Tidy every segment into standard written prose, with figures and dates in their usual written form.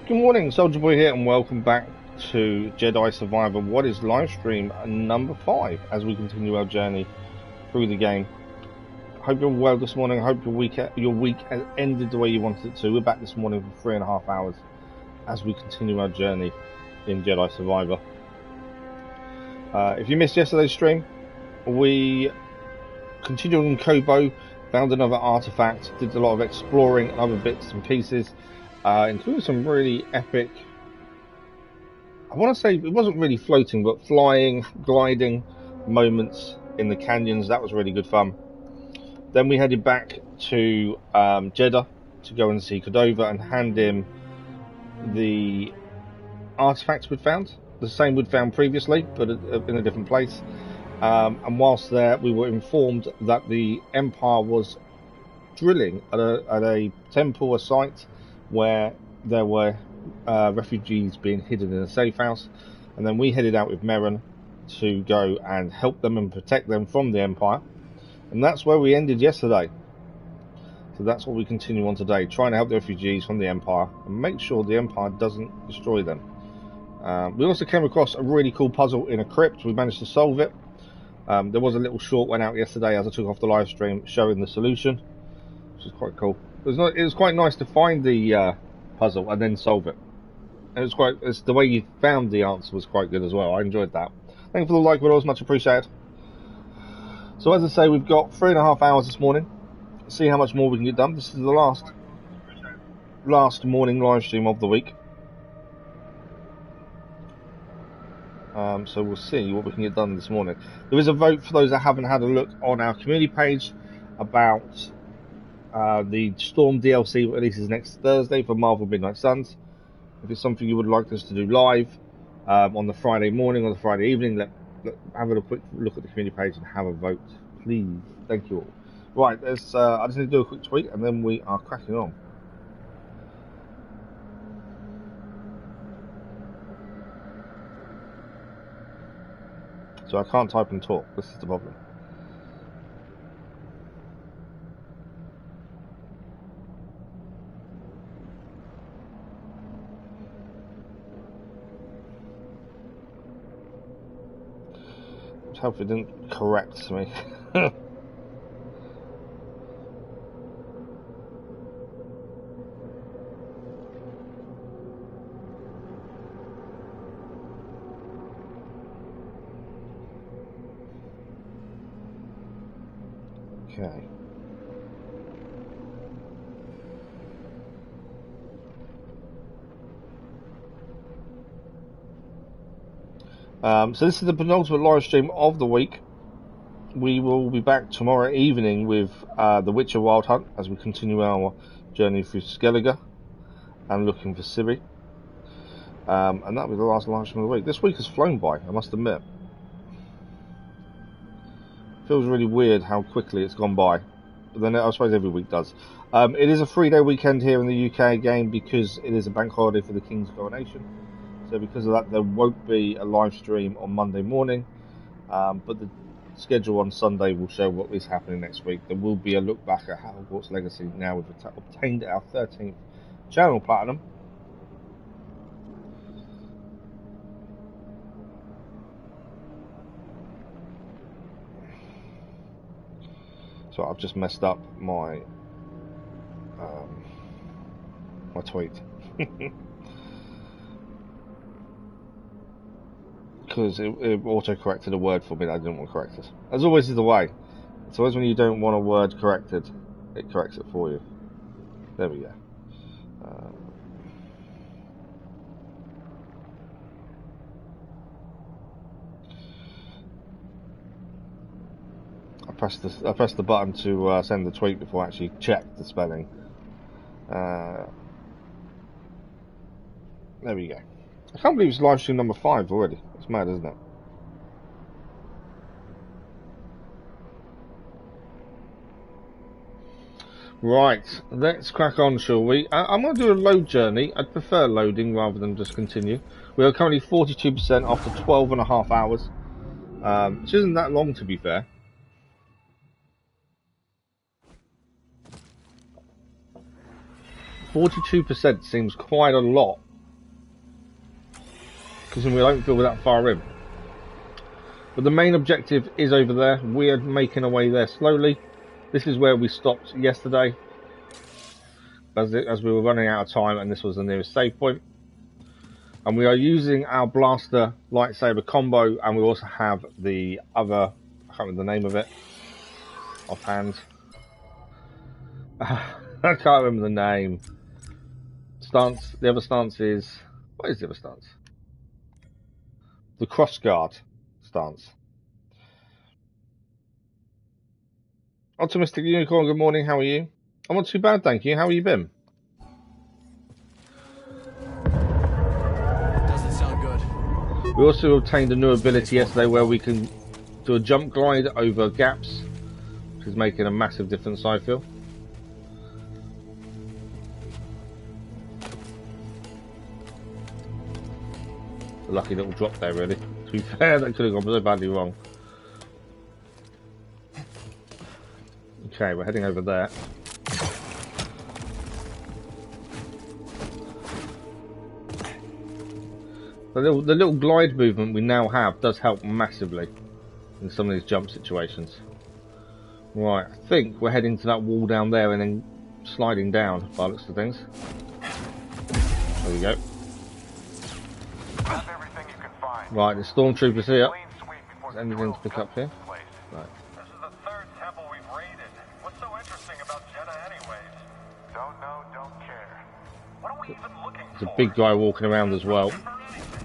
Good morning, Soldier Boy here, and welcome back to Jedi Survivor. What is live stream number 5 as we continue our journey through the game. Hope you're well this morning. Hope your week has ended the way you wanted it to. We're back this morning for 3.5 hours as we continue our journey in Jedi Survivor. If you missed yesterday's stream, we continued on Koboh, found another artifact, did a lot of exploring and other bits and pieces. Including some really epic, I want to say it wasn't really floating, but flying, gliding moments in the canyons. That was really good fun. Then we headed back to Jedha to go and see Koboh and hand him the artifacts we'd found. The same we'd found previously, but in a different place. And whilst there, we were informed that the Empire was drilling at a temple, a site, where there were refugees being hidden in a safe house, and then we headed out with Merrin to go and help them and protect them from the Empire, and that's where we ended yesterday. So that's what we continue on today, trying to help the refugees from the Empire and make sure the Empire doesn't destroy them. We also came across a really cool puzzle in a crypt. We managed to solve it. There was a little short went out yesterday as I took off the live stream showing the solution, which is quite cool. It was quite nice to find the puzzle and then solve it. And it's the way you found the answer was quite good as well. I enjoyed that. Thank you for the like, but it was much appreciated. So as I say, we've got 3.5 hours this morning. See how much more we can get done. This is the last morning live stream of the week. So we'll see what we can get done this morning. There is a vote for those that haven't had a look on our community page about the Storm DLC releases next Thursday for Marvel Midnight Suns. If it's something you would like us to do live on the Friday morning or the Friday evening, have a quick look at the community page and have a vote, please. Thank you all. Right, I just need to do a quick tweet and then we are cracking on. So I can't type and talk. This is the problem. I hope it didn't correct me. Okay. So this is the penultimate live stream of the week. We will be back tomorrow evening with the Witcher Wild Hunt as we continue our journey through Skellige and looking for Cere. And that'll be the last live stream of the week. This week has flown by, I must admit. Feels really weird how quickly it's gone by. But then I suppose every week does. It is a 3-day weekend here in the UK again because it is a bank holiday for the King's coronation. So because of that, there won't be a live stream on Monday morning, but the schedule on Sunday will show what is happening next week. There will be a look back at Hogwarts Legacy now we've obtained our 13th channel platinum. So I've just messed up my my tweet. Because it auto-corrected a word for me that I didn't want corrected. As always is the way. It's always when you don't want a word corrected, it corrects it for you. There we go. I pressed the button to send the tweet before I actually checked the spelling. There we go. I can't believe it's live stream number 5 already. It's mad, isn't it? Right, let's crack on, shall we? I'm going to do a load journey. I'd prefer loading rather than just continue. We are currently 42% after 12.5 hours, which isn't that long to be fair. 42% seems quite a lot because we don't feel we're that far in. But the main objective is over there. We are making our way there slowly. This is where we stopped yesterday, as we were running out of time, and this was the nearest save point. And we are using our blaster lightsaber combo, and we also have the other, I can't remember the name of it offhand. I can't remember the name. Stance. The other stance is, what is the other stance? The crossguard stance. Optimistic Unicorn, good morning, how are you? I'm not too bad, thank you. How have you been? Doesn't sound good. We also obtained a new ability yesterday where we can do a jump glide over gaps, which is making a massive difference, I feel. A lucky little drop there, really. To be fair, that could have gone so badly wrong. Okay, we're heading over there. The little glide movement we now have does help massively in some of these jump situations. Right, I think we're heading to that wall down there and then sliding down by the looks of things. There we go. Right, the stormtroopers here. Is anything to pick up here? Right. This is the third temple we've raided. What's so interesting about Jedha anyways? Don't know, don't care. What are we even looking for? There's a big guy walking around as well.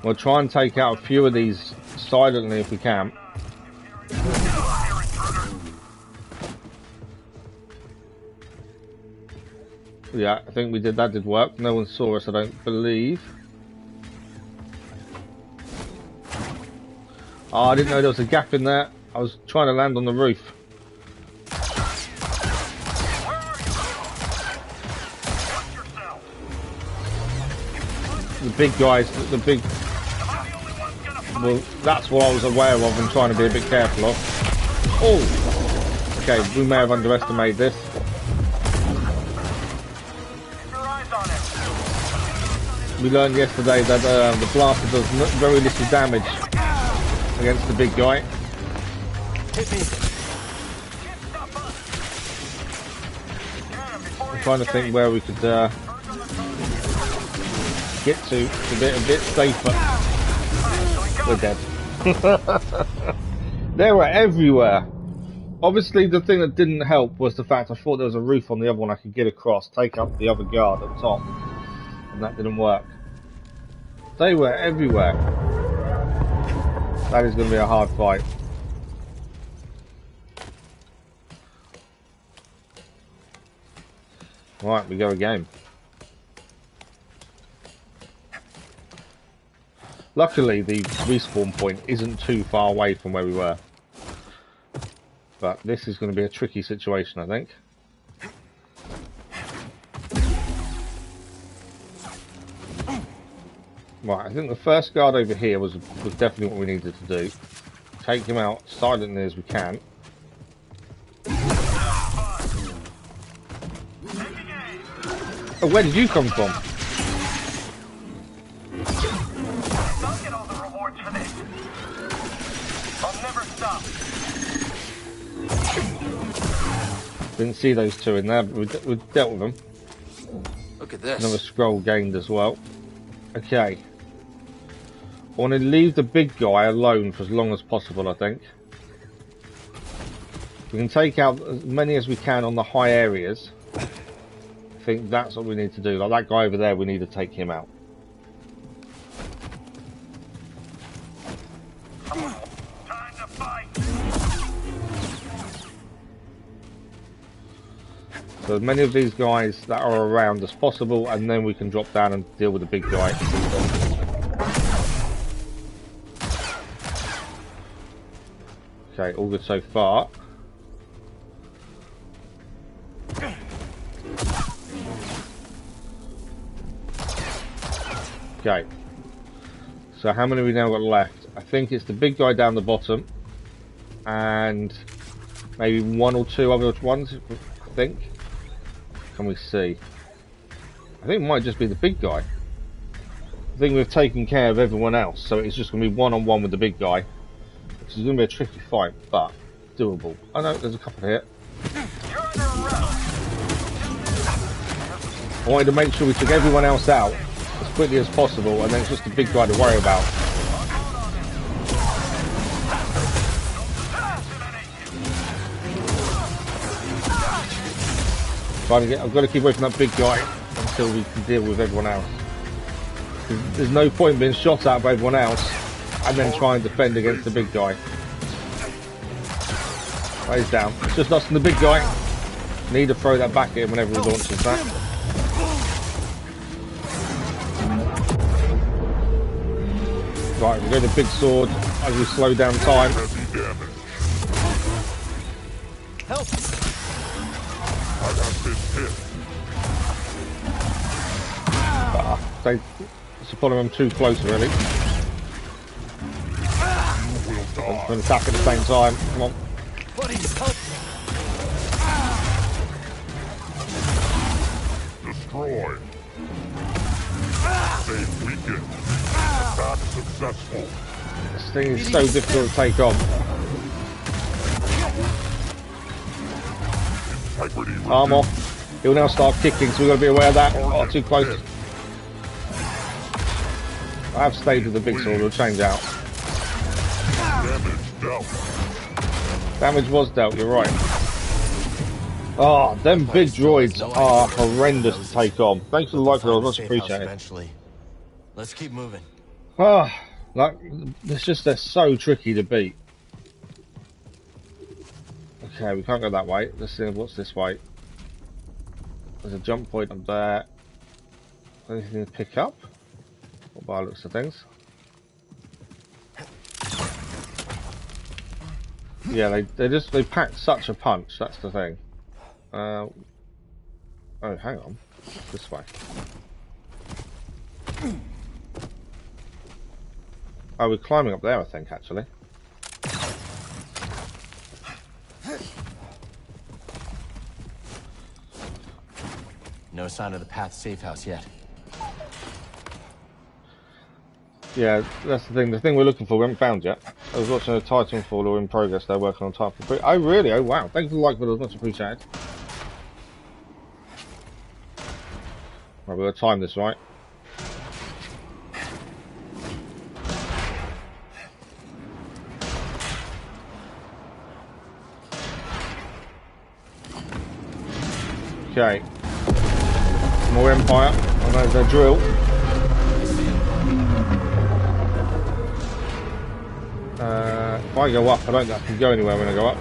We'll try and take out a few of these silently if we can. Yeah, I think we did. That did work. No one saw us, I don't believe. Oh, I didn't know there was a gap in there. I was trying to land on the roof. The big guys, the big... Well, that's what I was aware of and trying to be a bit careful of. Oh! Okay, we may have underestimated this. We learned yesterday that the blaster does very little damage against the big guy. I'm trying to think where we could get to a bit safer. We're dead. They were everywhere. Obviously, the thing that didn't help was the fact I thought there was a roof on the other one I could get across, take up the other guard at the top, and that didn't work. They were everywhere. That is going to be a hard fight. Right, we go again. Luckily, the respawn point isn't too far away from where we were. But this is going to be a tricky situation, I think. Right, I think the first guard over here was definitely what we needed to do. Take him out silently as we can. Oh, where did you come from? I'll get all the rewards for this. I'll never stop. Didn't see those two in there, but we dealt with them. Look at this. Another scroll gained as well. Okay. I want to leave the big guy alone for as long as possible, I think. We can take out as many as we can on the high areas. I think that's what we need to do. Like that guy over there, we need to take him out. Time to fight. So as many of these guys that are around as possible, and then we can drop down and deal with the big guy. Okay, all good so far. Okay. So how many have we now got left? I think it's the big guy down the bottom. And maybe one or two other ones, I think. Can we see? I think it might just be the big guy. I think we've taken care of everyone else, so it's just going to be one-on-one with the big guy, which is going to be a tricky fight, but doable. I know there's a couple here. I wanted to make sure we took everyone else out as quickly as possible, and then it's just the big guy to worry about. I've got to keep away from that big guy until we can deal with everyone else. There's no point being shot at by everyone else and then try and defend against the big guy. Oh, he's down. It's just us and the big guy. Need to throw that back at him whenever he launches that. Right, we go to the big sword as we slow down time. Help! I got this hit. It's following him too close, really. An attack at the same time. Come on. Destroy. Stay weakened. Attack successful. This thing is so difficult to take on. Arm off. He'll now start kicking, so we've got to be aware of that. Oh, too close. I have stayed with the big sword, we'll change out. Damage was dealt, you're right. Oh, them big droids are horrendous to take on. Thanks for the like, though, much appreciated. Let's keep moving. Ah, like, it's just, they're so tricky to beat. Okay, we can't go that way. Let's see what's this way. There's a jump point up there. Anything to pick up? By the looks of things. Yeah, they pack such a punch, that's the thing. Oh, hang on. This way. Oh, we're climbing up there, I think, actually. No sign of the path safe house yet. Yeah, that's the thing. The thing we're looking for, we haven't found yet. I was watching a Titanfall or in progress. They're working on Titanfall. Oh, really? Oh, wow. Thank you for the like, but it was much appreciated. Right, we're going to time this right. Okay. More Empire. I know their drill. If I go up, I don't think I can go anywhere when I go up.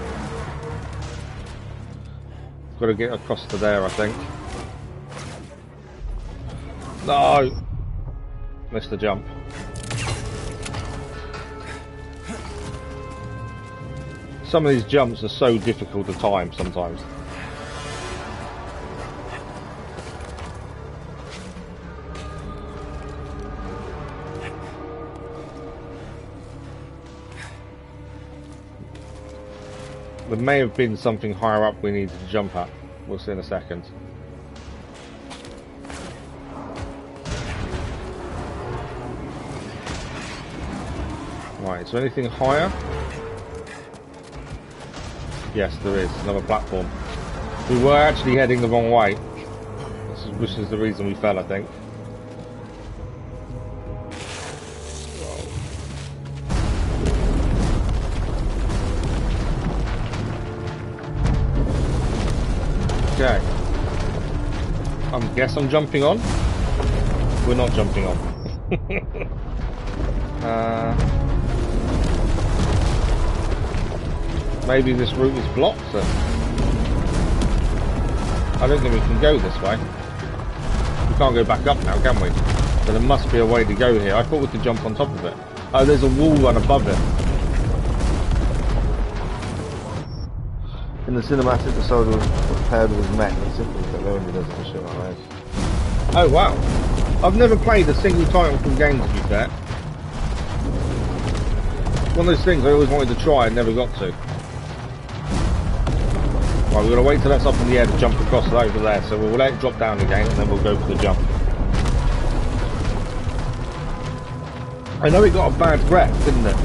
Got to get across to there, I think. No! Missed the jump. Some of these jumps are so difficult to time sometimes. There may have been something higher up we needed to jump at. We'll see in a second. Right, is there anything higher? Yes, there is. Another platform. We were actually heading the wrong way. Which is the reason we fell, I think. Okay. I guess I'm jumping on. We're not jumping on. Maybe this route is blocked. So I don't think we can go this way. We can't go back up now, can we? So there must be a way to go here. I thought we could jump on top of it. Oh, there's a wall run above it. In the cinematic, the soldier was paired with his mech, and simply that there only doesn't shit like that. Oh wow! I've never played a single title from game, to be fair. One of those things I always wanted to try and never got to. Right, we're gonna wait till that's up in the air to jump across it over there, so we'll let it drop down again and then we'll go for the jump. I know it got a bad rep, didn't it?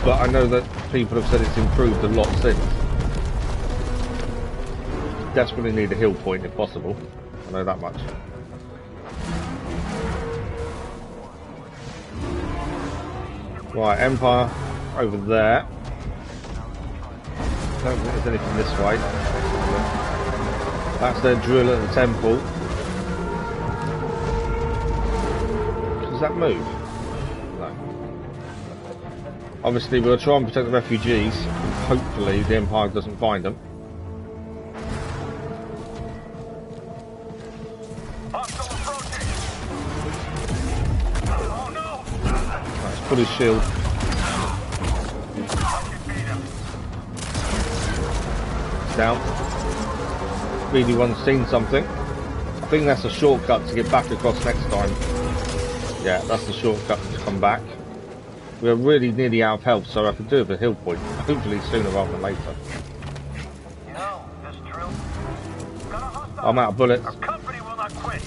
But I know that people have said it's improved a lot since. Desperately need a heal point if possible. I know that much. Right, Empire over there. I don't think there's anything this way. That's their drill at the temple. Does that move? No. Obviously we'll try and protect the refugees. Hopefully the Empire doesn't find them. Let's put his shield. Down. BD1's seen something. I think that's a shortcut to get back across next time. Yeah, that's the shortcut to come back. We're really nearly out of health, so I can do it with a heal point. Hopefully sooner rather than later. You know, this drill got a hostile. I'm out of bullets. Our company will not quit.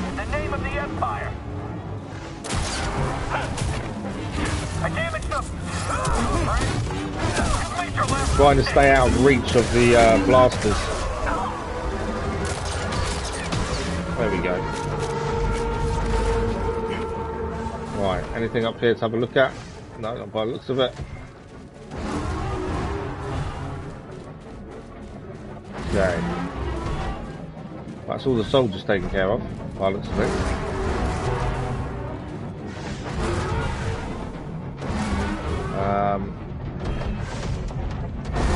In the name of the Empire. I damaged them. Trying to stay out of reach of the blasters. There we go. Right, anything up here to have a look at? No, not by the looks of it. Okay. That's all the soldiers taken care of, by the looks of it.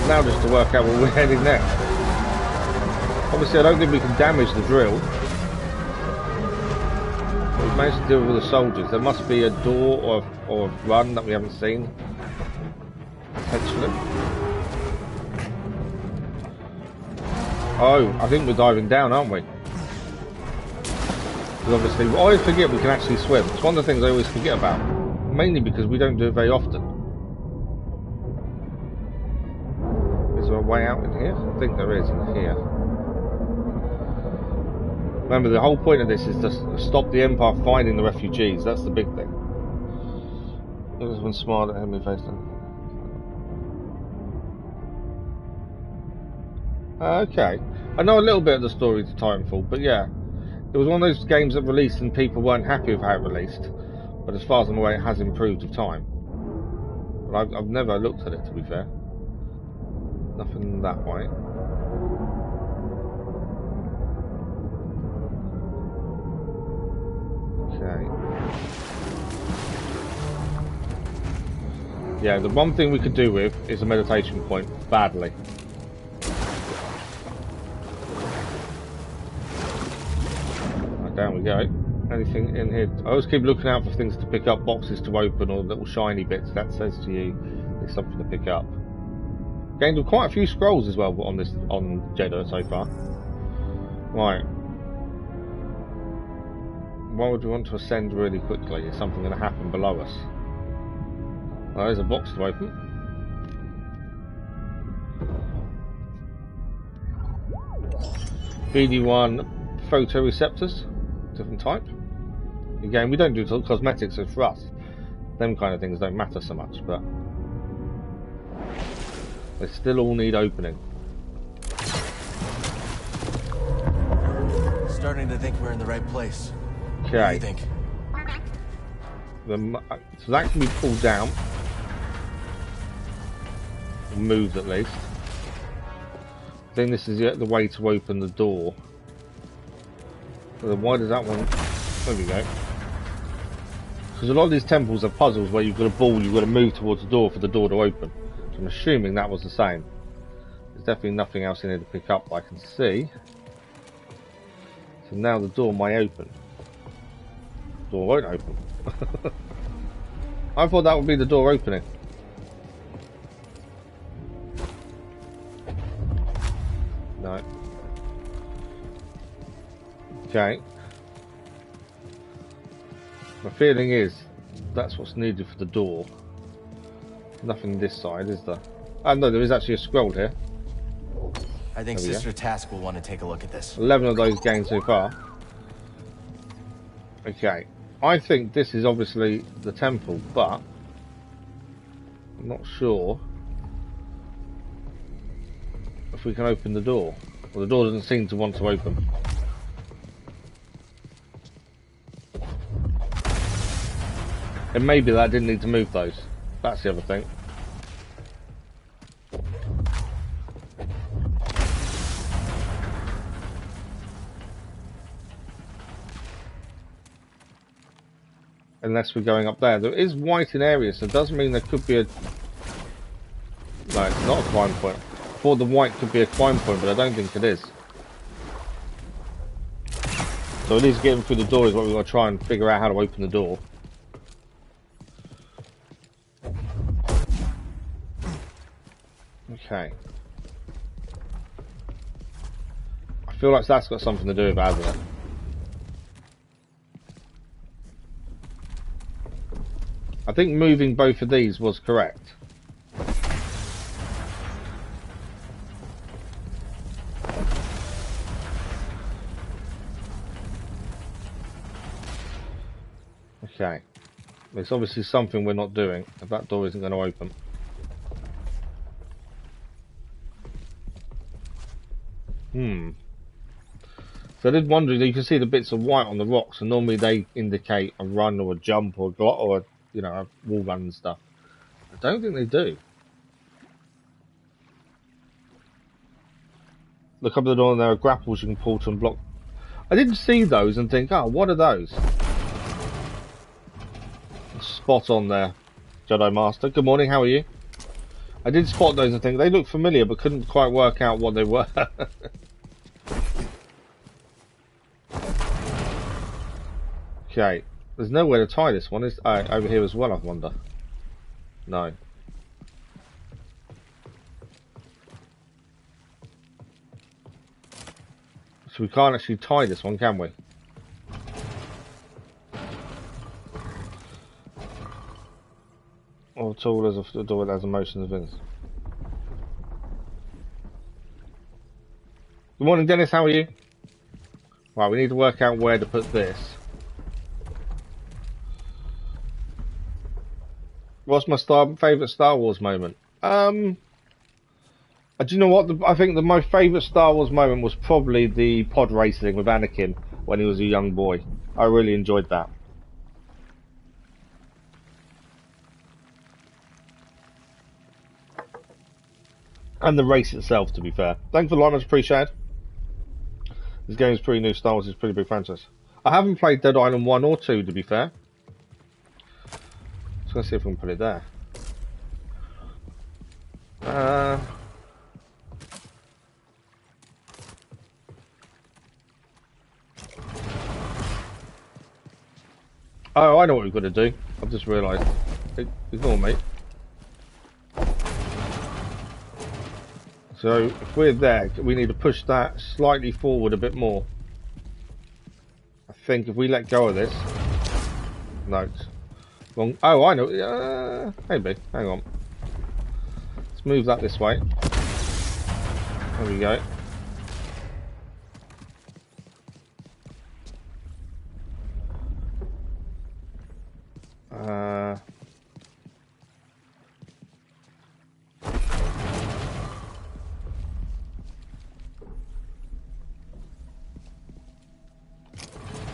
Now just to work out where we're heading next. Obviously I don't think we can damage the drill. We've managed to deal with the soldiers. There must be a door or a run that we haven't seen. Potentially. Oh, I think we're diving down, aren't we? Because obviously, I always forget we can actually swim. It's one of the things I always forget about. Mainly because we don't do it very often. Is there a way out in here? I think there is in here. Remember, the whole point of this is to stop the Empire finding the refugees. That's the big thing. There's one smile at enemy face then. Okay. I know a little bit of the story to Titanfall, but yeah. It was one of those games that released and people weren't happy with how it released. But as far as I'm aware, it has improved with time. But I've never looked at it, to be fair. Nothing that way. Okay. Yeah, the one thing we could do with is a meditation point, badly. Right, down we go. Anything in here? I always keep looking out for things to pick up, boxes to open, or little shiny bits. That says to you there's something to pick up. Gained quite a few scrolls as well on Jedha so far. Right. Why would we want to ascend really quickly? Is something going to happen below us? Well, there's a box to open. BD1 photoreceptors, different type. Again, we don't do cosmetics for us. Them kind of things don't matter so much, but they still all need opening. Starting to think we're in the right place. Okay. What do you think? So that can be pulled down. Or moved at least. I think this is the way to open the door. So then why does that one... There we go. Because a lot of these temples are puzzles where you've got a ball, you've got to move towards the door for the door to open. So I'm assuming that was the same. There's definitely nothing else in here to pick up I can see. So now the door may open. Door won't open. I thought that would be the door opening. No. Okay. My feeling is that's what's needed for the door. Nothing this side, is there? Oh no, there is actually a scroll here. I think Sister Task will want to take a look at this. 11 of those gained so far. Okay. I think this is obviously the temple, but I'm not sure if we can open the door. Well, the door doesn't seem to want to open. And maybe that didn't need to move those. That's the other thing. Unless we're going up there. There is white in areas, so it does mean there could be a... No, it's not a climb point. I thought the white could be a climb point, but I don't think it is. So at least getting through the door is what we've got to try and figure out how to open the door. Okay. I feel like that's got something to do with it, hasn't it? I think moving both of these was correct. Okay. There's obviously something we're not doing if that door isn't going to open. So I did wonder, you can see the bits of white on the rocks, and normally they indicate a run or a jump or a you know, a wall run and stuff. I don't think they do. Look up the door and there are grapples you can pull to unblock. I didn't see those and think, oh, what are those? Spot on there, Jedi Master. Good morning, how are you? I did spot those and think they look familiar, but couldn't quite work out what they were. Okay, there's nowhere to tie this one. Is over here as well, I wonder. No. So we can't actually tie this one, can we? Or at all as a door that has a motion of Vince. Good morning, Dennis. How are you? Right, we need to work out where to put this. What's my favourite Star Wars moment? Do you know what? I think my favourite Star Wars moment was probably the pod racing with Anakin when he was a young boy. I really enjoyed that. And the race itself, to be fair. Thanks for the light, much appreciated. This game is pretty new. Star Wars is a pretty big franchise. I haven't played Dead Island 1 or 2, to be fair. So let's see if we can put it there. Oh, I know what we've got to do. I've just realised. Ignore me. So if we're there, we need to push that slightly forward a bit more. I think if we let go of this. No. Wrong. Oh, I know. Maybe. Hang on. Let's move that this way. There we go.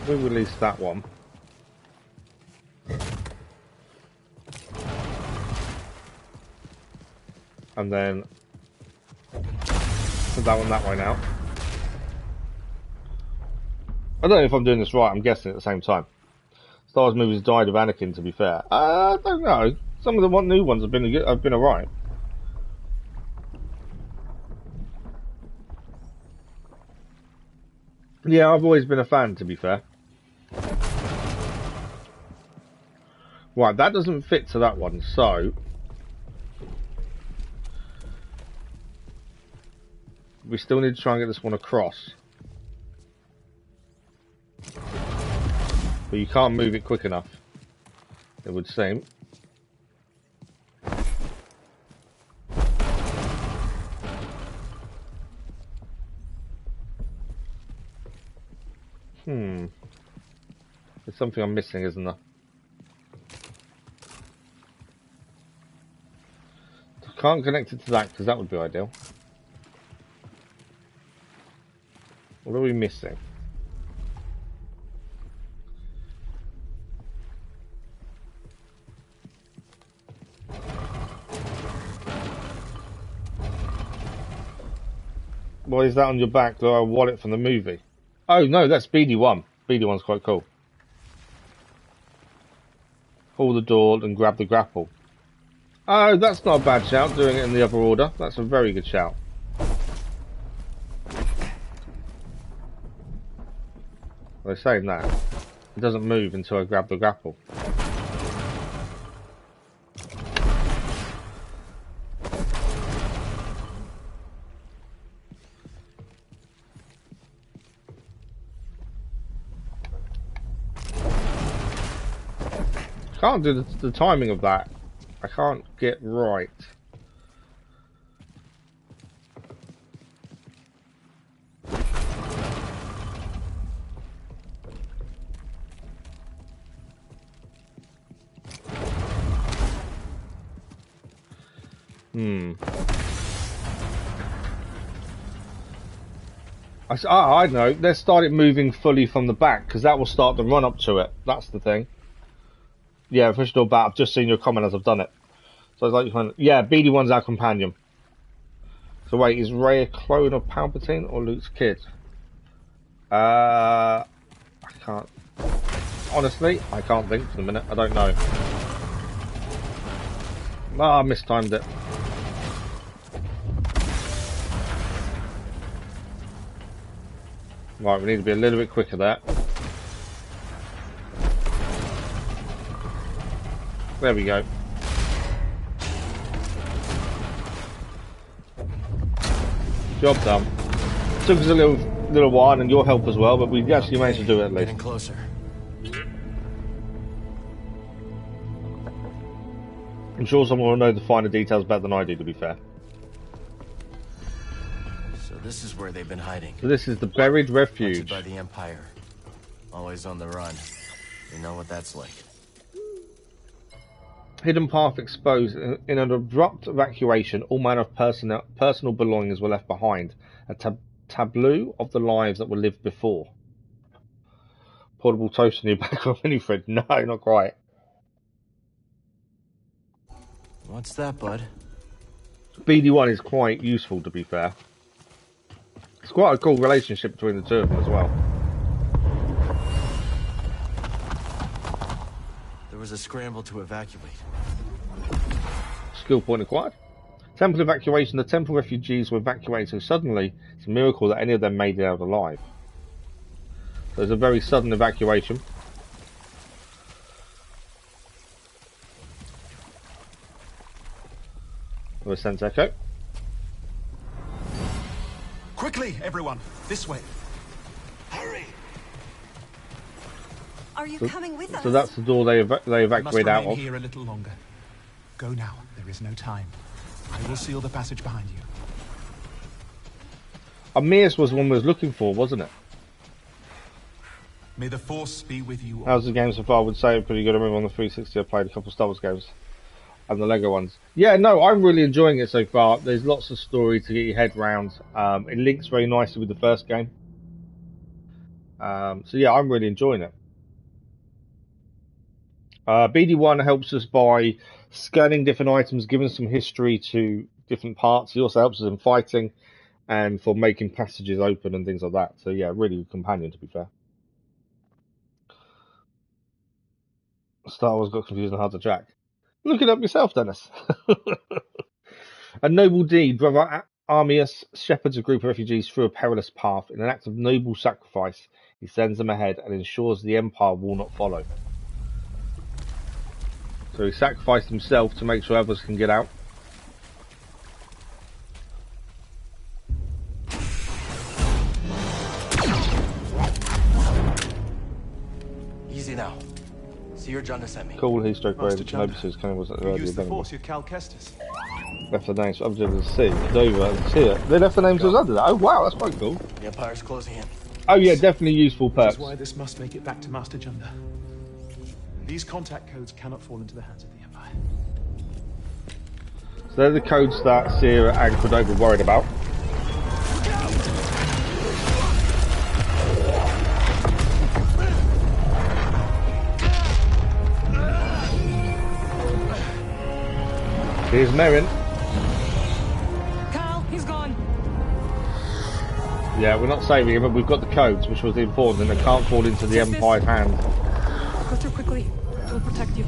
We release that one. And then put that one that way now. I don't know if I'm doing this right, I'm guessing at the same time. Star Wars movies died of Anakin, to be fair. I don't know. Some of the new ones have been alright. Yeah, I've always been a fan, to be fair. Right, that doesn't fit to that one, so we still need to try and get this one across. But you can't move it quick enough, it would seem. There's something I'm missing, isn't there? I can't connect it to that because that would be ideal. What are we missing? What is that on your back? The wallet from the movie? Oh no, that's BD1. BD1's quite cool. Pull the door and grab the grapple. Oh, that's not a bad shout, doing it in the other order. That's a very good shout. They're saying that. It doesn't move until I grab the grapple. Can't do the timing of that. I can't get right. I know. Let's start it moving fully from the back because that will start the run up to it. That's the thing. Yeah, official bat. I've just seen your comment as I've done it. So it's like, yeah, BD1's our companion. So wait, is Rey a clone of Palpatine or Luke's kid? I can't. Honestly, I can't think for the minute. I don't know. Ah, I mistimed it. Right, we need to be a little bit quicker there. There we go. Job done. Took us a little while and your help as well, but we actually managed to do it at least. Getting closer. I'm sure someone will know the finer details better than I do, to be fair. So this is where they've been hiding. So this is the buried refuge. By the Empire. Always on the run. You know what that's like. Hidden path exposed. In an abrupt evacuation, all manner of personal belongings were left behind. A tableau of the lives that were lived before. Portable toaster in your back of any fridge? No, not quite. What's that, bud? BD1 is quite useful, to be fair. It's quite a cool relationship between the two of them as well. There was a scramble to evacuate. Skill point acquired. Temple evacuation. The temple refugees were evacuated suddenly. It's a miracle that any of them made it out alive. So it's a very sudden evacuation. With a sense echo. Quickly, everyone! This way! Hurry! Are you coming with us? So that's the door they evacuate out of. Here a little longer. Go now. There is no time. I will seal the passage behind you. Amias was the one we was looking for, wasn't it? May the Force be with you all. How's the game so far? I would say pretty good. I remember on the 360 I played a couple of Star Wars games. And the Lego ones. Yeah, no, I'm really enjoying it so far. There's lots of story to get your head round. It links very nicely with the first game. So yeah, I'm really enjoying it. BD1 helps us by scanning different items, giving some history to different parts. He also helps us in fighting and for making passages open and things like that. So yeah, really good companion, to be fair. Star Wars got confused and hard to track. Look it up yourself, Dennis. A noble deed. Brother Amias shepherds a group of refugees through a perilous path. In an act of noble sacrifice, he sends them ahead and ensures the Empire will not follow. So he sacrificed himself to make sure others can get out. Easy now. See your Jedha sent me. Cool, he stroke Master raid. Nobody's coming was You used the Force with Cal Kestis. Left the names of the sea, Dover and Cere. They left the names of under that. Oh wow, that's quite cool. The Empire's closing in. Oh yeah, definitely useful Which perks. is why this must make it back to Master Jedha. These contact codes cannot fall into the hands of the Empire. So they're the codes that Cere and Koboh were worried about. Here's Merrin. Cal, he's gone. Yeah, we're not saving him, but we've got the codes, which was important, and they can't fall into the Empire's hands. Go through quickly. We'll protect you.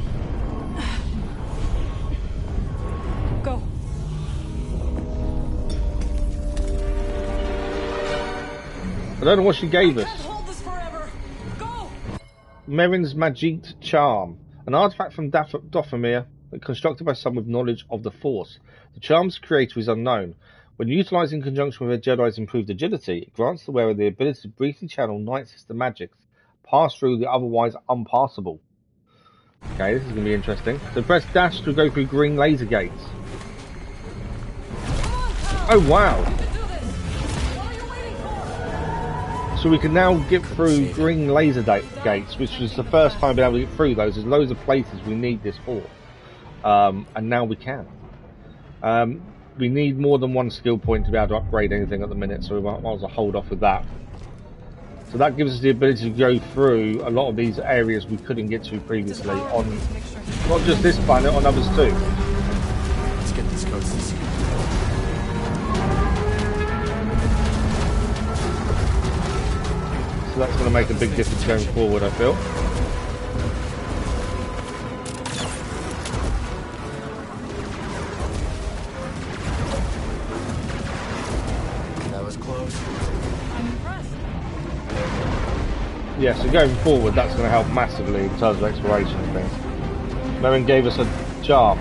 Go. I don't know what she gave us. Can't hold this forever. Go. Merrin's Magic Charm, an artifact from Dathomir, constructed by some with knowledge of the Force. The charm's creator is unknown. When utilised in conjunction with a Jedi's improved agility, it grants the wearer the ability to briefly channel Night Sister magics, pass through the otherwise unpassable. Okay, this is going to be interesting. So press dash to go through green laser gates. Oh wow! So we can now get through green laser gates, which was the first time being able to get through those. There's loads of places we need this for. And now we can. We need more than one skill point to be able to upgrade anything at the minute, so we might as well hold off with that. So that gives us the ability to go through a lot of these areas we couldn't get to previously on not just this planet, on others too. Let's get these codes to see. So that's going to make a big difference going forward, I feel. Yeah, so going forward, that's going to help massively in terms of exploration and things. Merrin gave us a charm.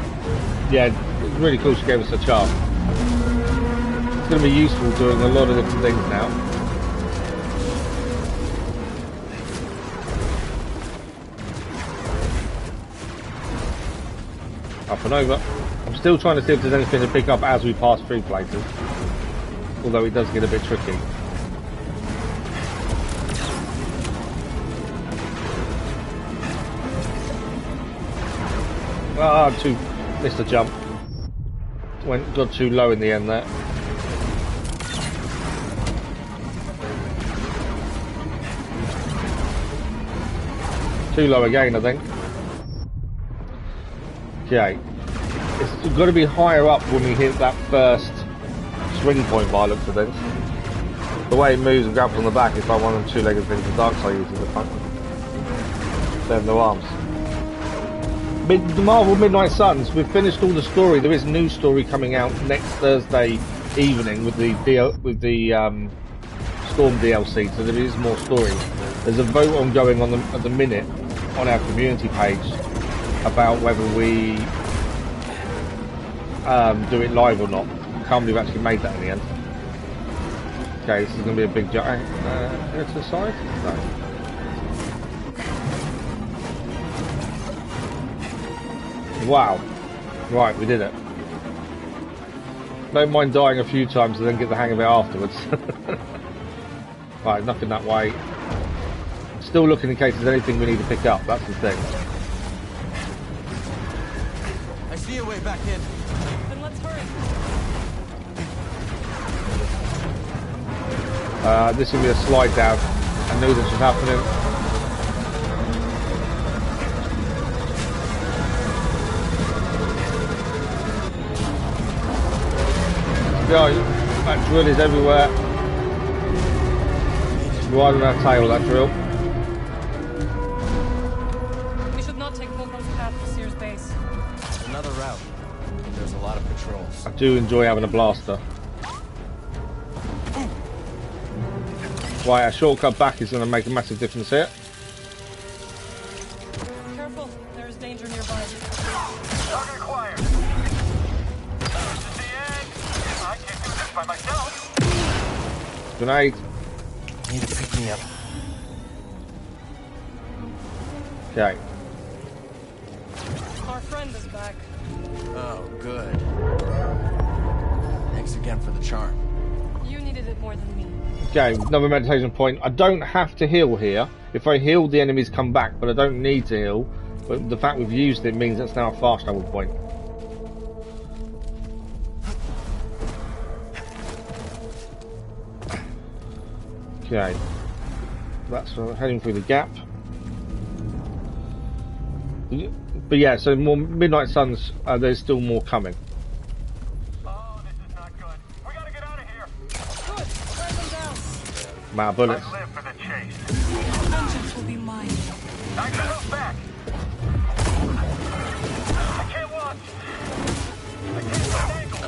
Yeah, it's really cool she gave us a charm. It's going to be useful doing a lot of different things now. Up and over. I'm still trying to see if there's anything to pick up as we pass through places. Although it does get a bit tricky. Ah, missed a jump. Got too low in the end there. Too low again, I think. Okay. It's got to be higher up when we hit that first swing point by the looks of things. The way it moves and grabs on the back is like one of the two-legged things the Darkseid uses the front. They have no arms. The Marvel Midnight Suns, we've finished all the story. There is a new story coming out next Thursday evening with the Storm DLC, so there is more story. There's a vote ongoing at the minute on our community page about whether we do it live or not. I can't believe we actually made that in the end. Okay, this is going to be a big jump. Go to the side? No. Wow. Right, we did it. Don't mind dying a few times and then get the hang of it afterwards. Right, nothing that way. Still looking in case there's anything we need to pick up, that's the thing. I see a way back in. Then let's hurry. This will be a slide down. I knew this was happening. Go, that drill is everywhere. Right on our tail, that drill. We should not take Pilgrim's path to Cere's base. Another route. There's a lot of patrols. I do enjoy having a blaster. Right, our shortcut back is going to make a massive difference here. Careful, there is danger nearby. Target acquired. This is the end. I can't do this by myself. Grenade. Need to pick me up. Okay. Our friend is back. Oh, good. Thanks again for the charm. You needed it more than me. Okay, another meditation point. I don't have to heal here. If I heal, the enemies come back, but I don't need to heal. But the fact we've used it means it's now a fast travel point. Okay, that's heading through the gap. But yeah, so more Midnight Suns. There's still more coming. Oh, this is not good. We gotta get out of here. Good. Burn them down. Amount of bullets. I live for the chase. Vengeance will be mine. I can move back. I can't watch. I can't get an angle.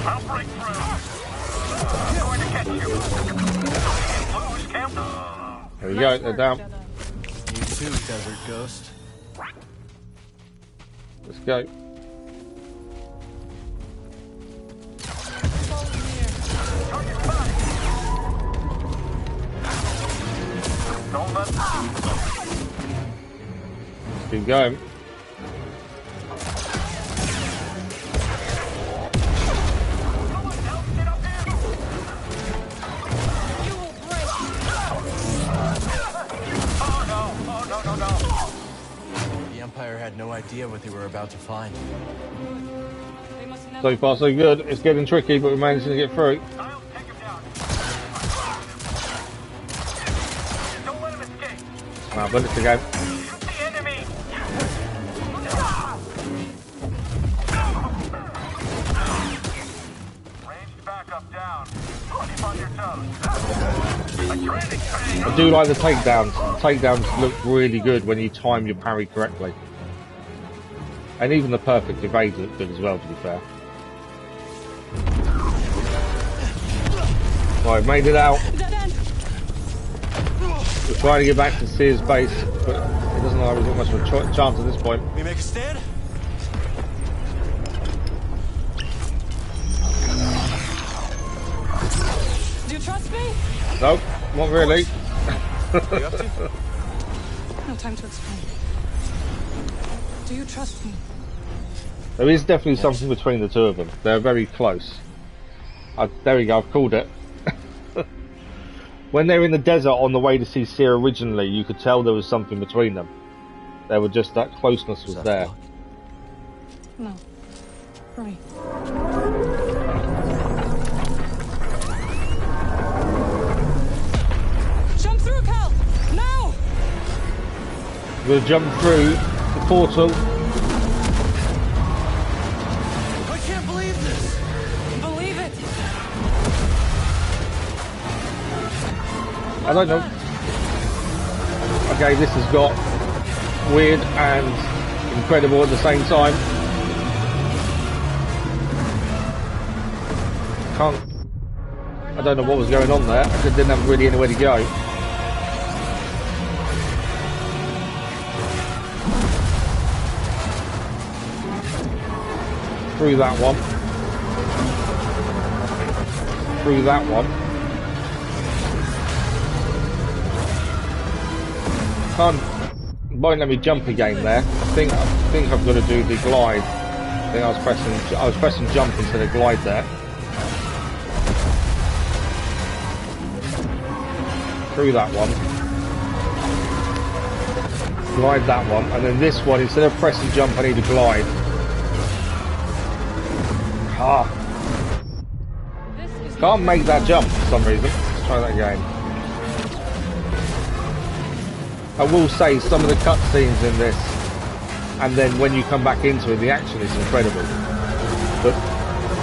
I'll break through. I'm going to catch you. Lose, Camp. There we go, they're down. You too, Desert Ghost. Let's go. Target spotted. Don't let. Let's keep going. Someone else get up here. You will break. Oh no! Oh no! No! No! The Empire had no idea what they were about to find. They must never. So far, so good. It's getting tricky, but we're managing to get through. I'll take him down. Don't let him escape. Now, bullets again. Shoot the enemy. Ranged backup down. Keep on your toes. A training thing. I do like the takedowns. The takedowns look really good when you time your parry correctly. And even the perfect evade looked good as well, to be fair. Right, made it out. Dead end. We're trying to get back to Cere's base, but it doesn't look like we've got much of a chance at this point. We make a stand? Do you trust me? Nope, not really. What are you up to? No time to explain. Do you trust me? There is definitely something between the two of them. They're very close. There we go, I've called it. When they were in the desert on the way to see Cere originally, you could tell there was something between them. They were just, that closeness was there. No. Hurry. Jump through, Cal! Now! We'll jump through the portal. I can't believe this! Believe it! I don't know. Okay, this has got weird and incredible at the same time. I don't know what was going on there. I just didn't have really anywhere to go. Through that one. Through that one. Won't let me jump again there. I think I've got to do the glide. I think I was pressing jump instead of glide there. Through that one. Glide that one, and then this one, instead of pressing jump, I need to glide. Ah. Can't make that jump for some reason. Let's try that again. I will say some of the cutscenes in this, and then when you come back into it, the action is incredible. But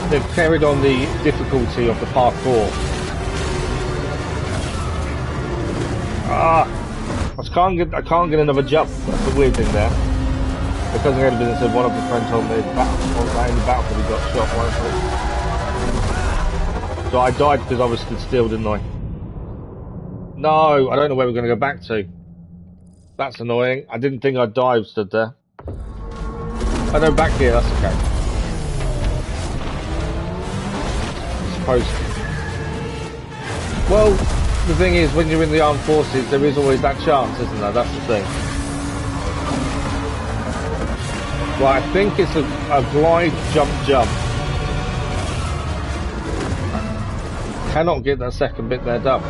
they've carried on the difficulty of the parkour. Ah, I can't get another jump. That's the weird thing there. Because I had a business of one of the friends on the battlefield he got shot once. So I died because I was stood still, didn't I? No, I don't know where we're going to go back to. That's annoying. I didn't think I'd die stood there. I know back here, that's okay. I suppose. Well, the thing is, when you're in the armed forces, there is always that chance, isn't there? That's the thing. Well, I think it's a glide, jump, jump. cannot get that second bit there done.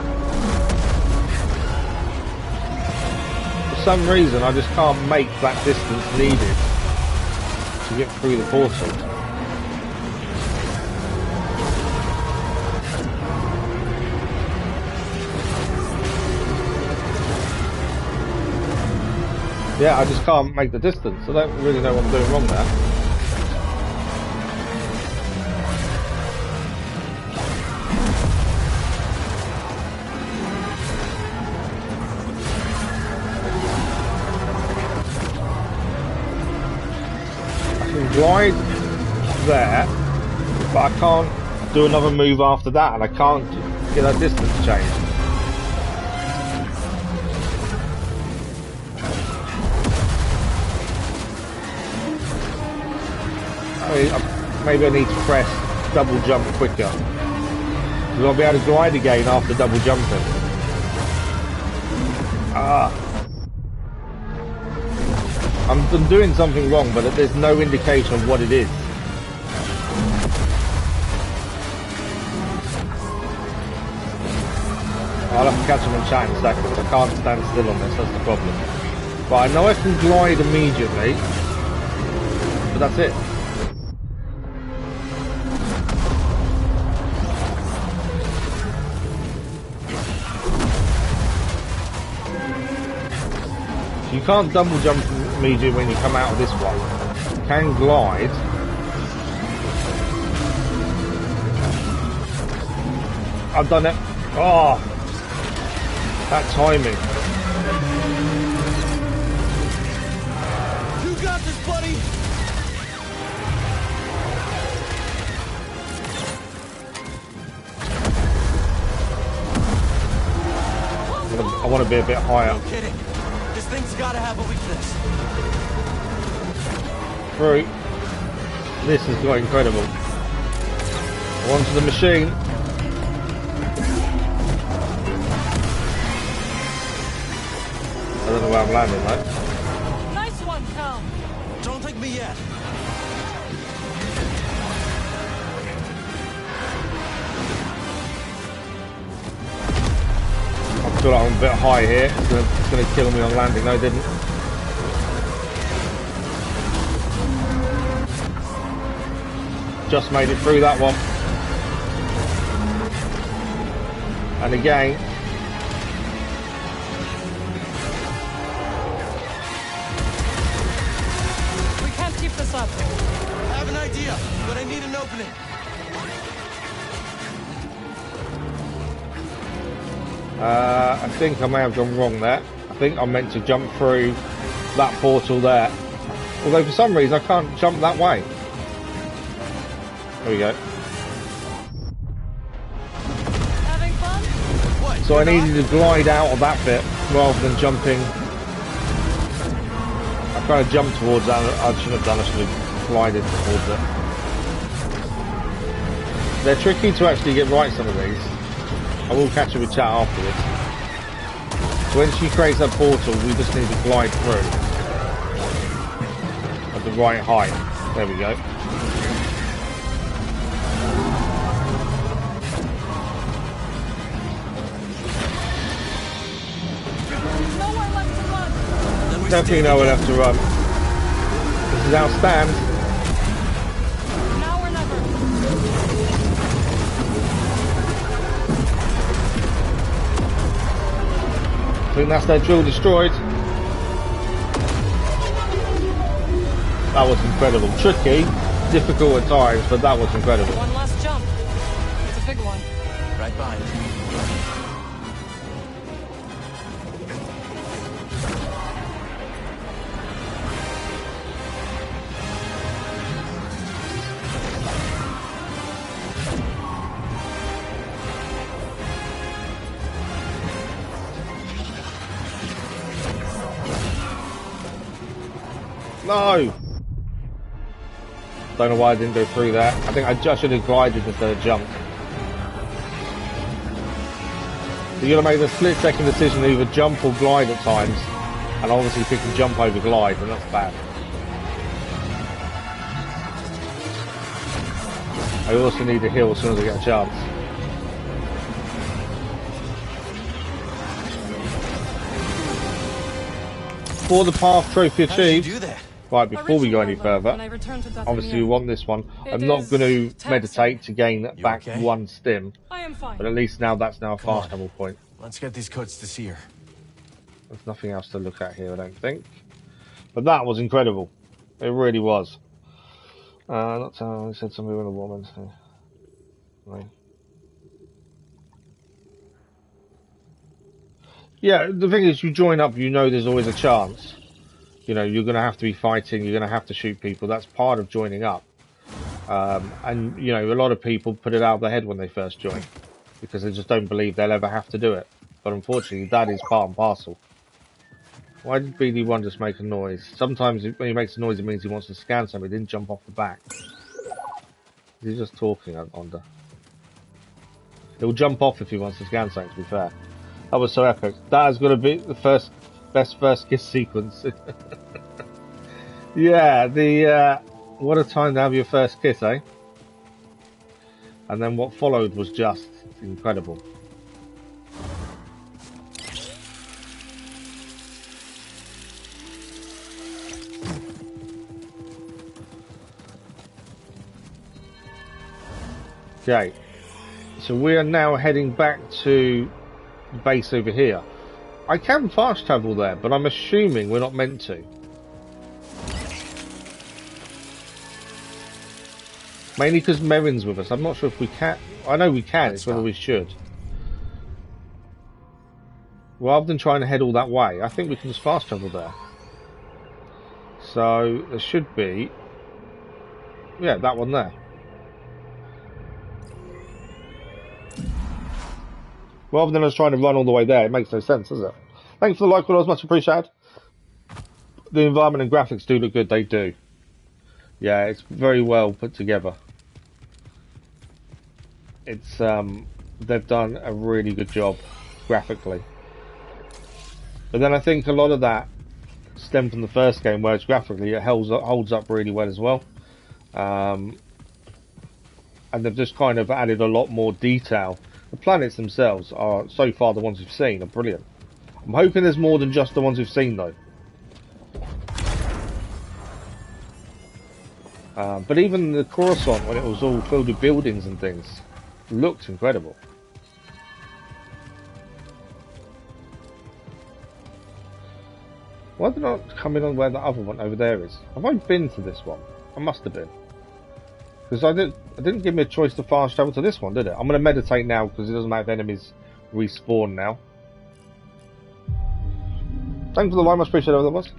For some reason, I just can't make that distance needed to get through the portal. Yeah, I just can't make the distance. I don't really know what I'm doing wrong there. I can glide there, but I can't do another move after that, and I can't get that distance changed. Maybe I need to press double jump quicker, because I'll be able to glide again after double jumping. I'm doing something wrong, but there's no indication of what it is. I'll have to catch them and chat in seconds. I can't stand still on this, that's the problem. But I know I can glide immediately, but that's it. You can't double jump immediately when you come out of this one. You can glide. I've done it. Oh, that timing. You got this, buddy. I want to be a bit higher. No kidding. This thing's got to have a weakness. Through. This is quite incredible. Onto the machine. I don't know where I'm landing, though. Nice one, Cal. Don't take me yet. I feel like I'm a bit high here. It's gonna kill me on landing. No, it didn't. Just made it through that one. And again. We can't keep this up. I have an idea, but I need an opening. I think I may have gone wrong there. I think I'm meant to jump through that portal there. Although for some reason I can't jump that way. There we go. Having fun? What? So I needed to glide out of that bit rather than jumping. I kind of jumped towards that. I shouldn't have done. I should have glided towards it. They're tricky to actually get right, some of these. I will catch up with chat afterwards. So when she creates that portal, we just need to glide through at the right height. There we go. There's nowhere left to run. Then we Definitely stay nowhere left to together. run. This is our stand. Now or never. I think that's their drill destroyed. That was incredible. Tricky, difficult at times, but that was incredible. One last jump. It's a big one. Right behind you. No! Don't know why I didn't go through that. I think I just should have glided instead of jumped. So you gotta make the split second decision to either jump or glide at times. And obviously pick and jump over glide, and that's bad. I also need to heal as soon as I get a chance. for the path trophy How did you achieved. do that? Right, before we go any further, When I returned to Dagen, obviously we want this one. I'm not going to meditate to gain back okay? 1 stim, I am fine. but at least now that's now a Come on. fast travel point. Let's get these codes to Cere. There's nothing else to look at here, I don't think. But that was incredible. It really was. Not telling, I said something with a woman. So. Right. Yeah, the thing is, you join up, you know there's always a chance. You know, you're going to have to be fighting, you're going to have to shoot people. That's part of joining up. And, you know, a lot of people put it out of their head when they first join. Because they just don't believe they'll ever have to do it. But unfortunately, that is part and parcel. Why did BD1 just make a noise? Sometimes when he makes a noise, it means he wants to scan something. He didn't jump off the back. He's just talking, I wonder. He'll jump off if he wants to scan something, to be fair. That was so epic. That is going to be the best first kiss sequence. Yeah, what a time to have your first kiss, eh? And then what followed was just incredible. Okay, so we are now heading back to the base over here. I can fast travel there, but I'm assuming we're not meant to. Mainly because Merrin's with us. I'm not sure if we can. I know we can, it's whether we should. Rather than trying to head all that way, I think we can just fast travel there. So, there should be... Yeah, that one there. Rather than us trying to run all the way there, it makes no sense, does it? Thanks for the like, followers, much appreciated. The environment and graphics do look good, they do. Yeah, it's very well put together. It's they've done a really good job graphically. But then I think a lot of that stemmed from the first game, whereas graphically it holds up really well as well. And they've just kind of added a lot more detail. The planets themselves are, so far, the ones we've seen are brilliant. I'm hoping there's more than just the ones we've seen, though. But even the Coruscant, when it was all filled with buildings and things, looked incredible. Why did I not come in on where the other one over there is? Have I been to this one? I must have been. Because it didn't give me a choice to fast travel to this one, did it? I'm going to meditate now because it doesn't matter if enemies respawn now. Thanks for the like, much appreciated, whatever that was.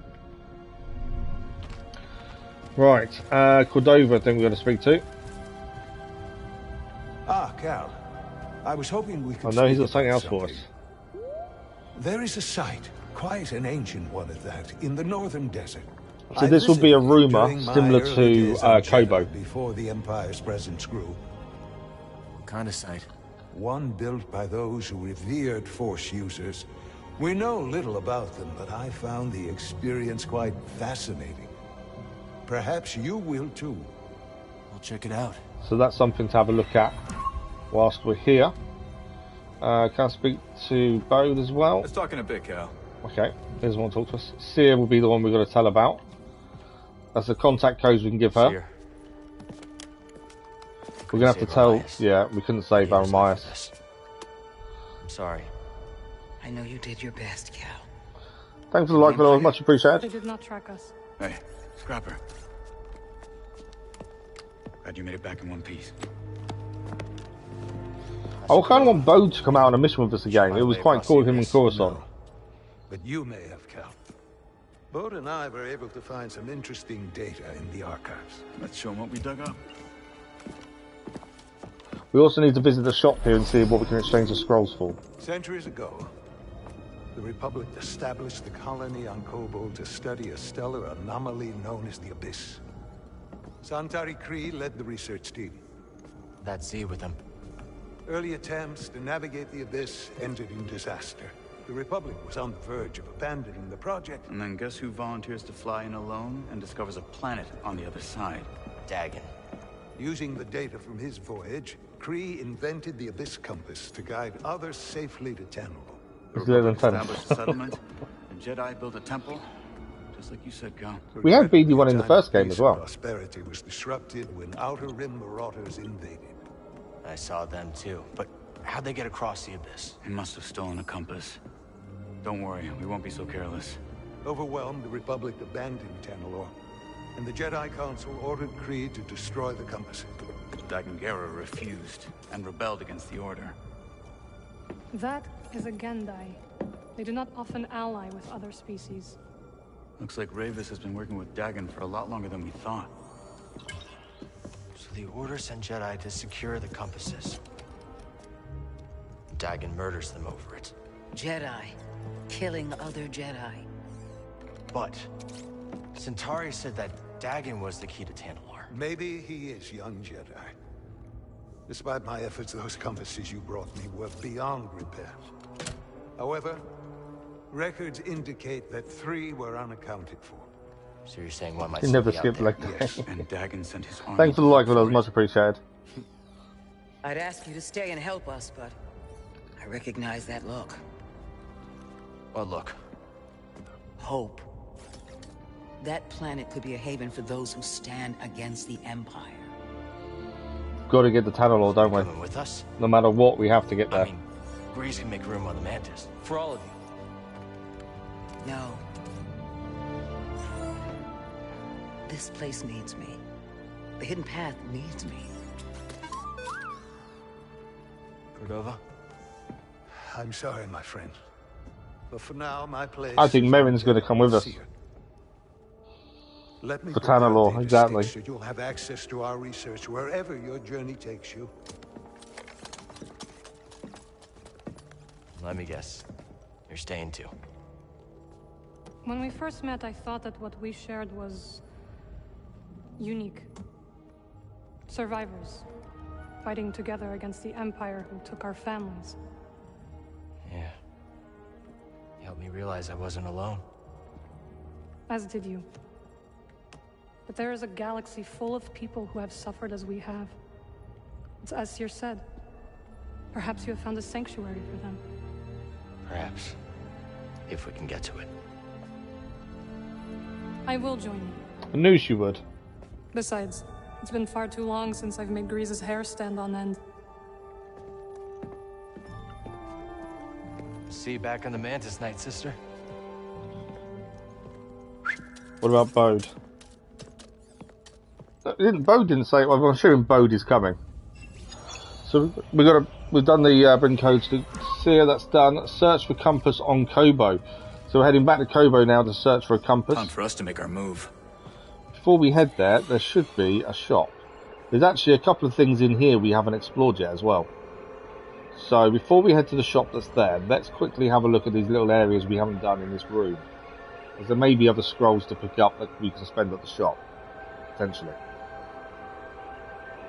Right, Cordova, I think we're going to speak to. Ah, Cal. I was hoping we could. Oh no, he's got something else for us. There is a site, quite an ancient one at that, in the northern desert. So this will be a rumour similar to Koboh. Before the Empire's presence grew. What kind of site? One built by those who revered Force users. We know little about them, but I found the experience quite fascinating. Perhaps you will too. I'll check it out. So that's something to have a look at whilst we're here. Can I speak to Bode as well? Let's talk in a bit, Cal. Okay, here's one to talk to us. Cere will be the one we've got to tell about. That's the contact codes we can give her. Cere. We're going to have to tell... Armias. Yeah, we couldn't save Armias. I'm sorry. I know you did your best, Cal. Thanks for the like, fellows. Much They appreciated. did not track us. Hey, Scrapper. Glad you made it back in one piece. I kind of want Bode to come out on a mission with us again. It was quite cool with him and Coruscant. No. But you may have, Cal. Bode and I were able to find some interesting data in the archives. Let's show them what we dug up. We also need to visit the shop here and see what we can exchange the scrolls for. Centuries ago, the Republic established the colony on Koboh to study a stellar anomaly known as the Abyss. Santari Kree led the research team. That Z with them. Early attempts to navigate the Abyss ended in disaster. The Republic was on the verge of abandoning the project. And then guess who volunteers to fly in alone and discovers a planet on the other side? Dagen. Using the data from his voyage, Kree invented the Abyss Compass to guide others safely to Tenel. The It's better than Republic 10. established a settlement, the Jedi built a temple, Just like you said, Cal. We had BD1 in the first game as well. Prosperity was disrupted when Outer Rim marauders invaded. I saw them too, but how'd they get across the abyss? He must have stolen a compass. Don't worry, we won't be so careless. Overwhelmed, the Republic abandoned Tanalorr, and the Jedi Council ordered Creed to destroy the compasses. Dagen refused and rebelled against the Order. That is a Gendai. They do not often ally with other species. Looks like Ravis has been working with Dagen for a lot longer than we thought. So the Order sent Jedi to secure the compasses. Dagen murders them over it. Jedi. Killing other Jedi. But Centauri said that Dagen was the key to Tanalorr. Maybe he is, young Jedi. Despite my efforts, those compasses you brought me were beyond repair. However, records indicate that 3 were unaccounted for. So you're saying one might You never still be skip out there? like Yes. And Dagen sent his army. Thanks for the like, that was much appreciated. I'd ask you to stay and help us, but I recognize that look. Well, look. Hope. That planet could be a haven for those who stand against the Empire. Got to get the Tanalorr, don't we? Coming with us? No matter what, we have to get there. I mean, Grease can make room on the Mantis. For all of you. No. This place needs me. The Hidden Path needs me. Cordova? I'm sorry, my friend. But for now, my place... I think is Merrin's going to come with us. Cere. Let me For provide Tanalorr, data exactly. sticks so you'll have access to our research wherever your journey takes you. Let me guess. You're staying too. When we first met, I thought that what we shared was unique. Survivors, fighting together against the Empire who took our families. Yeah. You helped me realize I wasn't alone. As did you. But there is a galaxy full of people who have suffered as we have. It's as Cere said. Perhaps you have found a sanctuary for them. Perhaps. If we can get to it. I will join you. I knew she would. Besides, it's been far too long since I've made Grease's hair stand on end. See you back on the Mantis night, sister. What about Bode? Bode didn't say. Well, I'm assuming Bode is coming. So we've done the bring codes to Cere. That's done. Search for compass on Koboh. So we're heading back to Koboh now to search for a compass. Time for us to make our move. Before we head there should be a shop. There's actually a couple of things in here we haven't explored yet as well. So before we head to the shop that's there, let's quickly have a look at these little areas we haven't done in this room. Because there may be other scrolls to pick up that we can spend at the shop, potentially.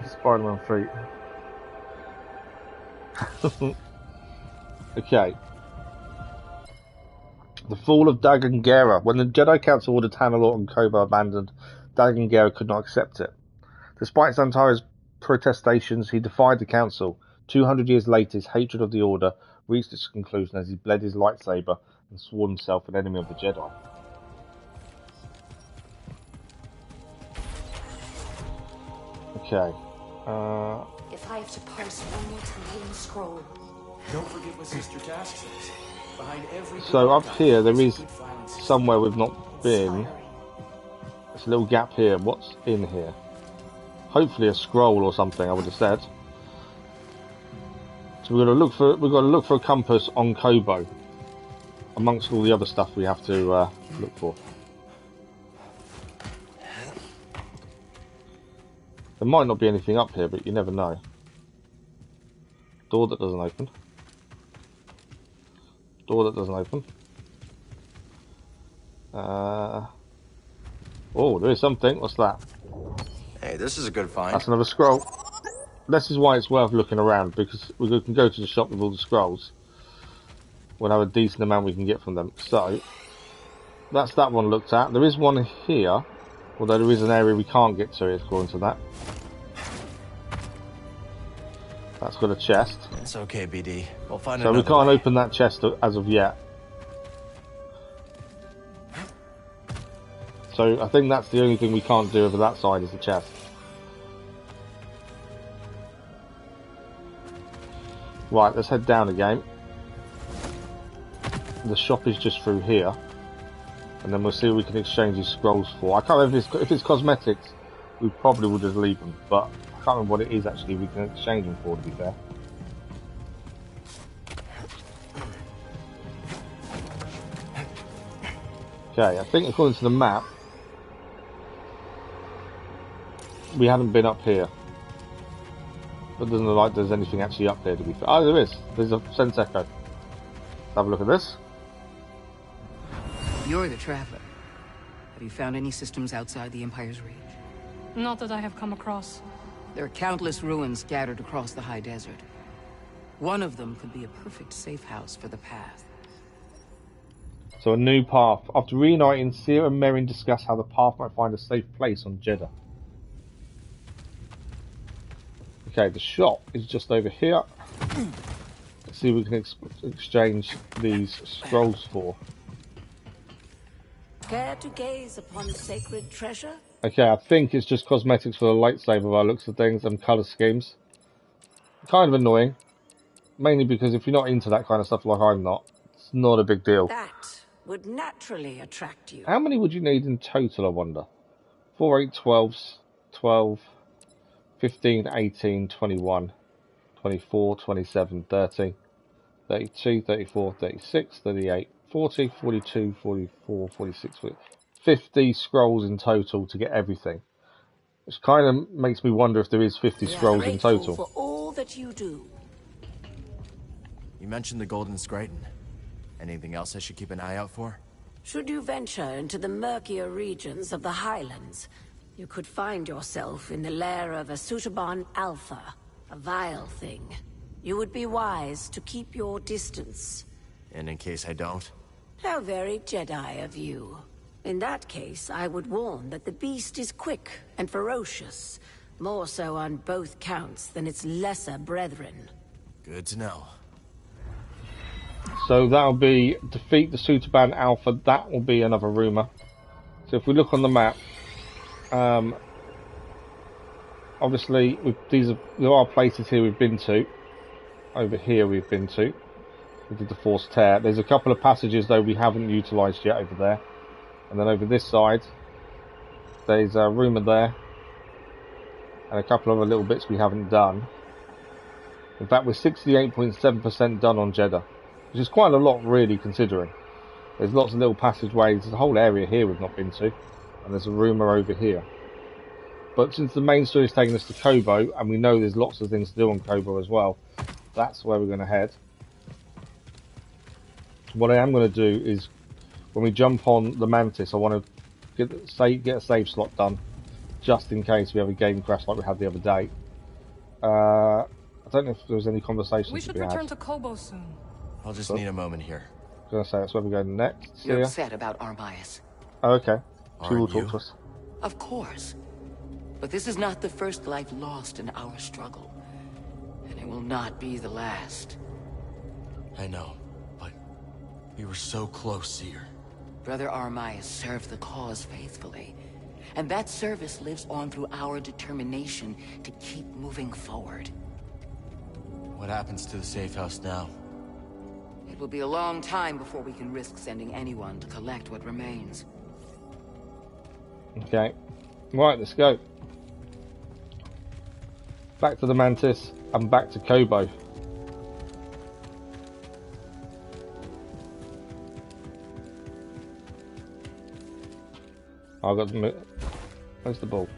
Spider-Man feet. Okay. The fall of Dagen. When the Jedi Council ordered Tanalorr and Koboh abandoned, Dagen could not accept it. Despite Xantara's protestations, he defied the Council. 200 years later, his hatred of the Order reached its conclusion as he bled his lightsaber and swore himself an enemy of the Jedi. Okay. If I have to parse one more Talian scroll. Don't forget what Sister Task says. Behind every So up here, there is somewhere we've not been. There's a little gap here. What's in here? Hopefully a scroll or something, I would have said. So we've got to look for a compass on Koboh, amongst all the other stuff we have to look for. There might not be anything up here, but you never know. Door that doesn't open. Door that doesn't open. Oh, there is something. What's that? Hey, this is a good find. That's another scroll. This is why it's worth looking around, because we can go to the shop with all the scrolls. We'll have a decent amount we can get from them. So, that's that one looked at. There is one here, although there is an area we can't get to according to that. That's got a chest. It's okay, BD. We'll find so another we can't way. open that chest as of yet. So I think that's the only thing we can't do over that side is the chest. Right, let's head down again. The shop is just through here. And then we'll see what we can exchange these scrolls for. I can't remember if it's cosmetics, we probably will just leave them. But I can't remember what it is actually we can exchange them for, to be fair. Okay, I think according to the map, we haven't been up here. But it doesn't look like there's anything actually up there, to be fair. Oh, there is. There's a Sense Echo. Let's have a look at this. You're the traveler. Have you found any systems outside the Empire's reach? Not that I have come across. There are countless ruins scattered across the high desert. One of them could be a perfect safe house for the path. So a new path. After reuniting, Cere and Merrin discuss how the path might find a safe place on Jedha. Okay, the shop is just over here. Let's see what we can exchange these scrolls for. Care to gaze upon sacred treasure? Okay, I think it's just cosmetics for the lightsaber by looks of things and colour schemes. Kind of annoying. Mainly because if you're not into that kind of stuff like I'm not, it's not a big deal. That would naturally attract you. How many would you need in total, I wonder? 4, 8, 12, 12, 15, 18, 21, 24, 27, 30, 32, 34, 36, 38, 40, 42, 44, 46, 50 scrolls in total to get everything. Which kind of makes me wonder if there is 50 scrolls in total. For all that you do. You mentioned the Golden Scraton. Anything else I should keep an eye out for? Should you venture into the murkier regions of the Highlands, you could find yourself in the lair of a Suitaban Alpha, a vile thing. You would be wise to keep your distance. And in case I don't? How very Jedi of you. In that case, I would warn that the beast is quick and ferocious, more so on both counts than its lesser brethren. Good to know. So that'll be defeat the Suitaban Alpha. That will be another rumour. So if we look on the map, obviously there are places here we've been to. Over here we've been to. We did the Force Tear. There's a couple of passages though we haven't utilised yet over there. And then over this side, there's a rumour there. And a couple of other little bits we haven't done. In fact, we're 68.7% done on Jedha. Which is quite a lot really considering. There's lots of little passageways. There's a whole area here we've not been to. And there's a rumour over here. But since the main story is taking us to Koboh, and we know there's lots of things to do on Koboh as well, that's where we're going to head. What I am going to do is, when we jump on the Mantis, I want to get a save slot done, just in case we have a game crash like we had the other day. I don't know if there was any conversations. We should return to Koboh soon. I'll just need a moment here. I was going to say that's where we're going next. You're upset about Armias. Oh, okay. She will Aren't you? talk to us. Of course. But this is not the first life lost in our struggle. And it will not be the last. I know, but we were so close, Cere. Brother Armias served the cause faithfully. And that service lives on through our determination to keep moving forward. What happens to the safe house now? It will be a long time before we can risk sending anyone to collect what remains. Okay. Right, let's go. Back to the Mantis and back to Koboh. I've got the... Where's the ball?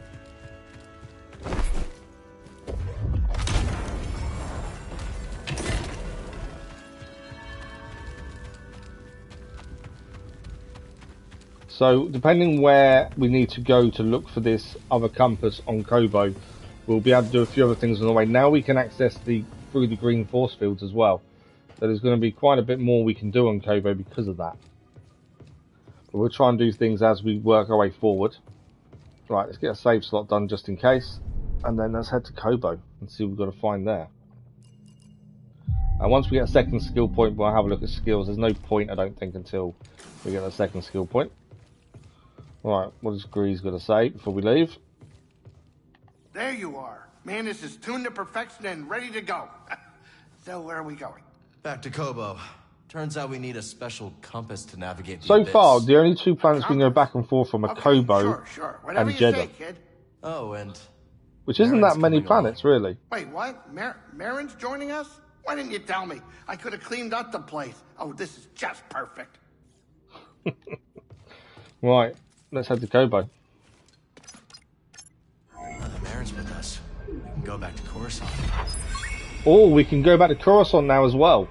So, depending where we need to go to look for this other compass on Koboh, we'll be able to do a few other things on the way. Now we can access through the green force fields as well. So there's going to be quite a bit more we can do on Koboh because of that. But we'll try and do things as we work our way forward. Right, let's get a save slot done just in case. And then let's head to Koboh and see what we've got to find there. And once we get a second skill point, we'll have a look at skills. There's no point, I don't think, until we get a second skill point. Right, what is Grease going to say before we leave? There you are. Manus is tuned to perfection and ready to go. So where are we going? Back to Koboh. Turns out we need a special compass to navigate the So abyss. far, the only two planets we can go back and forth from are Koboh Sure. and Whatever you Jedha. say, kid. Oh, and Which isn't Merrin's that many coming planets, really. Wait, what? Merrin's joining us? Why didn't you tell me? I could have cleaned up the place. Oh, this is just perfect. Right, let's head to Koboh. Now that Merrin's with us, we can go back to Coruscant. Or we can go back to Coruscant now as well.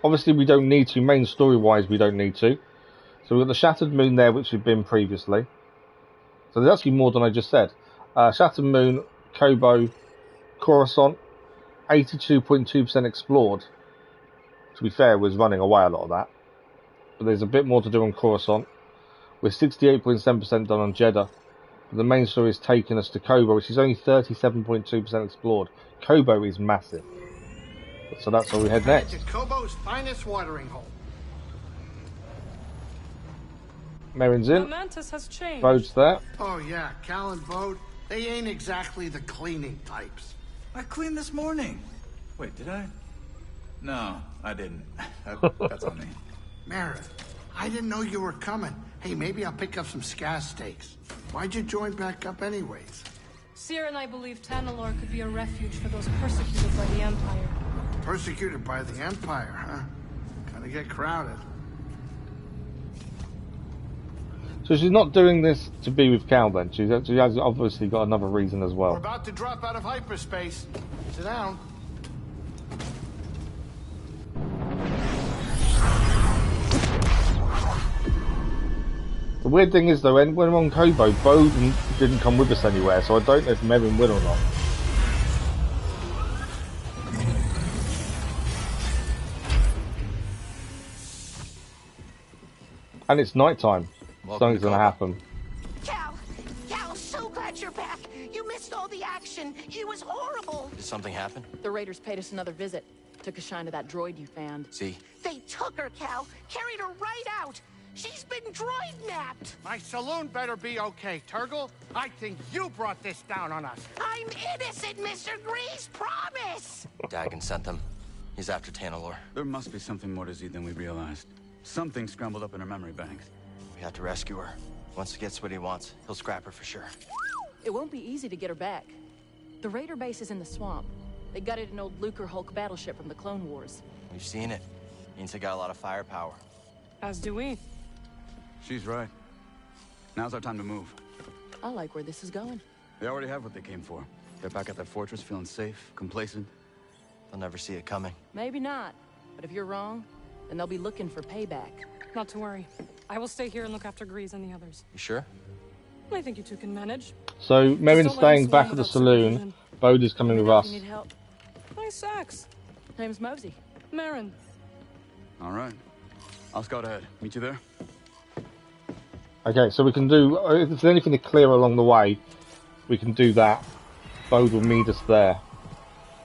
Obviously, we don't need to. Main story-wise, we don't need to. So we've got the Shattered Moon there, which we've been previously. So there's actually more than I just said. Shattered Moon, Koboh, Coruscant, 82.2% explored. To be fair, was running away a lot of that. But there's a bit more to do on Coruscant. We're 68.7% done on Jedha. But the main story is taking us to Koboh, which is only 37.2% explored. Koboh is massive. So that's where we head next. To Koboh's finest watering hole. Merrin's The in. mantis has changed. Bode's there. Oh yeah, Cal and Bode, they ain't exactly the cleaning types. I cleaned this morning. Wait, did I? No, I didn't. That's on me. Merrin, I didn't know you were coming. Hey, maybe I'll pick up some scaz steaks. Why'd you join back up anyways? Cere and I believe Tanalorr could be a refuge for those persecuted by the Empire. Persecuted by the Empire, huh? Gonna get crowded. So she's not doing this to be with Cal then. She has obviously got another reason as We're well. about to drop out of hyperspace. Sit down. The weird thing is though, when we're on Koboh, Bode didn't come with us anywhere, so I don't know if Merrin will or not. And it's night time. Something's gonna happen. Cal, so glad you're back. You missed all the action. It was horrible. Did something happen? The Raiders paid us another visit. Took a shine to that droid you found. See? They took her, Cal. Carried her right out. She's been droid napped. My saloon better be okay, Turgle. I think you brought this down on us. I'm innocent, Mr. Grease. Promise. Dagen sent them. He's after Tanalorr. There must be something more to Z than we realized. Something scrambled up in her memory banks. We have to rescue her. Once he gets what he wants, he'll scrap her for sure. It won't be easy to get her back. The Raider base is in the swamp. They gutted an old Lucrehulk battleship from the Clone Wars. We've seen it. Means they got a lot of firepower. As do we. She's right. Now's our time to move. I like where this is going. They already have what they came for. They're back at that fortress feeling safe, complacent. They'll never see it coming. Maybe not. But if you're wrong, then they'll be looking for payback. Not to worry. I will stay here and look after Grease and the others. You sure? I think you two can manage. So Merrin's Just don't let him staying back swim at the without saloon. supervision. Bode is coming with us. You need help. Nice axe. Name's Mosey. Merrin. All right. I'll scout ahead. Meet you there? Okay, so we can do, if there's anything to clear along the way, we can do that. Bode will meet us there.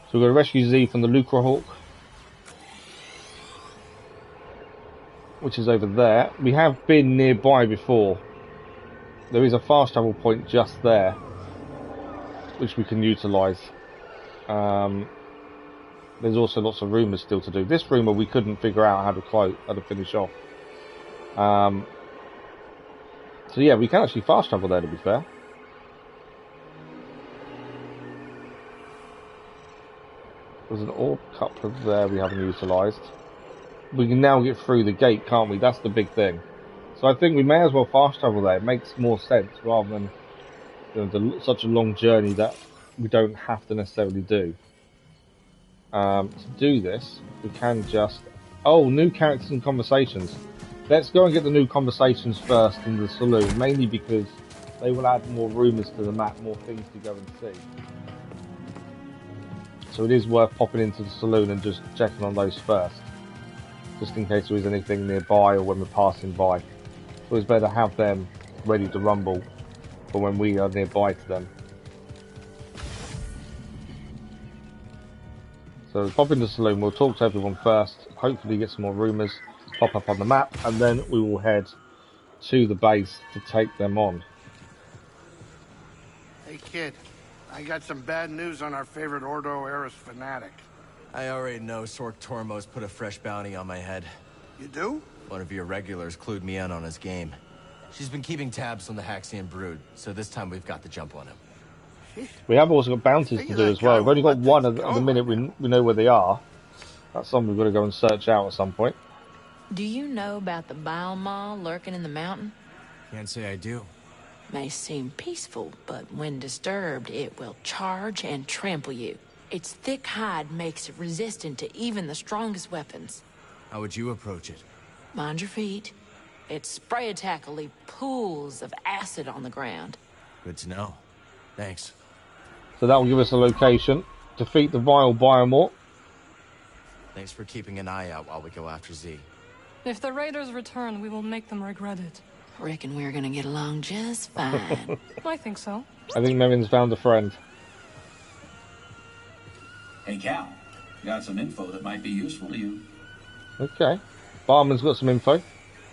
So we're going to rescue Z from the Lucrehulk, which is over there. We have been nearby before. There is a fast travel point just there, which we can utilise. There's also lots of rumours still to do. This rumour we couldn't figure out how to finish off. So yeah, we can actually fast travel there, to be fair. There's an orb coupler there we haven't utilised. We can now get through the gate, can't we? That's the big thing. So I think we may as well fast travel there. It makes more sense rather than such a long journey that we don't have to necessarily do. To do this, we can just... Oh, new characters and conversations. Let's go and get the new conversations first in the saloon, mainly because they will add more rumours to the map, more things to go and see. So it is worth popping into the saloon and just checking on those first, just in case there is anything nearby or when we're passing by. So it's better to have them ready to rumble for when we are nearby to them. So pop into the saloon, we'll talk to everyone first, hopefully get some more rumours, pop up on the map, and then we will head to the base to take them on. Hey, kid. I got some bad news on our favorite Ordo Eris fanatic. I already know Sork Tormos put a fresh bounty on my head. You do? One of your regulars clued me in on his game. She's been keeping tabs on the Haxian brood, so this time we've got the jump on him. We have also got bounties to do as well. We've only got one at the minute. We know where they are. That's something we've got to go and search out at some point. Do you know about the bile maw lurking in the mountain? Can't say I do. May seem peaceful, but when disturbed, it will charge and trample you. Its thick hide makes it resistant to even the strongest weapons. How would you approach it? Mind your feet. Its spray attack will leave pools of acid on the ground. Good to know. Thanks. So that will give us a location. Defeat the vile Biomort. Thanks for keeping an eye out while we go after Z. If the Raiders return, we will make them regret it. Reckon we're gonna get along just fine. I think so. I think Merrin's found a friend. Hey, Cal. Got some info that might be useful to you. Okay. Barman's got some info.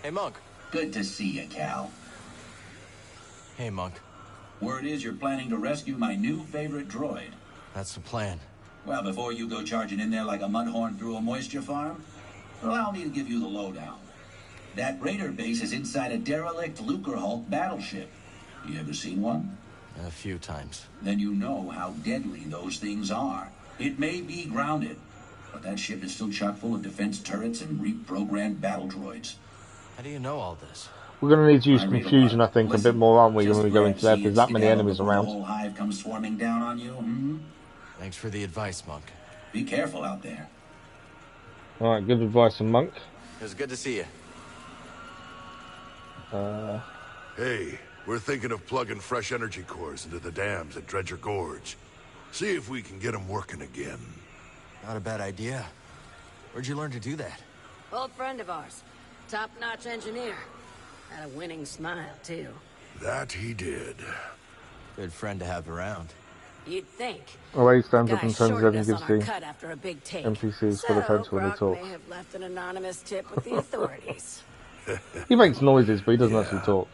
Hey, Monk. Good to see you, Cal. Hey, Monk. Word is you're planning to rescue my new favorite droid. That's the plan. Well, before you go charging in there like a mudhorn through a moisture farm, allow me to give you the lowdown. That Raider base is inside a derelict Lucrehulk battleship. You ever seen one? A few times. Then you know how deadly those things are. It may be grounded, but that ship is still chock full of defense turrets and reprogrammed battle droids. How do you know all this? We're going to need to use confusion, I think, a bit more, aren't we, when we go into there? There's that many enemies around. The whole hive comes swarming down on you. Hmm? Thanks for the advice, Monk. Be careful out there. All right, good advice from Monk. It was good to see you. Hey, we're thinking of plugging fresh energy cores into the dams at Dredger Gorge. See if we can get them working again. Not a bad idea. Where'd you learn to do that? Old friend of ours. Top-notch engineer. Had a winning smile, too. That he did. Good friend to have around. You'd think. Away stands up and Guy turns shorted and us gives on our the cut after a big take. NPCs full of heads when they Brock talk. may have left an anonymous tip with the authorities. He makes noises, but he doesn't actually talk.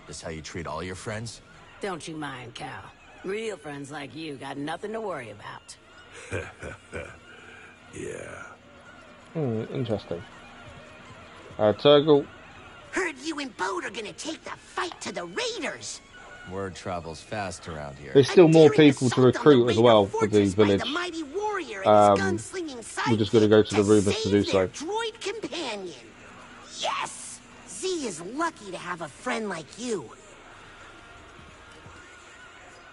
This how you treat all your friends? Don't you mind, Cal. Real friends like you got nothing to worry about. Yeah. Interesting. Turgle. Heard you and Bode are gonna take the fight to the Raiders. Word travels fast around here. There's still more people to recruit as well for the village. We're just going to go to the rumours to do so. Droid companion. Yes! Z is lucky to have a friend like you.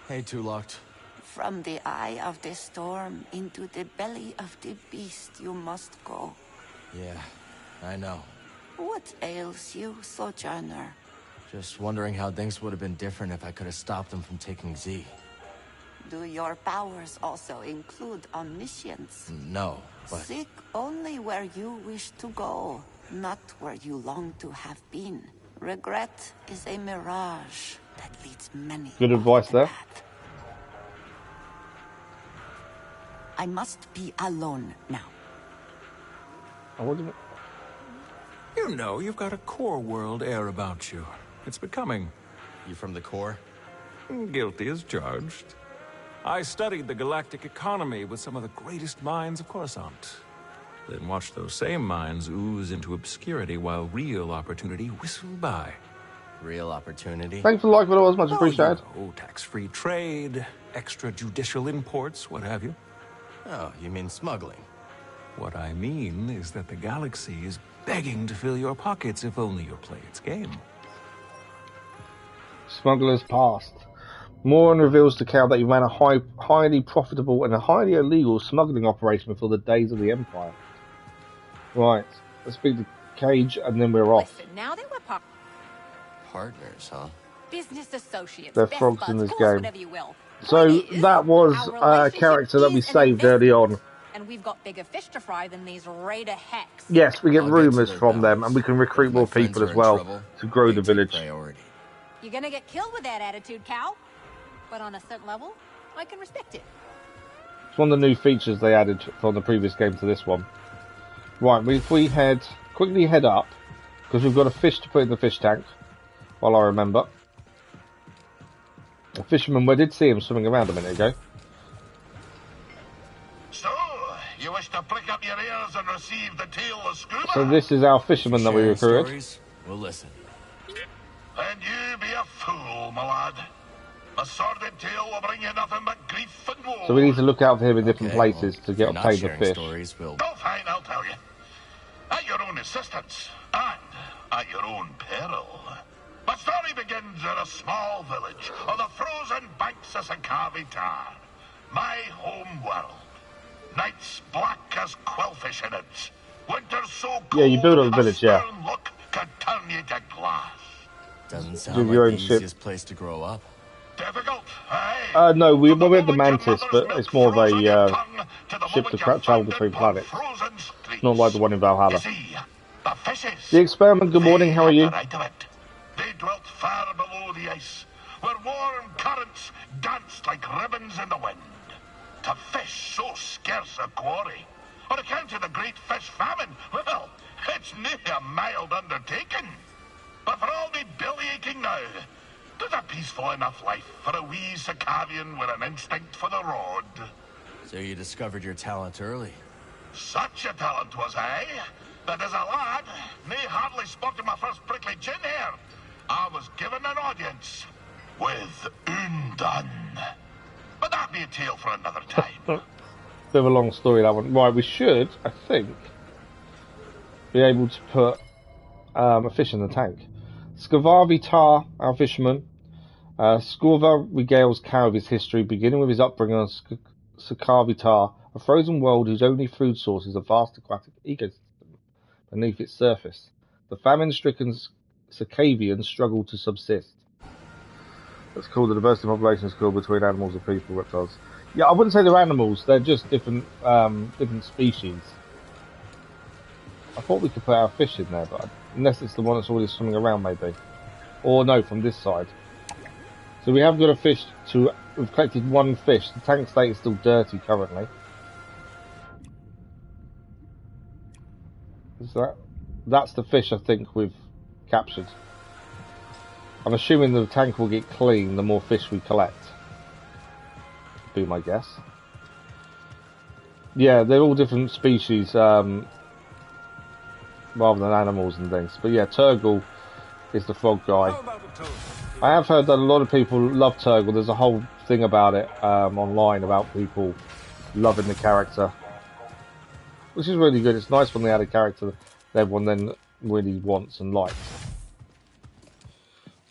Hey, Tuloked. From the eye of the storm into the belly of the beast you must go. Yeah, I know. What ails you, Sojourner? Just wondering how things would have been different if I could have stopped them from taking Z. Do your powers also include omniscience? No, but... Seek only where you wish to go, not where you long to have been. Regret is a mirage that leads many. Good advice there. I must be alone now. You know, you've got a core world air about you. It's becoming. You from the core? Guilty as charged. I studied the galactic economy with some of the greatest minds of Coruscant. Then watched those same minds ooze into obscurity while real opportunity whistled by. Real opportunity? Thanks for liking it, was much appreciated. Oh, tax-free trade, extrajudicial imports, what have you. Oh, you mean smuggling? What I mean is that the galaxy is begging to fill your pockets if only you'll play its game. Smuggler's past. Moran reveals to Cal that he ran a highly profitable and a highly illegal smuggling operation before the days of the Empire. Right, let's speak to Cage and then we're off. Listen, now that we're partners, huh? business associates, They're best frogs buds, in this call us game. whatever you will. So that was a character that we saved early on. And we've got bigger fish to fry than these Raider hacks. Yes, we get rumours from them and we can recruit more people as well to grow the village. You're gonna get killed with that attitude, Cal. But on a certain level, I can respect it. It's one of the new features they added from the previous game to this one. Right, if we head quickly head up, because we've got a fish to put in the fish tank, while I remember. A fisherman, we did see him swimming around a minute ago. So, you wish to prick up your ears and receive the tale of scuba? So this is our fisherman that we recruited. We'll listen. Then you be a fool, my lad. A sordid tale will bring you nothing but grief and woe. So we need to look out for him in different places to get obtain the fish. Oh, fine, I'll tell you. At your own assistance, and at your own peril. My story begins in a small village on the frozen banks of Tar, my home world. Nights black as quillfish in it. Winters so cold, yeah, you build a village, yeah. Look can turn you to glass. Doesn't sound like the easiest place to grow up. Difficult, eh? No, we had the Mantis, but it's more of a ship to travel between planets. Not like the one in Valhalla. The Experiment, good morning, how are you? They dwelt far below the ice, where warm currents danced like ribbons in the wind. To fish so scarce a quarry, on account of the great fish famine, well, it's near a mild undertaking. But for all the belly aching now, there's a peaceful enough life for a wee Sicavian with an instinct for the rod. So you discovered your talent early. Such a talent was I, that as a lad, nae hardly sporting my first prickly chin hair, I was given an audience with Undone. But that be a tale for another time. Bit of a long story, that one. Right, we should, I think, be able to put a fish in the tank. Skavavi Tar, our fisherman. Skorva regales Cal of his history, beginning with his upbringing on Skavavi Tar, a frozen world whose only food source is a vast aquatic ecosystem beneath its surface. The famine-stricken Sicavians struggle to subsist. That's called the diversity of population is called between animals and people, reptiles. Yeah, I wouldn't say they're animals, they're just different different species. I thought we could put our fish in there, but unless it's the one that's already swimming around, maybe. Or no, from this side. So we have got a fish to... We've collected one fish. The tank state is still dirty currently. Is that... That's the fish I think we've captured. I'm assuming the tank will get clean the more fish we collect. Be my guess. Yeah, they're all different species, rather than animals and things. But yeah, Turgle is the frog guy. I have heard that a lot of people love Turgle. There's a whole thing about it online about people loving the character, which is really good. It's nice when they add a character that everyone then really wants and likes.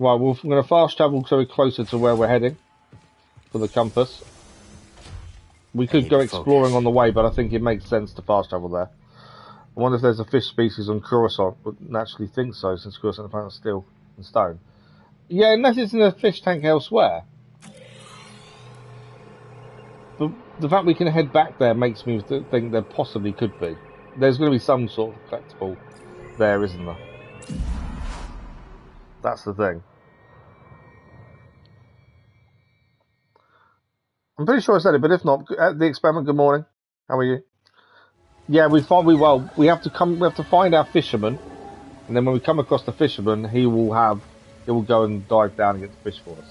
Right, we're going to fast travel so we're closer to where we're heading for the compass. We could go exploring on the way, but I think it makes sense to fast travel there. I wonder if there's a fish species on Coruscant. Would naturally think so, since Coruscant is planet steel and stone. Yeah, unless it's in a fish tank elsewhere. The fact we can head back there makes me think there possibly could be. There's going to be some sort of collectible there, isn't there? That's the thing. I'm pretty sure I said it, but if not, the Experiment, good morning. How are you? Yeah, we have to find our fisherman, and then when we come across the fisherman, he will go and dive down and get the fish for us.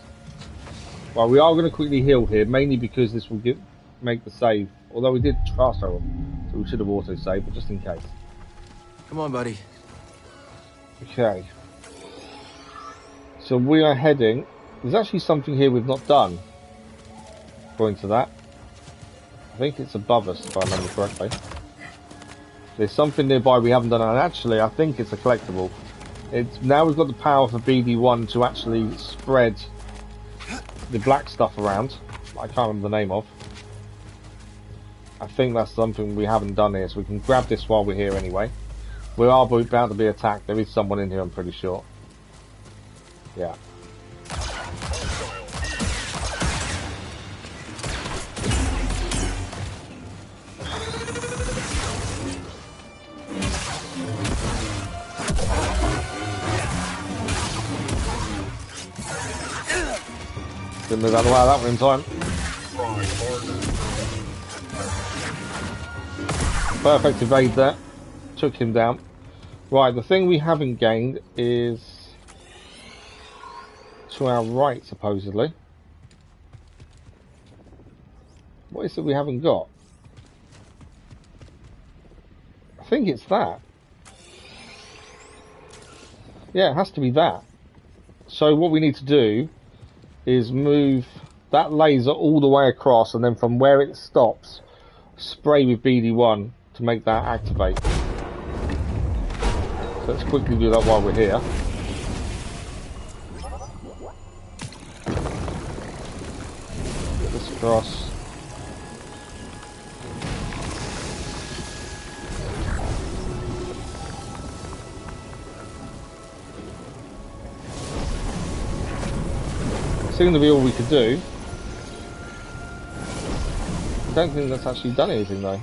Well, we are going to quickly heal here, mainly because this will make the save. Although we did fast travel, so we should have auto saved, but just in case. Come on, buddy. Okay. So we are heading. There's actually something here we've not done. According to that, I think it's above us, if I remember correctly. There's something nearby we haven't done, and actually, I think it's a collectible. It's now we've got the power for BD1 to actually spread the black stuff around. I can't remember the name of. I think that's something we haven't done here, so we can grab this while we're here anyway. We are about to be attacked. There is someone in here, I'm pretty sure. Yeah. Didn't move out of the way of that one in time. Perfect evade there. Took him down. Right, the thing we haven't gained is to our right, supposedly. What is it we haven't got? I think it's that. Yeah, it has to be that. So what we need to do is move that laser all the way across, and then from where it stops, spray with BD1 to make that activate. So let's quickly do that while we're here. Get this across. Seemed to be all we could do. I don't think that's actually done anything though.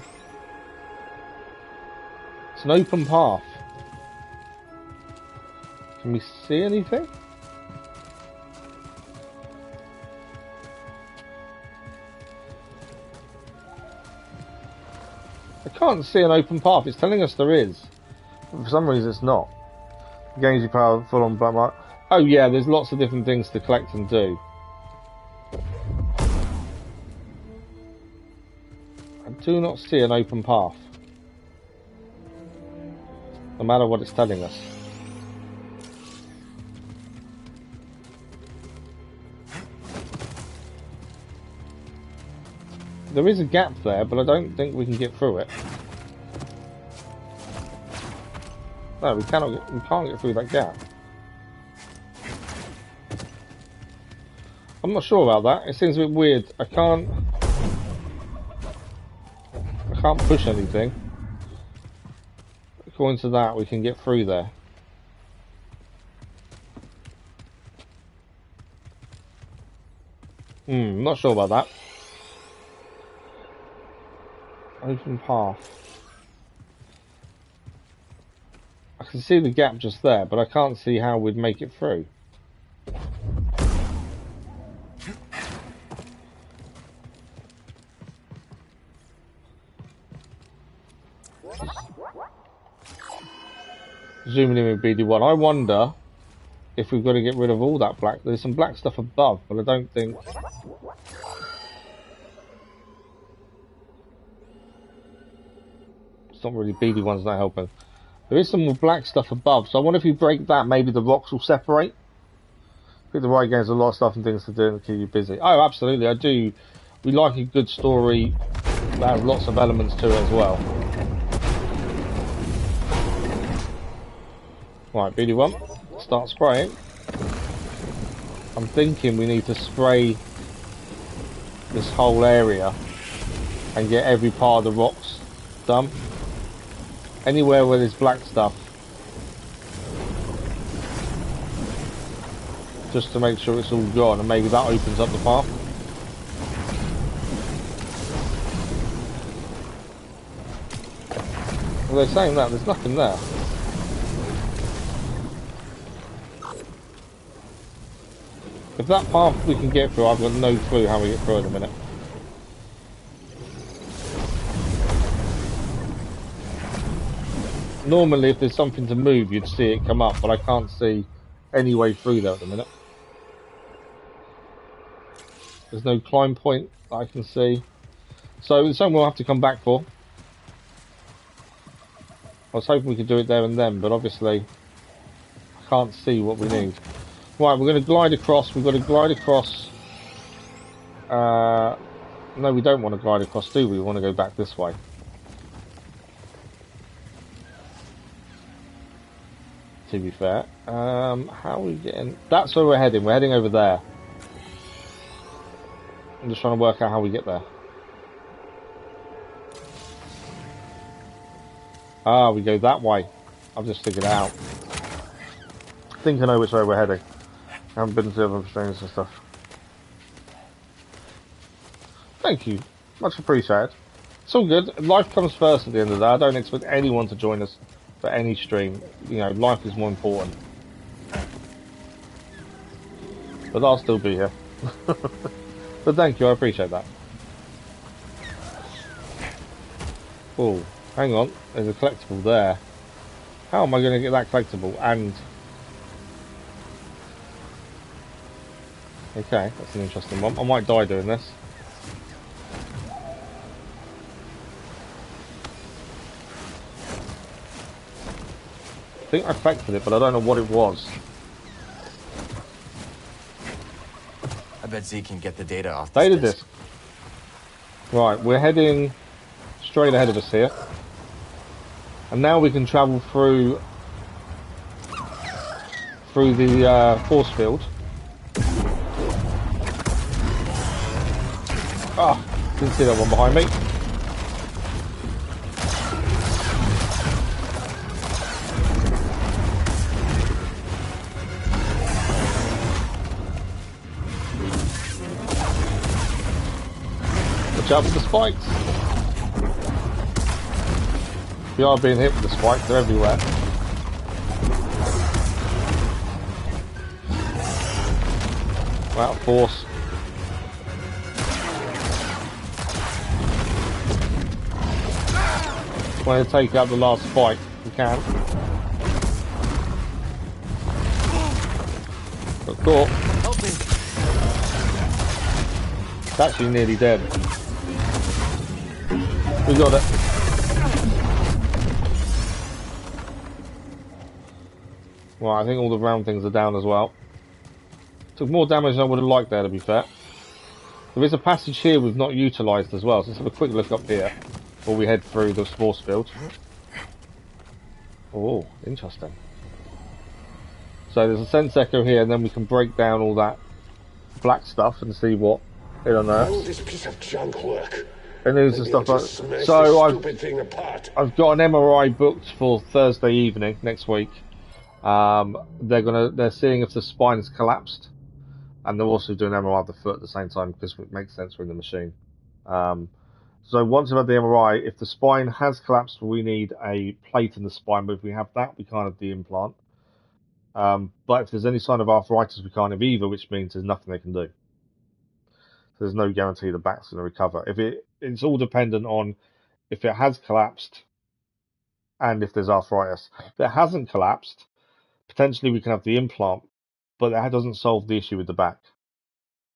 It's an open path. Can we see anything? I can't see an open path. It's telling us there is. But for some reason it's not. Gains you power full on black mark. Oh yeah, there's lots of different things to collect and do. I do not see an open path. No matter what it's telling us. There is a gap there, but I don't think we can get through it. No, we can't get through that gap. I'm not sure about that. It seems a bit weird. I can't push anything. According to that, we can get through there. I'm not sure about that. Open path. I can see the gap just there, but I can't see how we'd make it through. Zooming in with BD1. I wonder if we've got to get rid of all that black. There's some black stuff above, but I don't think... It's not really BD1's not helping. There is some more black stuff above, so I wonder if you break that, maybe the rocks will separate. I think the right game's a lot of stuff and things to do and keep you busy. Oh, absolutely, I do. We like a good story that has lots of elements to it as well. Right, BD1, start spraying. I'm thinking we need to spray this whole area and get every part of the rocks done. Anywhere where there's black stuff. Just to make sure it's all gone, and maybe that opens up the path. Well, they're saying that, there's nothing there. If that path we can get through, I've got no clue how we get through in a minute. Normally, if there's something to move, you'd see it come up, but I can't see any way through there at the minute. There's no climb point that I can see. So it's something we'll have to come back for. I was hoping we could do it there and then, but obviously I can't see what we need. Right, we're going to glide across. We've got to glide across. No, we don't want to glide across, do we? We want to go back this way. To be fair. How are we getting... That's where we're heading. We're heading over there. I'm just trying to work out how we get there. Ah, we go that way. I've just figured it out. I think I know which way we're heading. I haven't been to the other streams and stuff. Thank you. Much appreciated. It's all good. Life comes first at the end of the day. I don't expect anyone to join us for any stream. You know, life is more important. But I'll still be here. But thank you, I appreciate that. Oh, hang on. There's a collectible there. How am I going to get that collectible? And okay, that's an interesting one. I might die doing this. I think I collected it, but I don't know what it was. I bet Z can get the data off this Data disk. disk. Right, we're heading straight ahead of us here. And now we can travel through the force field. Ah, didn't see that one behind me. Watch out for the spikes. We are being hit with the spikes, they're everywhere. We're out of force. Trying to take out the last spike, we can. Got caught. Help me. It's actually nearly dead. We got it. Well, I think all the round things are down as well. Took more damage than I would have liked there, to be fair. There is a passage here we've not utilised as well, so let's have a quick look up here before we head through the force field. Oh, interesting. So there's a sense echo here, and then we can break down all that black stuff and see what it unearths. How will this piece of junk work? And there's the stuff like so I've got an MRI booked for Thursday evening next week. They're seeing if the spine has collapsed, and they're also doing MRI of the foot at the same time because it makes sense we're in the machine. So once we've had the MRI, if the spine has collapsed, we need a plate in the spine. But if we have that, we can't have the implant. But if there's any sign of arthritis, we can't have either, which means there's nothing they can do. So there's no guarantee the back's going to recover. It's all dependent on if it has collapsed and if there's arthritis. If it hasn't collapsed, potentially we can have the implant, but that doesn't solve the issue with the back.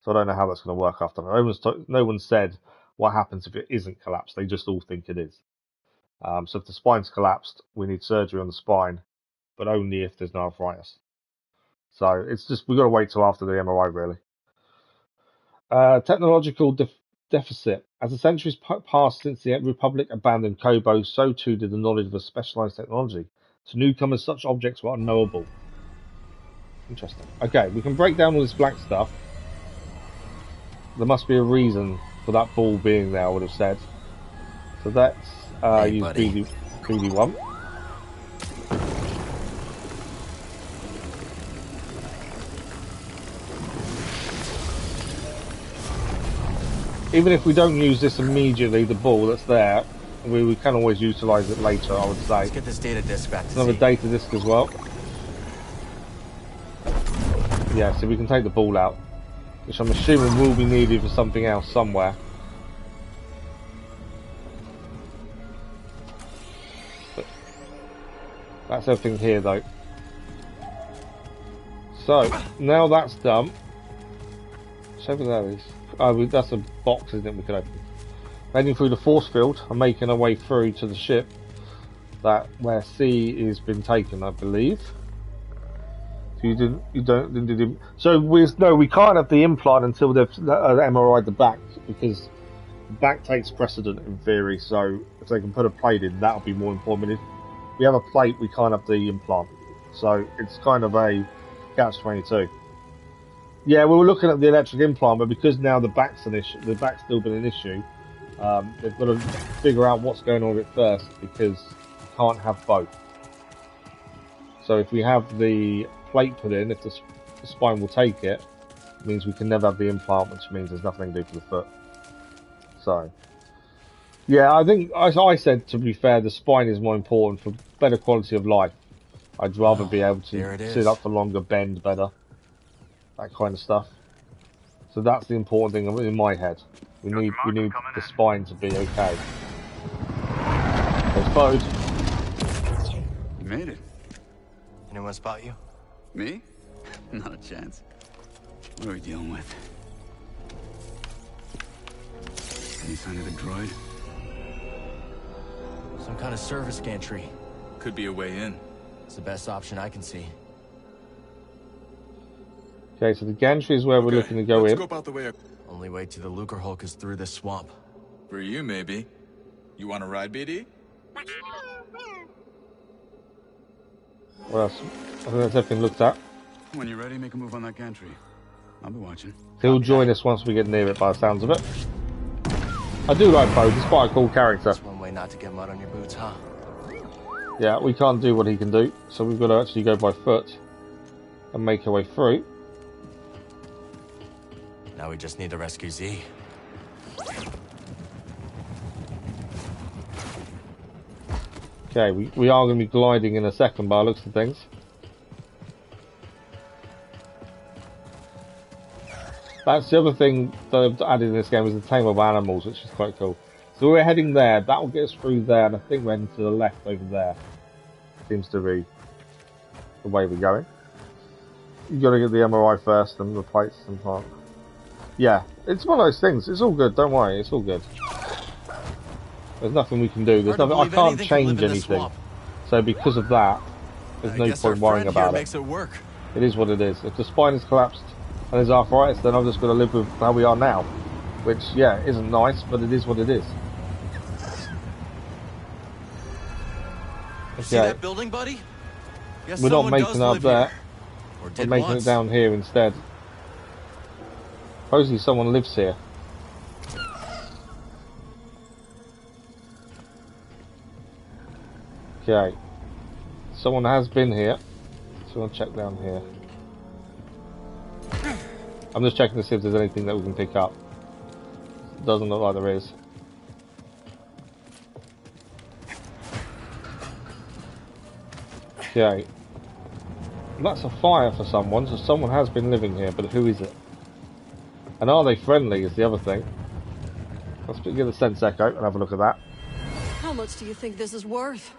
So I don't know how that's going to work after that. No one said what happens if it isn't collapsed. They just all think it is. So if the spine's collapsed, we need surgery on the spine, but only if there's no arthritis. So it's just, we've got to wait till after the MRI, really. Technological deficit. As the centuries passed since the Republic abandoned Koboh, so too did the knowledge of a specialized technology. To newcomers, such objects were unknowable. Interesting. Okay, we can break down all this black stuff. There must be a reason for that ball being there, I would have said. So let's use BD1. Even if we don't use this immediately, the ball that's there, we can always utilise it later, I would say. Let's get this data disk back to another Z. data disk as well. Yeah, so we can take the ball out, which I'm assuming will be needed for something else somewhere. But that's everything here, though. So now that's done. What's over there is? Oh, that's a box, isn't it? We could open. Heading through the force field and making our way through to the ship where C has been taken, I believe. So So we can't have the implant until they've MRI'd the back, because the back takes precedent in theory. So if they can put a plate in, that'll be more informative. If we have a plate, we can't have the implant. So it's kind of a catch-22. Yeah, we were looking at the electric implant, but because now the back's an issue, the back's still been an issue. They've got to figure out what's going on with it first, because you can't have both. So if we have the plate put in, if the spine will take it, it means we can never have the implant, which means there's nothing to do for the foot. So, yeah, I think, as I said, to be fair, the spine is more important for better quality of life. I'd rather be able to sit up for longer, bend better, that kind of stuff. So that's the important thing in my head. We need the spine to be okay. Explode. made it. Anyone spot you? Me? Not a chance. What are we dealing with? Any sign of the droid? Some kind of service gantry. Could be a way in. It's the best option I can see. Okay, so the gantry is where we're looking to go in. Scope out the way. Only way to the Lucrehulk is through this swamp. For you, maybe. You want to ride, BD? What else? I think that's everything looked at. When you're ready, make a move on that gantry. I'll be watching. He'll join us once we get near it, by the sounds of it. I do like Poe. He's quite a cool character. That's one way not to get mud on your boots, huh? Yeah, we can't do what he can do, so we've got to actually go by foot and make our way through. Now we just need to rescue Z. Okay, we are going to be gliding in a second by the looks of things. That's the other thing that I've added in this game is the tame of animals, which is quite cool. So we're heading there, that will get us through there, and I think we're heading to the left over there. Seems to be the way we're going. You've got to get the MRI first and the plates and part. Yeah, it's one of those things, it's all good, don't worry, it's all good. There's nothing we can do, there's nothing, I can't change anything. So because of that, there's no point worrying about it. It is what it is. If the spine is collapsed and there's arthritis, then I've just got to live with how we are now. Which, yeah, isn't nice, but it is what it is. See that building, buddy? Guess we're not making it up there. We're making it down here instead. Supposedly someone lives here. Okay. Someone has been here. So I'll check down here. I'm just checking to see if there's anything that we can pick up. Doesn't look like there is. Okay. That's a fire for someone, so someone has been living here, but who is it? And are they friendly is the other thing. Let's get the sense echo and have a look at that. How much do you think this is worth?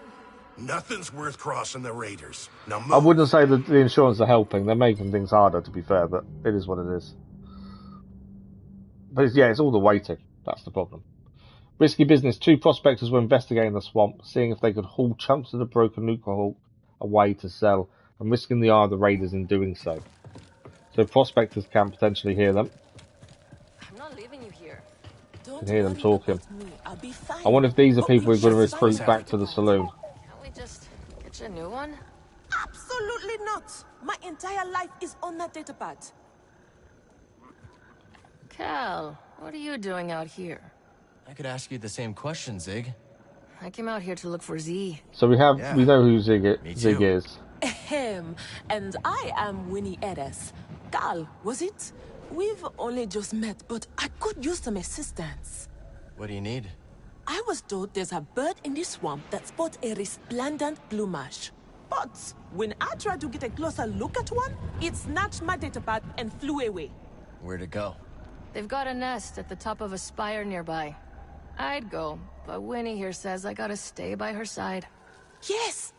Nothing's worth crossing the Raiders. Now I wouldn't say that the insurance are helping. They're making things harder, to be fair, but it is what it is. But yeah, it's all the waiting. That's the problem. Risky business. 2 prospectors were investigating the swamp, seeing if they could haul chunks of the broken Lucrehulk away to sell, and risking the eye of the Raiders in doing so. So prospectors can potentially hear them. I'm not leaving you here. You can hear them talking. I wonder if these are people we're going to recruit back to the saloon. Can't we just get you a new one? Absolutely not. My entire life is on that datapad. Cal, what are you doing out here? I could ask you the same question, Zig. I came out here to look for Z. So we know who Zig is. Ahem. And I am Winnie Eres. Cal, was it? We've only just met, but I could use some assistance. What do you need? I was told there's a bird in this swamp that sports a resplendent plumage. But when I tried to get a closer look at one, it snatched my datapad and flew away. Where'd it go? They've got a nest at the top of a spire nearby. I'd go, but Winnie here says I gotta stay by her side. Yes,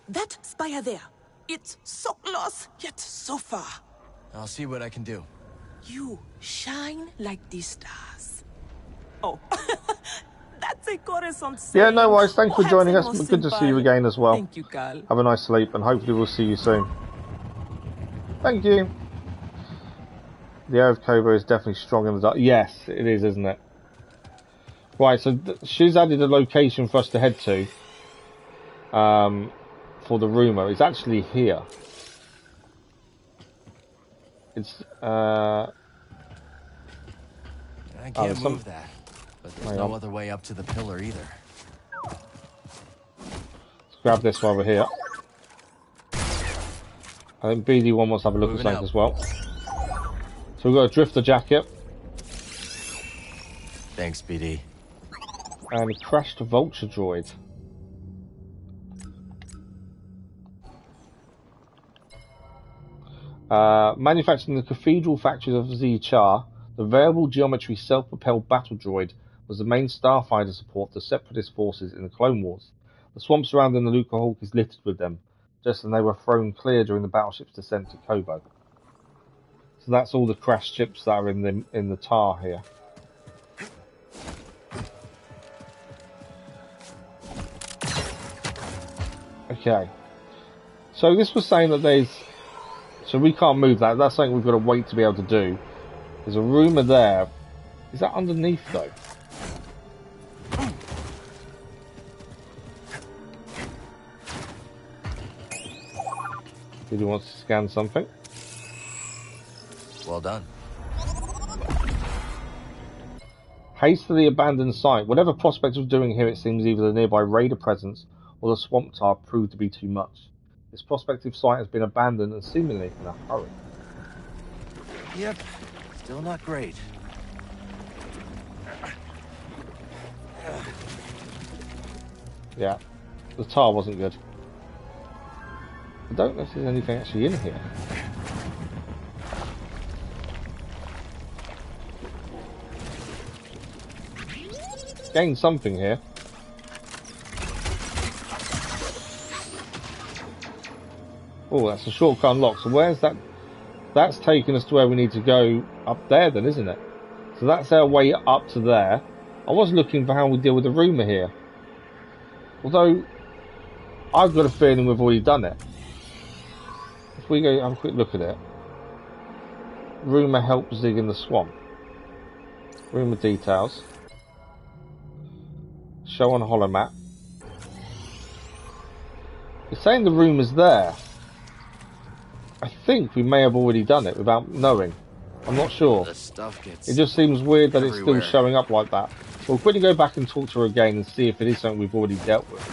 that spire there. It's so close, yet so far. I'll see what I can do. You shine like the stars. Oh, that's a Coruscant saying. Yeah, no worries. Thanks for joining us. Good to see you again as well. Thank you, Cal. Have a nice sleep, and hopefully we'll see you soon. Thank you. The air of Koboh is definitely strong in the dark. Yes, it is, isn't it? Right, so she's added a location for us to head to. For the rumour. It's actually here. It's I can't move that, but there's no other way up to the pillar either. Let's grab this while we're here. I think BD1 wants to have a look at something as well. So we've got a drifter jacket. Thanks, BD. And a crashed vulture droid. Manufactured in the cathedral factories of Zechar, the variable geometry self-propelled battle droid was the main starfighter support to separatist forces in the Clone Wars. The swamp surrounding the Lucrehulk is littered with them, just as they were thrown clear during the battleship's descent to Koboh. So that's all the crashed ships that are in the tar here. Okay. So this was saying that there's... So we can't move that. That's something we've got to wait to be able to do. There's a rumour there. Is that underneath though? Did he want to scan something? Well done. Haste to the abandoned site. Whatever Prospect was doing here, it seems either the nearby raider presence or the swamp tar proved to be too much. This prospective site has been abandoned and seemingly in a hurry. Yep, still not great. Yeah, the tar wasn't good. I don't know if there's anything actually in here. Gained something here. Oh, that's a shortcut unlocked. So where's that? That's taking us to where we need to go up there then, isn't it? So that's our way up to there. I was looking for how we deal with the rumour here. Although, I've got a feeling we've already done it. If we go have a quick look at it. Rumour helps dig in the swamp. Rumour details. Show on holomap. It's saying the rumour's there. I think we may have already done it without knowing. I'm not sure. The stuff gets It just seems weird that everywhere. it's still showing up like that. We'll quickly go back and talk to her again and see if it is something we've already dealt with.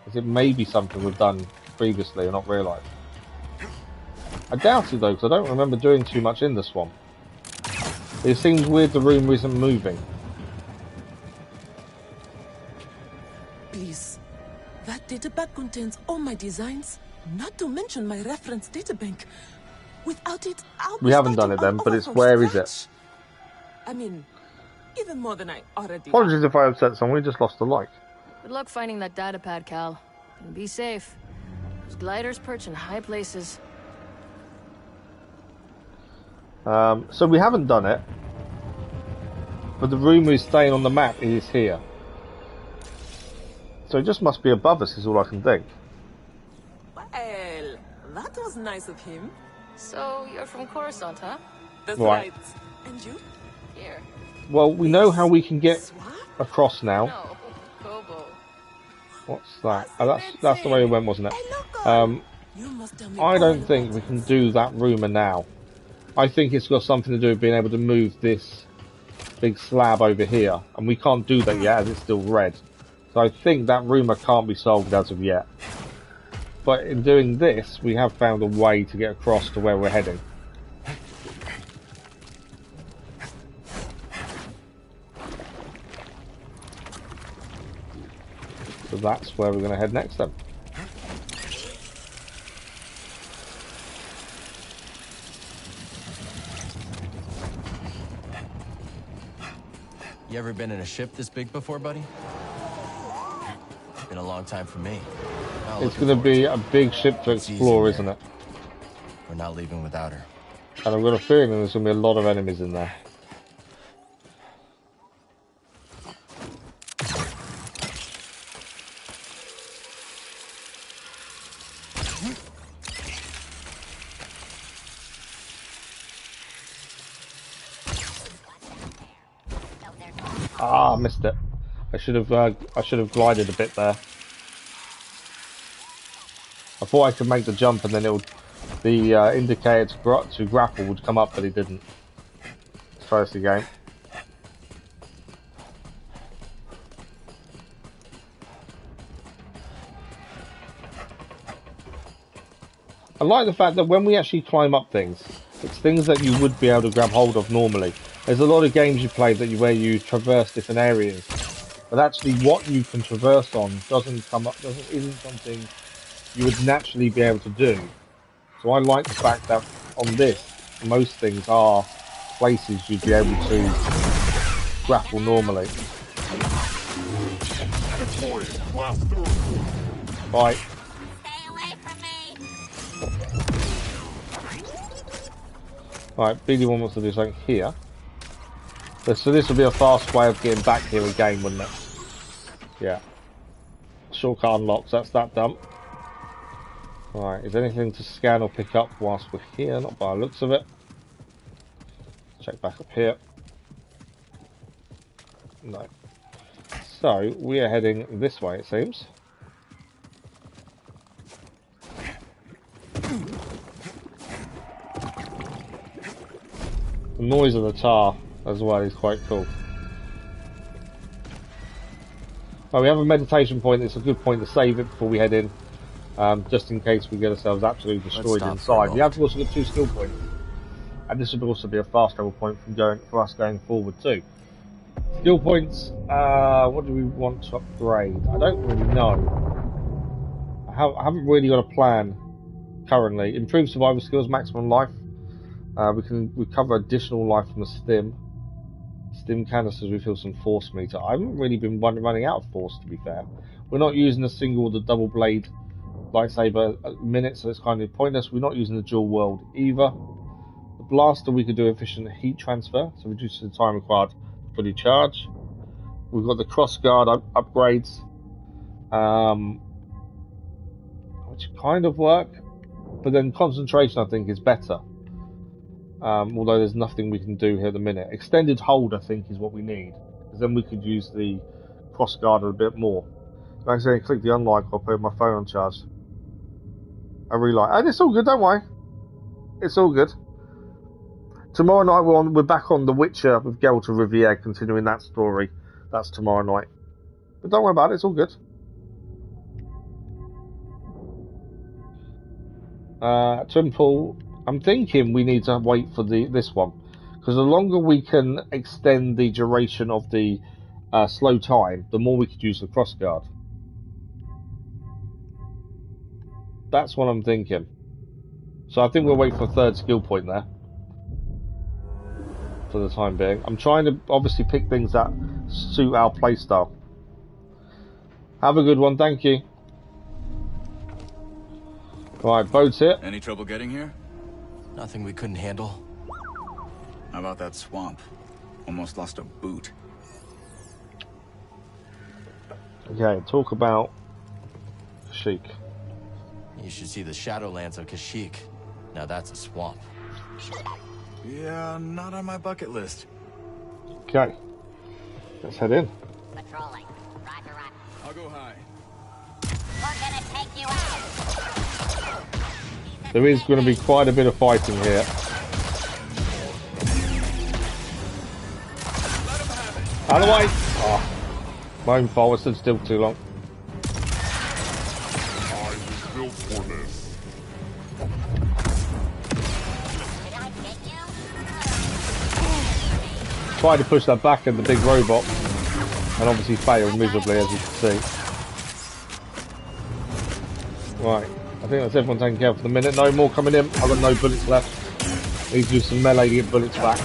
Because it may be something we've done previously and not realised. I doubt it though, because I don't remember doing too much in the swamp. It seems weird the rumour isn't moving. Please, that databank contains all my designs, not to mention my reference databank. Without it, I'll be We haven't done starting it then, all but over it's from where is scratch. it? I mean, even more than I already Apologies if I upset someone, we just lost a like. Good luck finding that data pad, Cal. And be safe. Those gliders perch in high places. So we haven't done it, but the rumour is staying on the map. It is here. So it just must be above us is all I can think. Well, that was nice of him. So, you're from Coruscant, huh? That's Right. right. And you? Here. Well, we know how we can get across now. No, Koboh. What's that? Oh, that's the way it went, wasn't it? You must tell me I all don't about think we can do that rumour now. I think it's got something to do with being able to move this big slab over here. And we can't do that yet as it's still red. So I think that rumour can't be solved as of yet. But in doing this, we have found a way to get across to where we're heading. So that's where we're going to head next then. You ever been in a ship this big before, buddy? Been a long time for me. Oh, It's going to be a big ship to explore, isn't it? We're not leaving without her. And I've got a feeling there's going to be a lot of enemies in there. Ah, missed it. I should have glided a bit there. I thought I could make the jump and then the indicator to grapple would come up, but it didn't. Let's try this again. I like the fact that when we actually climb up things, it's things that you would be able to grab hold of normally. There's a lot of games you play where you traverse different areas, but actually what you can traverse on isn't something you would naturally be able to do. So I like the fact that on this, most things are places you'd be able to grapple normally. Right. Right, BD1 wants to do something here. So this would be a fast way of getting back here again, wouldn't it? Yeah. Shortcut unlocks, that's that done. Right, is there anything to scan or pick up whilst we're here? Not by the looks of it. Check back up here. No. So, we are heading this way, it seems. The noise of the tar as well is quite cool. Oh, we have a meditation point. It's a good point to save it before we head in, just in case we get ourselves absolutely destroyed inside. We have also got 2 skill points, and this would also be a fast travel point for us going forward too. Skill points. What do we want to upgrade? I don't really know. I haven't really got a plan currently. Improve survival skills, maximum life. We can recover additional life from the stim. Stim canisters refill some force meter. I haven't really been running out of force, to be fair. We're not using a single or the double blade lightsaber a minute, so it's kind of pointless. We're not using the dual world either. The blaster, we could do efficient heat transfer, so reduces the time required to fully charge. We've got the cross guard upgrades, which kind of work, but then concentration I think is better. Although there's nothing we can do here at the minute. Extended hold I think is what we need, because then we could use the cross guard a bit more. I accidentally click the unlike or put my phone on charge. I really like, and it's all good, don't worry. It's all good. Tomorrow night we're back on The Witcher with Geralt of Rivia, continuing that story. That's tomorrow night. But don't worry about it, it's all good. Temple, I'm thinking we need to wait for this one, because the longer we can extend the duration of the slow time, the more we could use the cross guard. That's what I'm thinking. So I think we'll wait for a 3rd skill point there for the time being. I'm trying to obviously pick things that suit our playstyle. Have a good one, thank you. Right, boat's here. Any trouble getting here? Nothing we couldn't handle. How about that swamp? Almost lost a boot. Okay, talk about Kashyyyk. You should see the Shadowlands of Kashyyyk. Now that's a swamp. Yeah, not on my bucket list. Okay, let's head in. Patrolling. Roger, roger. I'll go high. We're gonna take you out. There is going to be quite a bit of fighting here. Out of the way! Oh, my own fault, I stood still too long. I was built for this. Tried to push that back at the big robot, and obviously failed miserably, as you can see. Right, I think that's everyone taken care of for the minute. No more coming in. I've got no bullets left. Need to do some melee to get bullets back.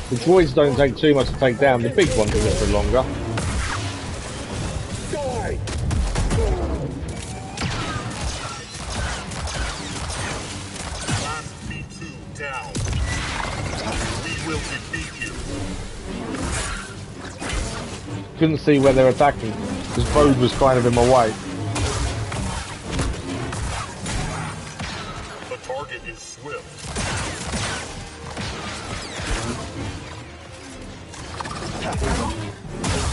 The droids don't take too much to take down. The big ones are a little bit longer. Down. We will defeat you. Couldn't see where they're attacking because Bode was kind of in my way. The target is swift.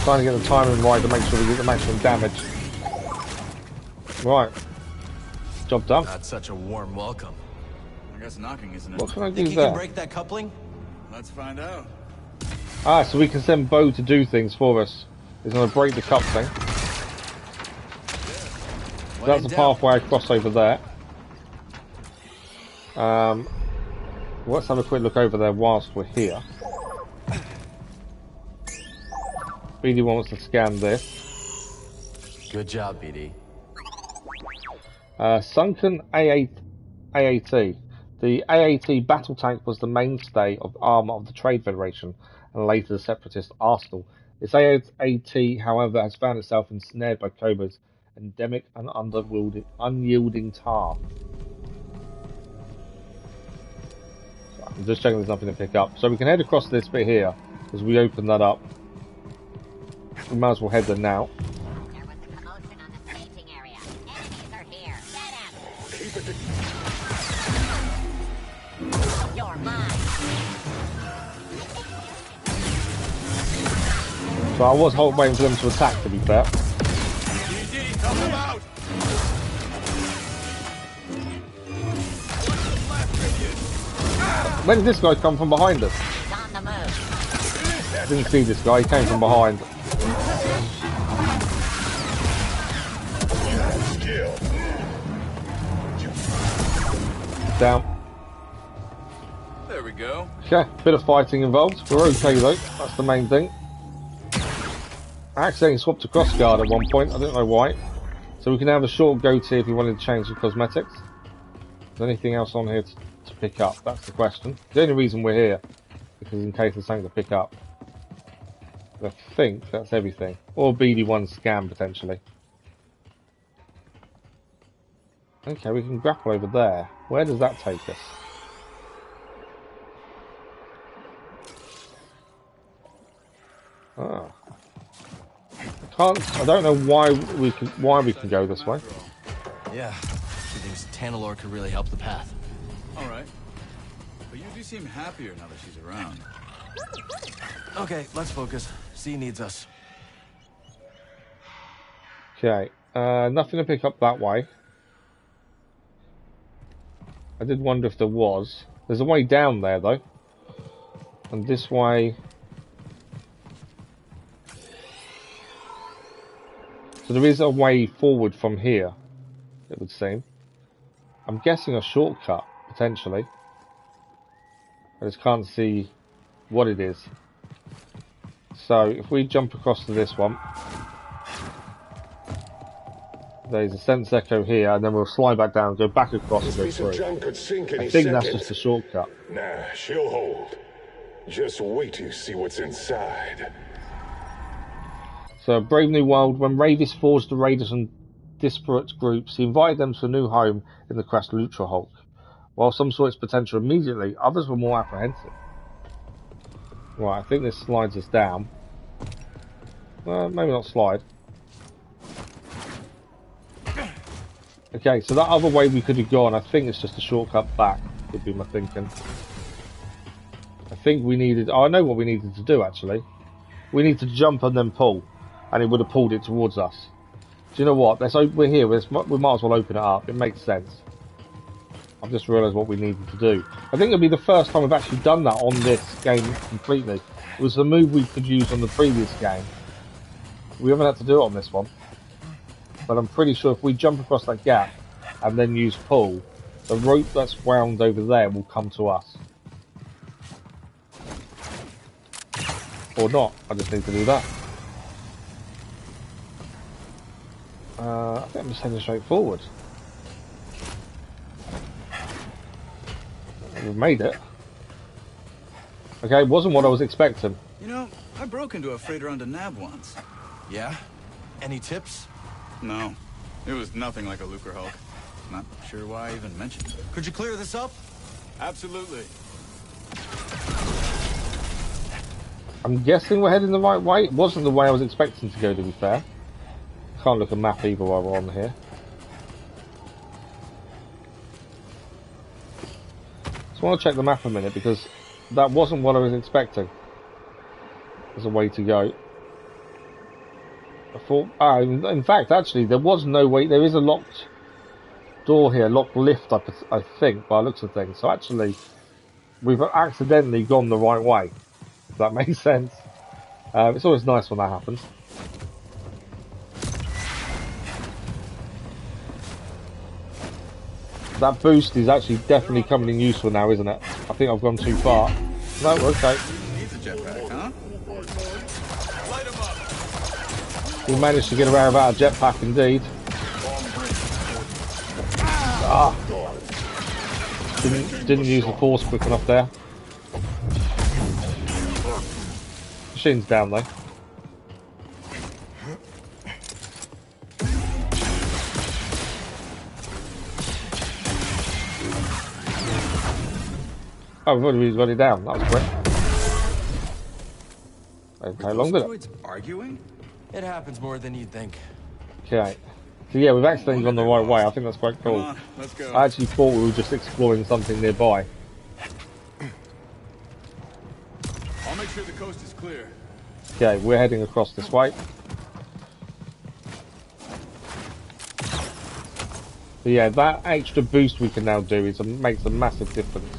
Trying to get the timing right to make sure we get the maximum damage. Right. Job done. Not such a warm welcome. I guess knocking isn't it? What can I do Think you there? can break that coupling? Let's find out. Ah, so we can send Bo to do things for us. He's going to break the coupling. That's the pathway across over there. Let's have a quick look over there whilst we're here. BD wants to scan this. Good job, BD. Sunken AAT. The AAT battle tank was the mainstay of armour of the Trade Federation and later the Separatist arsenal Its AT, however, has found itself ensnared by Koboh's endemic and unyielding tar. So I'm just checking there's nothing to pick up. So we can head across this bit here as we open that up. We might as well head there now. There was a commotion on the staging area. Enemies are here. Get him! Keep it. You're mine. So I was waiting for them to attack, to be fair. GG, help him out! When did this guy come from behind us? He's on the move. I didn't see this guy, he came from behind. Down. There we go. Okay, bit of fighting involved. We're okay though, that's the main thing. I accidentally swapped a cross guard at one point, I don't know why. So we can have a short goatee if we wanted to change the cosmetics. Is there anything else on here to pick up? That's the question. The only reason we're here is in case there's something to pick up. I think that's everything. Or BD1 scan potentially. Okay, we can grapple over there. Where does that take us? Ah. I don't know why we can go this way. Yeah, she thinks Tanalor could really help the path. All right. But you do seem happier now that she's around. Okay, let's focus. C needs us. Okay, nothing to pick up that way. I did wonder if there was. There's a way down there though. And this way... So there is a way forward from here, it would seem. I'm guessing a shortcut, potentially. I just can't see what it is. So if we jump across to this one, there's a sense echo here, and then we'll slide back down, go back across and go through. I think that's just a shortcut. Nah, she'll hold. Just wait to see what's inside. So, Brave New World. When Ravis forged the Raiders and disparate groups, he invited them to a new home in the crashed Lucrehulk. While some saw its potential immediately, others were more apprehensive. Right, I think this slides us down. Maybe not slide. Okay, so that other way we could have gone, I think it's just a shortcut back, would be my thinking. I think we needed... Oh, I know what we needed to do, actually. We need to jump and then pull. And it would have pulled it towards us. Do you know what? We're here. We might as well open it up. It makes sense. I've just realised what we needed to do. I think it'll be the first time we've actually done that on this game completely. It was the move we could use on the previous game. We haven't had to do it on this one. But I'm pretty sure if we jump across that gap and then use pull, the rope that's wound over there will come to us. Or not. I just need to do that. I think I'm just heading straight forward. We've made it. Okay, it wasn't what I was expecting. You know, I broke into a freighter on Nab once. Yeah? Any tips? No. It was nothing like a Lucrehulk. Not sure why I even mentioned it. Could you clear this up? Absolutely. I'm guessing we're heading the right way. It wasn't the way I was expecting to go, to be fair. Can't look at a map either while we're on here. Just want to check the map a minute because that wasn't what I was expecting. There's a way to go. I thought, in fact, actually, there was no way. There is a locked door here, locked lift, I think, by the looks of things. So actually, we've accidentally gone the right way. If that makes sense. It's always nice when that happens. That boost is actually definitely coming in useful now, isn't it? I think I've gone too far. No, we're okay. Needs a jetpack, huh? We managed to get away without a jetpack, indeed. Ah! Didn't use the force quick enough there. Machine's down though. Oh, we've already got it down. That was quick. How long did it? Droids arguing? It happens more than you'd think. Okay. So yeah, we've accidentally gone the right way. I think that's quite cool. Come on, let's go. I actually thought we were just exploring something nearby. I'll make sure the coast is clear. Okay, we're heading across this way. But yeah, that extra boost we can now do makes a massive difference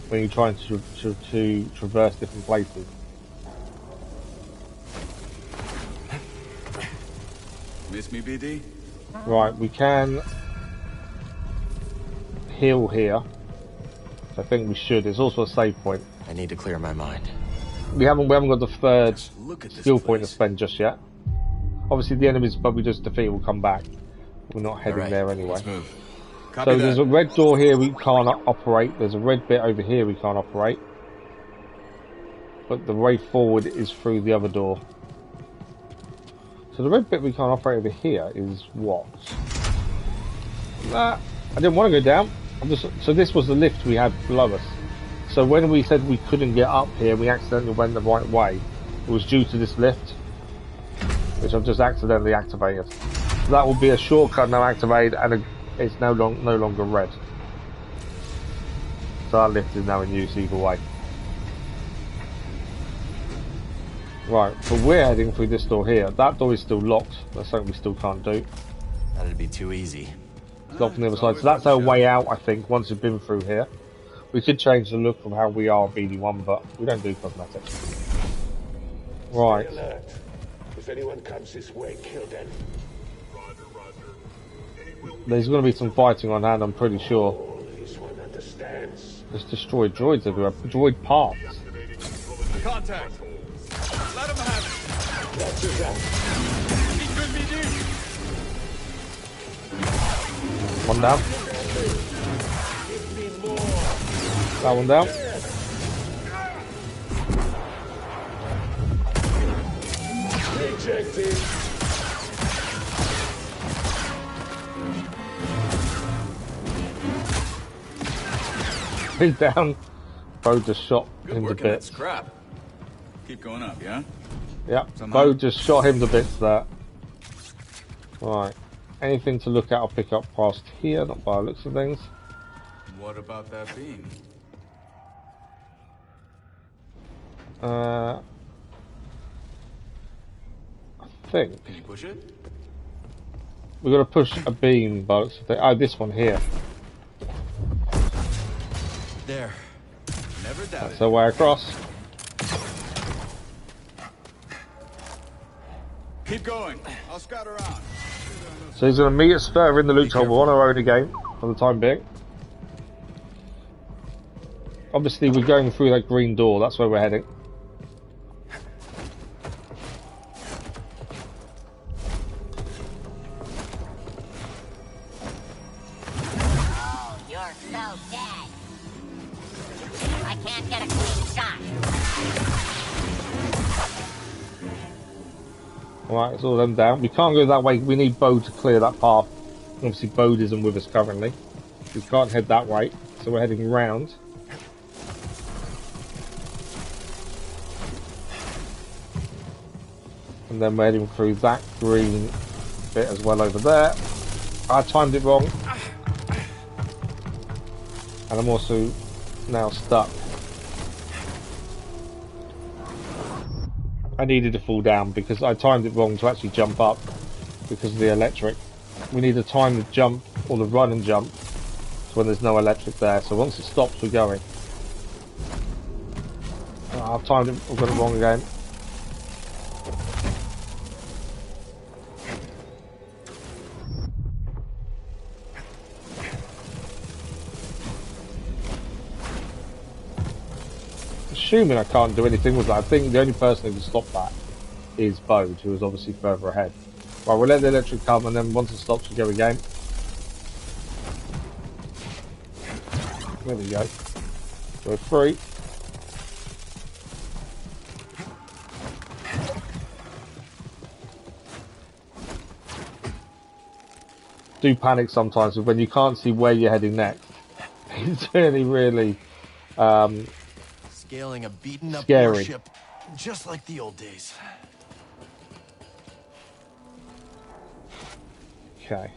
when you're trying to traverse different places. Miss me, BD? Right, we can heal here. I think we should. It's also a save point. I need to clear my mind. We haven't got the third skill point to spend just yet. Obviously, the enemies but we just defeat will come back. We're not heading there anyway. Let's move. So there's a red door here we can't operate. There's a red bit over here we can't operate. But the way forward is through the other door. So the red bit we can't operate over here is what? Nah, I didn't want to go down. So this was the lift we had below us. So when we said we couldn't get up here, we accidentally went the right way. It was due to this lift, which I've just accidentally activated. So that will be a shortcut now activated, and it's no longer red. So that lift is now in use either way. Right, but we're heading through this door here. That door is still locked. That's something we still can't do. That'd be too easy. It's locked on the other side. So that's our way out, I think, once we've been through here. We could change the look of how we are BD1, but we don't do cosmetics. Right. Stay alert. If anyone comes this way, kill them. There's going to be some fighting on hand, I'm pretty sure. This one understands. There's destroyed droids everywhere. Droid parts. Contact. Let him have it. That's it. Be good, BD. One down. That one down. Rejected. He's down. Bo just shot Good him to work in that bits. scrap. Keep going up, yeah? Yep. Somehow. Bo just shot him to bits there. Right. Anything to look at or pick up past here, not by the looks of things. What about that beam? I think Can you push it? we're gonna push a beam by the looks of things. Oh, this one here. There. Never doubt That's our way across. Keep going. I'll scout around. So he's going to meet us further in the Lucrehulk. We're on our own again for the time being. Obviously, we're going through that green door. That's where we're heading. Oh, you're so dead. I can't get a clean shot. Alright, it's all them down. We can't go that way. We need Bo to clear that path. Obviously, Bo isn't with us currently. We can't head that way. So we're heading round. And then we're heading through that green bit as well over there. I timed it wrong. And I'm also now stuck. I needed to fall down because I timed it wrong to actually jump up because of the electric. We need to time the jump or the run and jump when there's no electric there. So once it stops, we're going. I've timed it. I've got it wrong again. Assuming I can't do anything with that. I think the only person who can stop that is Bode, who is obviously further ahead. Right, we'll let the electric come, and then once it stops, we go again. There we go. We're free. Do panic sometimes when you can't see where you're heading next. It's really Scaling a beaten up Scary. warship, just like the old days. Okay.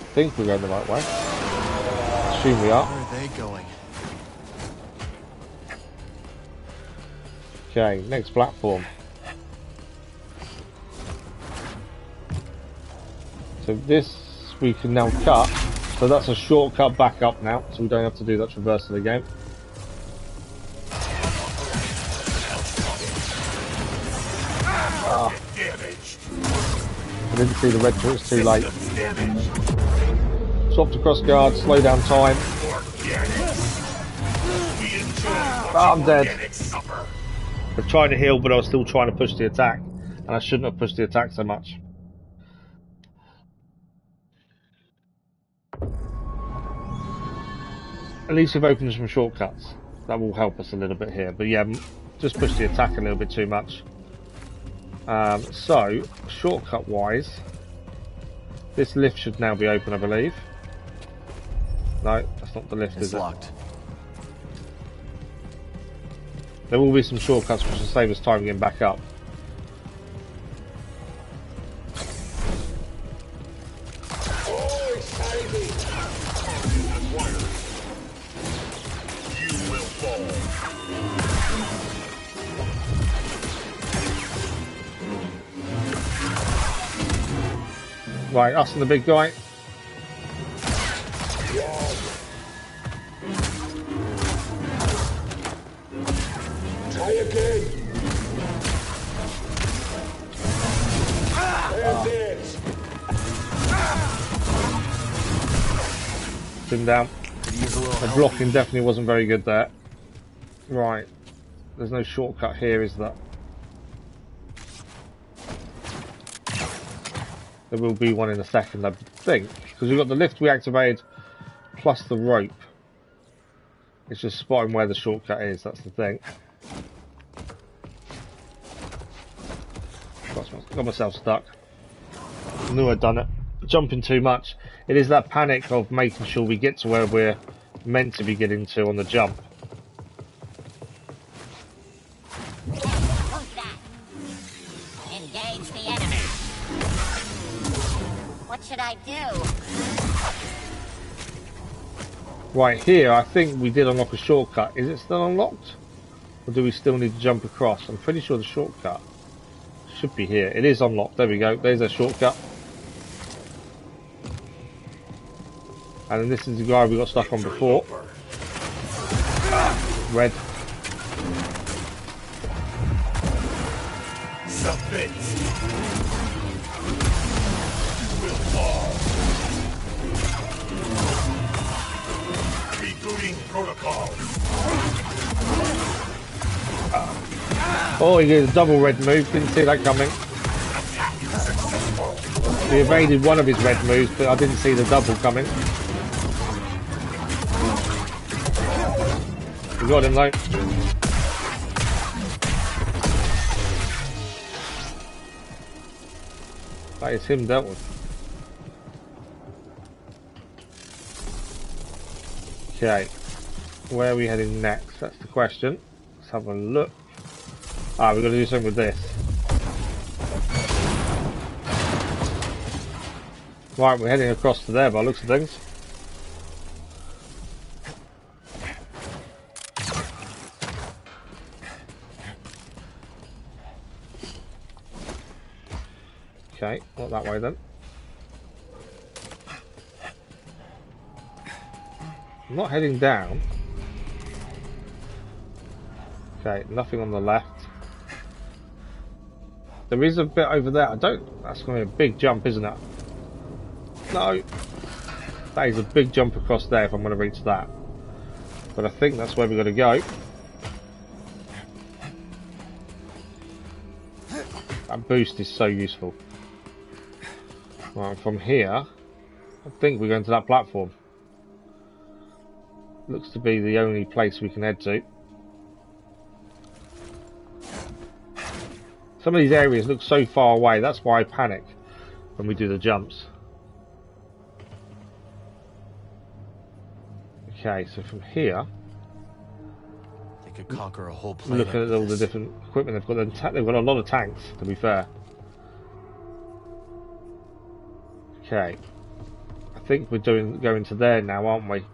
I think we're going the right way. Assume we are. Where are they going? Okay, next platform. So this we can now cut. So that's a shortcut back up now, so we don't have to do that traversal again. Ah. I didn't see the red till it's too late. Swap to cross guard, slow down time. Ah, I'm dead. I'm trying to heal, but I was still trying to push the attack, and I shouldn't have pushed the attack so much. At least we've opened some shortcuts. That will help us a little bit here. But yeah, just push the attack a little bit too much. So, shortcut-wise, this lift should now be open, I believe. No, that's not the lift, is it? It's locked. There will be some shortcuts which will save us time getting back up. Right, us and the big guy. Try again. Him down. The blocking definitely wasn't very good there. Right. There's no shortcut here, is there? There will be one in a second, I think. Because we've got the lift we activated plus the rope. It's just spotting where the shortcut is, that's the thing. Got myself stuck. I knew I'd done it. Jumping too much. It is that panic of making sure we get to where we're meant to be getting to on the jump. Engage the enemy. What should I do? Right here, I think we did unlock a shortcut. Is it still unlocked? Or do we still need to jump across? I'm pretty sure the shortcut should be here. It is unlocked. There we go. There's a shortcut. And then this is the guy we got stuck on before. Red. Submit. You will fall. Rebooting protocol. Oh, he did a double red move. Didn't see that coming. We evaded one of his red moves, but I didn't see the double coming. We got him though. That is him dealt with. Okay, where are we heading next? That's the question. Let's have a look. Ah, we've got to do something with this. Right, we're heading across to there by the looks of things. Okay, not that way then. I'm not heading down. Okay, nothing on the left. There is a bit over there. That's going to be a big jump, isn't it? No. That is a big jump across there if I'm going to reach that. But I think that's where we're going to go. That boost is so useful. Right, from here, I think we're going to that platform. Looks to be the only place we can head to. Some of these areas look so far away, that's why I panic. when we do the jumps. Okay, so from here, they could conquer a whole we're planet. looking at all the different equipment they've got. They've got a lot of tanks, to be fair. Okay, I think we're going to there now, aren't we?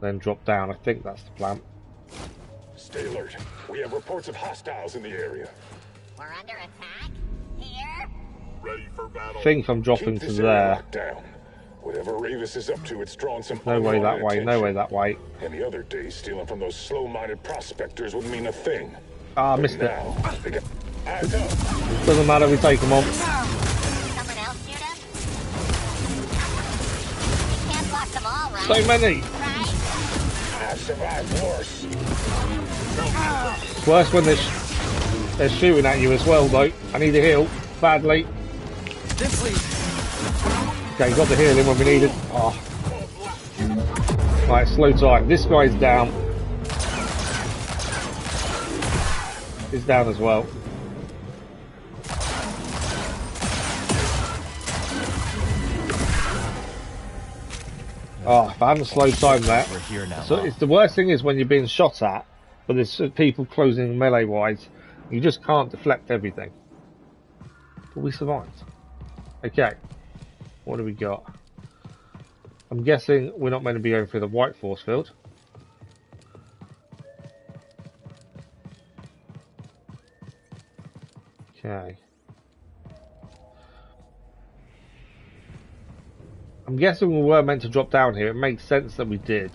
Then drop down. I think that's the plan. Stay alert. We have reports of hostiles in the area. We're under attack? Here? Ready for battle. I think I'm dropping to there. Down. Whatever Ravis is up to, it's drawn some. No way that way. No way that way. Any other day, stealing from those slow-minded prospectors would mean a thing. Ah, missed it. Eyes up. Doesn't matter. We take them on. Someone else, Jedha? You can't block them all, right? So many. Right? I survived worse. It's worse when they're shooting at you as well, though. I need a heal badly. Okay, got the healing when we need it. Oh. Right, slow time. This guy's down. He's down as well. Oh, if I hadn't slowed time there. So it's the worst thing is when you're being shot at, but there's people closing melee wise. You just can't deflect everything. But we survived. Okay. What do we got? I'm guessing we're not meant to be going through the white force field. Okay. I'm guessing we were meant to drop down here. It makes sense that we did.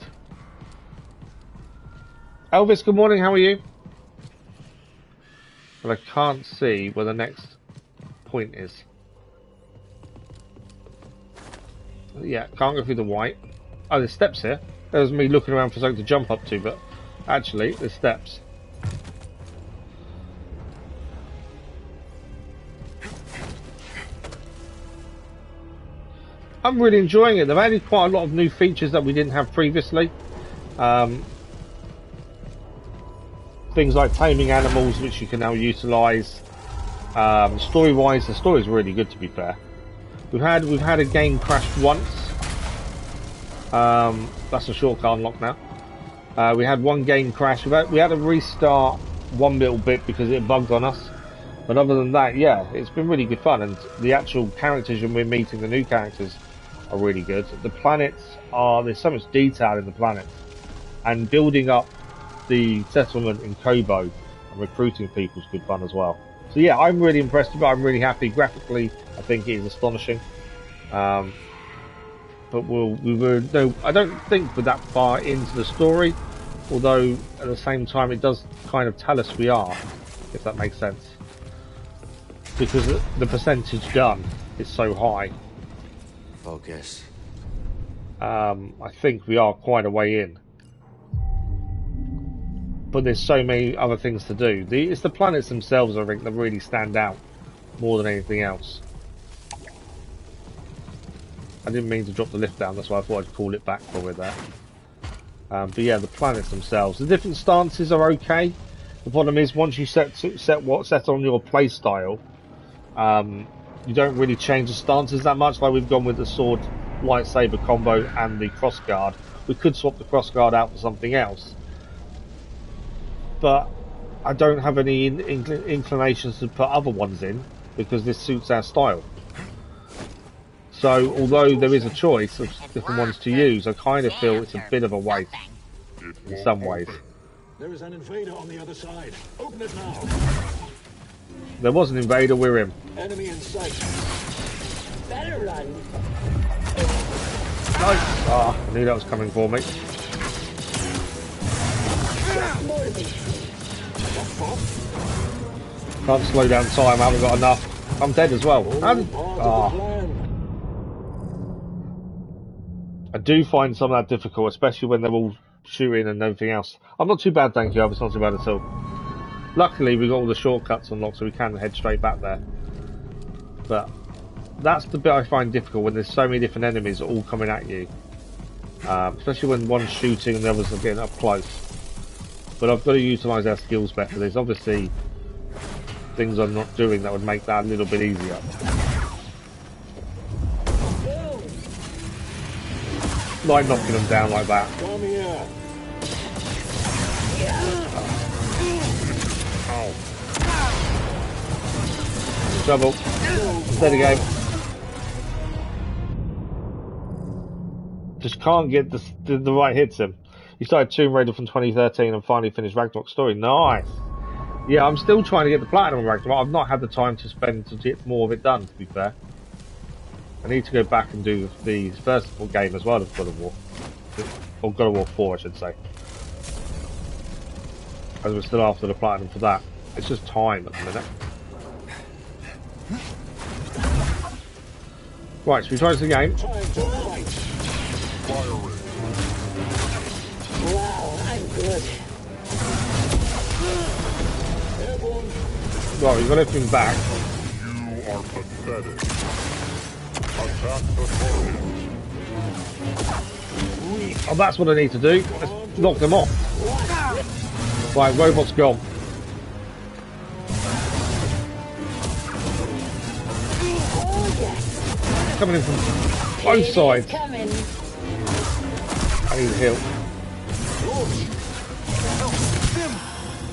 Elvis, good morning. How are you? But I can't see where the next point is. Yeah, can't go through the white. Oh, there's steps here. That was me looking around for something to jump up to, but actually, there's steps. I'm really enjoying it. They've added quite a lot of new features that we didn't have previously. Things like taming animals, which you can now utilise. Story-wise, the story's really good, to be fair. We've had a game crash once. That's a shortcut unlock now. We had one game crash. We had to restart one little bit because it bugged on us. But other than that, yeah, it's been really good fun. And the actual characters we're meeting, the new characters, are really good. The planets there's so much detail in the planets. And building up the settlement in Koboh and recruiting people is good fun as well. So yeah, I'm really impressed with it. I'm really happy. Graphically, I think it is astonishing. But I don't think we're that far into the story. Although at the same time, it does kind of tell us we are, if that makes sense. Because the percentage done is so high. Focus. I think we are quite a way in. But there's so many other things to do. It's the planets themselves, I think, that really stand out more than anything else. I didn't mean to drop the lift down, that's why I thought I'd call it back while we're there. But yeah, the planets themselves. The different stances are okay. The problem is, once you set on your play style, you don't really change the stances that much. Like we've gone with the sword lightsaber combo and the crossguard. We could swap the crossguard out for something else. But I don't have any inclinations to put other ones in because this suits our style. So although there is a choice of different ones to use, I kind of feel it's a bit of a waste in some ways. There is an invader on the other side. Open it now. There was an invader, we're in. Enemy in sight. Better run. Nice. Ah, I knew that was coming for me. Can't slow down time, I haven't got enough. I'm dead as well. I do find some of that difficult, especially when they're all shooting and everything else. I'm not too bad, thank you. It's not too bad at all. Luckily, we got all the shortcuts unlocked, so we can head straight back there. But that's the bit I find difficult when there's so many different enemies all coming at you. Especially when one's shooting and the others are getting up close. But I've got to utilise our skills better. There's obviously things I'm not doing that would make that a little bit easier. like knocking them down like that. Oh. Trouble. Steady game. Just can't get the right hits in. You started Tomb Raider from 2013 and finally finished Ragnarok story. Nice. Yeah, I'm still trying to get the platinum on Ragnarok. I've not had the time to spend to get more of it done, to be fair. I need to go back and do the first game as well of God of War. Or God of War 4, I should say. As we're still after the platinum for that. It's just time at the minute. Right, so we try this again. Wow, I'm good. Right, we've got everything back. You are pathetic. Attack the target. Oh, that's what I need to do. Let's knock them off. Right, robot's gone. Coming in from both sides. I need heal.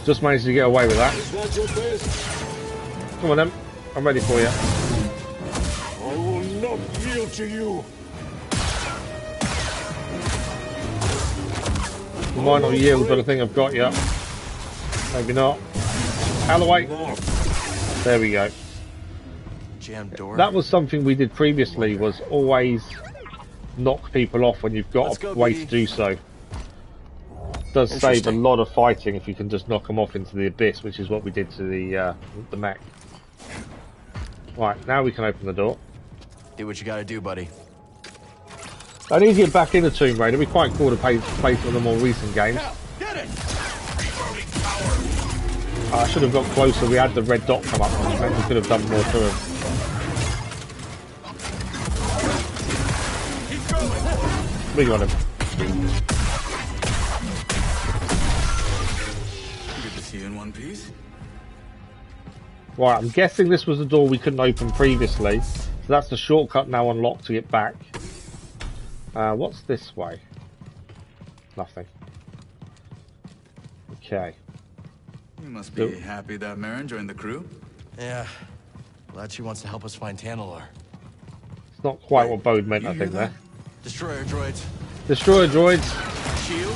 Just managed to get away with that. Come on then, I'm ready for you. I will not yield to you. You might not yield, but I think I've got you. Maybe not. Out of the way. There we go. Jam door. That was something we did previously, was always knock people off when you've got a way to do so. It does save a lot of fighting if you can just knock them off into the abyss, which is what we did to the mech. Right, now we can open the door. Do what you gotta do, buddy. I need to get back into Tomb Raider. It'd be quite cool to play some of the more recent games. I should have got closer. We had the red dot come up. Maybe we could have done more to him. We got him. Good to see you in one piece. Right, I'm guessing this was the door we couldn't open previously. So that's the shortcut now unlocked to get back. What's this way? Nothing. Okay. You must be happy that Merrin joined the crew. Yeah. Glad she wants to help us find Tantalor. It's not quite what Bode meant, I think, there. Destroyer droids. Destroyer droids. Shield.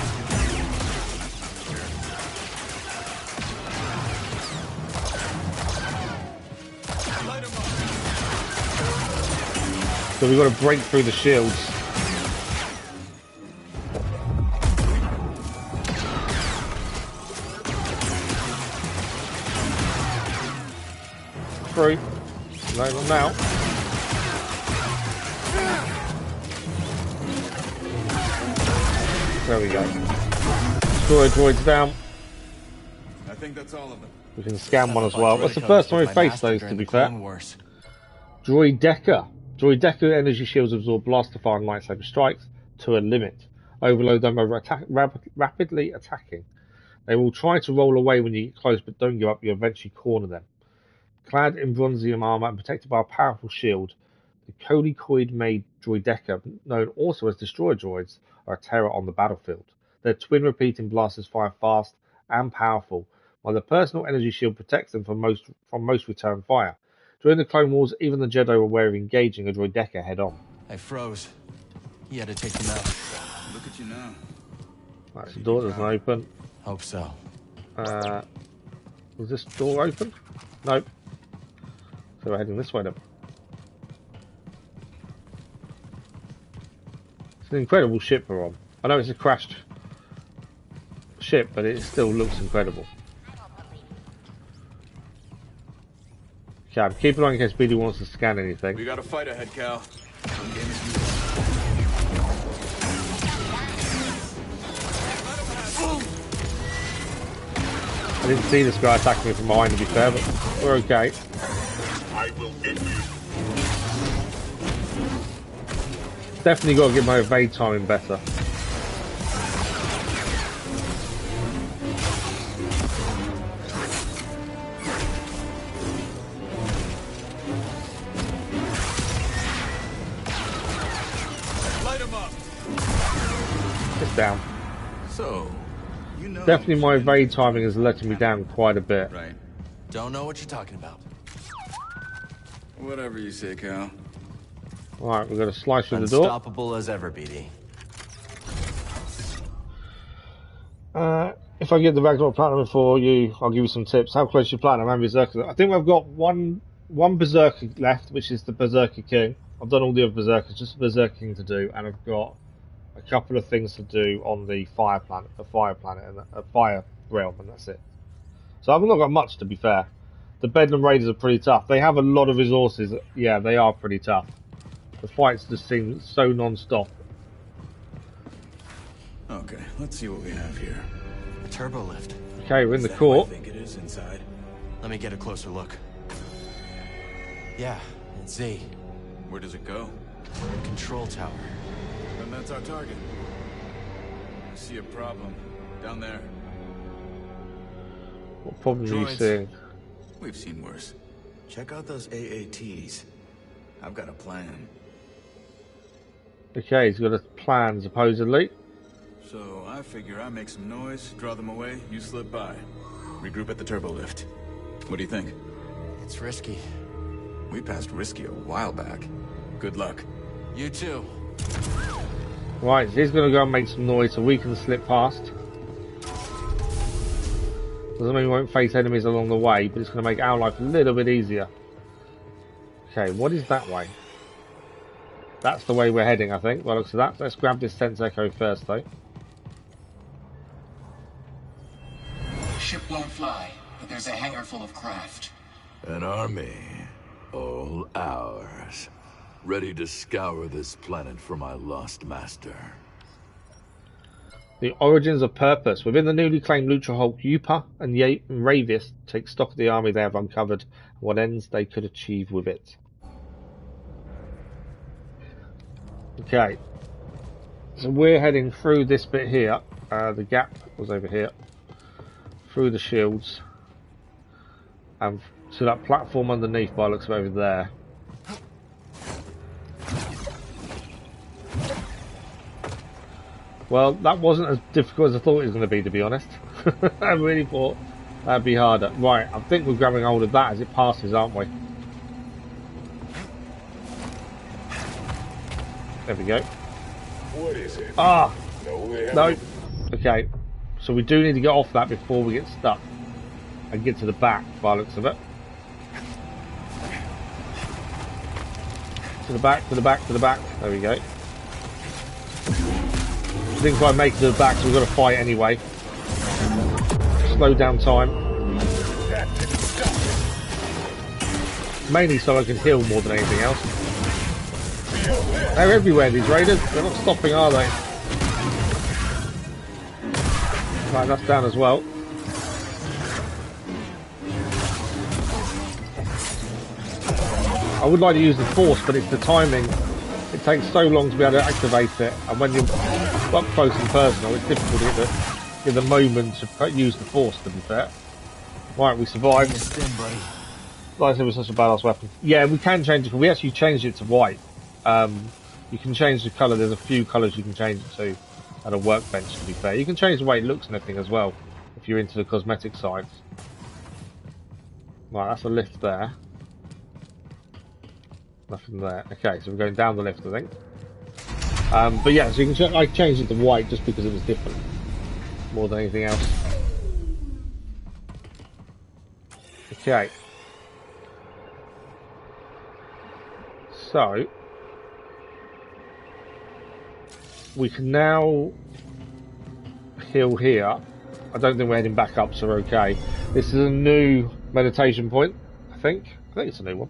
So we've got to break through the shields. Through. No, not now. There we go. Destroyer droids down. I think that's all of them. We can scan one as well. That's the first time we've faced those, to be fair. Droideka. Droideka energy shields absorb blaster fire and lightsaber strikes to a limit. Overload them over rapidly attacking. They will try to roll away when you get close, but don't give up. You eventually corner them. Clad in bronzium armor and protected by a powerful shield, the Codicoid-made Droideka, known also as Destroyer Droids, are a terror on the battlefield. Their twin repeating blasters fire fast and powerful, while the personal energy shield protects them from most return fire. During the Clone Wars, even the Jedi were wary of engaging a Droideka head-on. I froze. He had to take them out. Look at you now. That's the door doesn't open. Hope so. Was this door open? Nope. So we're heading this way then. It's an incredible ship we're on. I know it's a crashed ship, but it still looks incredible. Okay, I'm keeping on in case BD wants to scan anything. We got a fight ahead, Cal. I didn't see this guy attacking me from behind, to be fair, but we're okay. I will end you. Definitely got to get my evade timing better. Light him up. down. So, you know... Definitely my evade timing is letting me down quite a bit. Right. Don't know what you're talking about. Whatever you say, Cal. Alright, we're going to slice through the door. Unstoppable as ever, BD. If I get the Ragnarok Platinum for you, I'll give you some tips. How close to Platinum and Berserker? I think we've got one Berserker left, which is the Berserker King. I've done all the other Berserkers, just the Berserker King to do, and I've got a couple of things to do on the Fire Planet, and a Fire Realm, and that's it. So I've not got much, to be fair. The Bedlam Raiders are pretty tough. They have a lot of resources. Yeah, they are pretty tough. The fights just seem so non-stop. Okay, let's see what we have here. A turbo lift. Okay, we're in the court. I think it is inside. Let me get a closer look. Yeah, it's Z. Where does it go? Control tower. Then that's our target. I see a problem. Down there. What problem are you Droids. seeing? We've seen worse. Check out those AATs. I've got a plan. Okay, he's got a plan, supposedly. So I figure I make some noise, draw them away, you slip by. Regroup at the turbo lift. What do you think? It's risky. We passed risky a while back. Good luck. You too. Right, he's going to go and make some noise so we can slip past. Doesn't mean we won't face enemies along the way, but it's going to make our life a little bit easier. Okay, what is that way? That's the way we're heading, I think. Well, looks at that. Let's grab this Sense Echo first, though. Ship won't fly, but there's a hangar full of craft. An army, all ours, ready to scour this planet for my lost master. The origins of purpose. Within the newly claimed Lucrehulk, Yupa and Ravis take stock of the army they have uncovered and what ends they could achieve with it. Okay, so we're heading through this bit here. The gap was over here. Through the shields. And to that platform underneath by the looks of over there. Well, that wasn't as difficult as I thought it was going to be honest. I really thought that'd be harder. Right, I think we're grabbing hold of that as it passes, aren't we? There we go. What is it? Ah! No. Okay, so we do need to get off that before we get stuck. And get to the back by the looks of it. To the back, to the back, to the back. There we go. Didn't quite make it to the back, so we've got to fight anyway. Slow down time. Mainly so I can heal more than anything else. They're everywhere, these raiders. They're not stopping, are they? Right, that's down as well. I would like to use the force, but it's the timing. It takes so long to be able to activate it, and when you're up close and personal, it's difficult to get the moment to use the force, to be fair. Right, we survived. Like I said, it was such a badass weapon. Yeah, we can change it. We actually changed it to white. You can change the colour. There's a few colours you can change it to at a workbench, to be fair. You can change the way it looks and everything as well, if you're into the cosmetic sides. Right, that's a lift there. Nothing there. Okay, so we're going down the lift, I think. But yeah, so you can I changed it to white just because it was different, more than anything else. Okay. So we can now heal here. I don't think we're heading back up, so we're okay. This is a new meditation point, I think. I think it's a new one.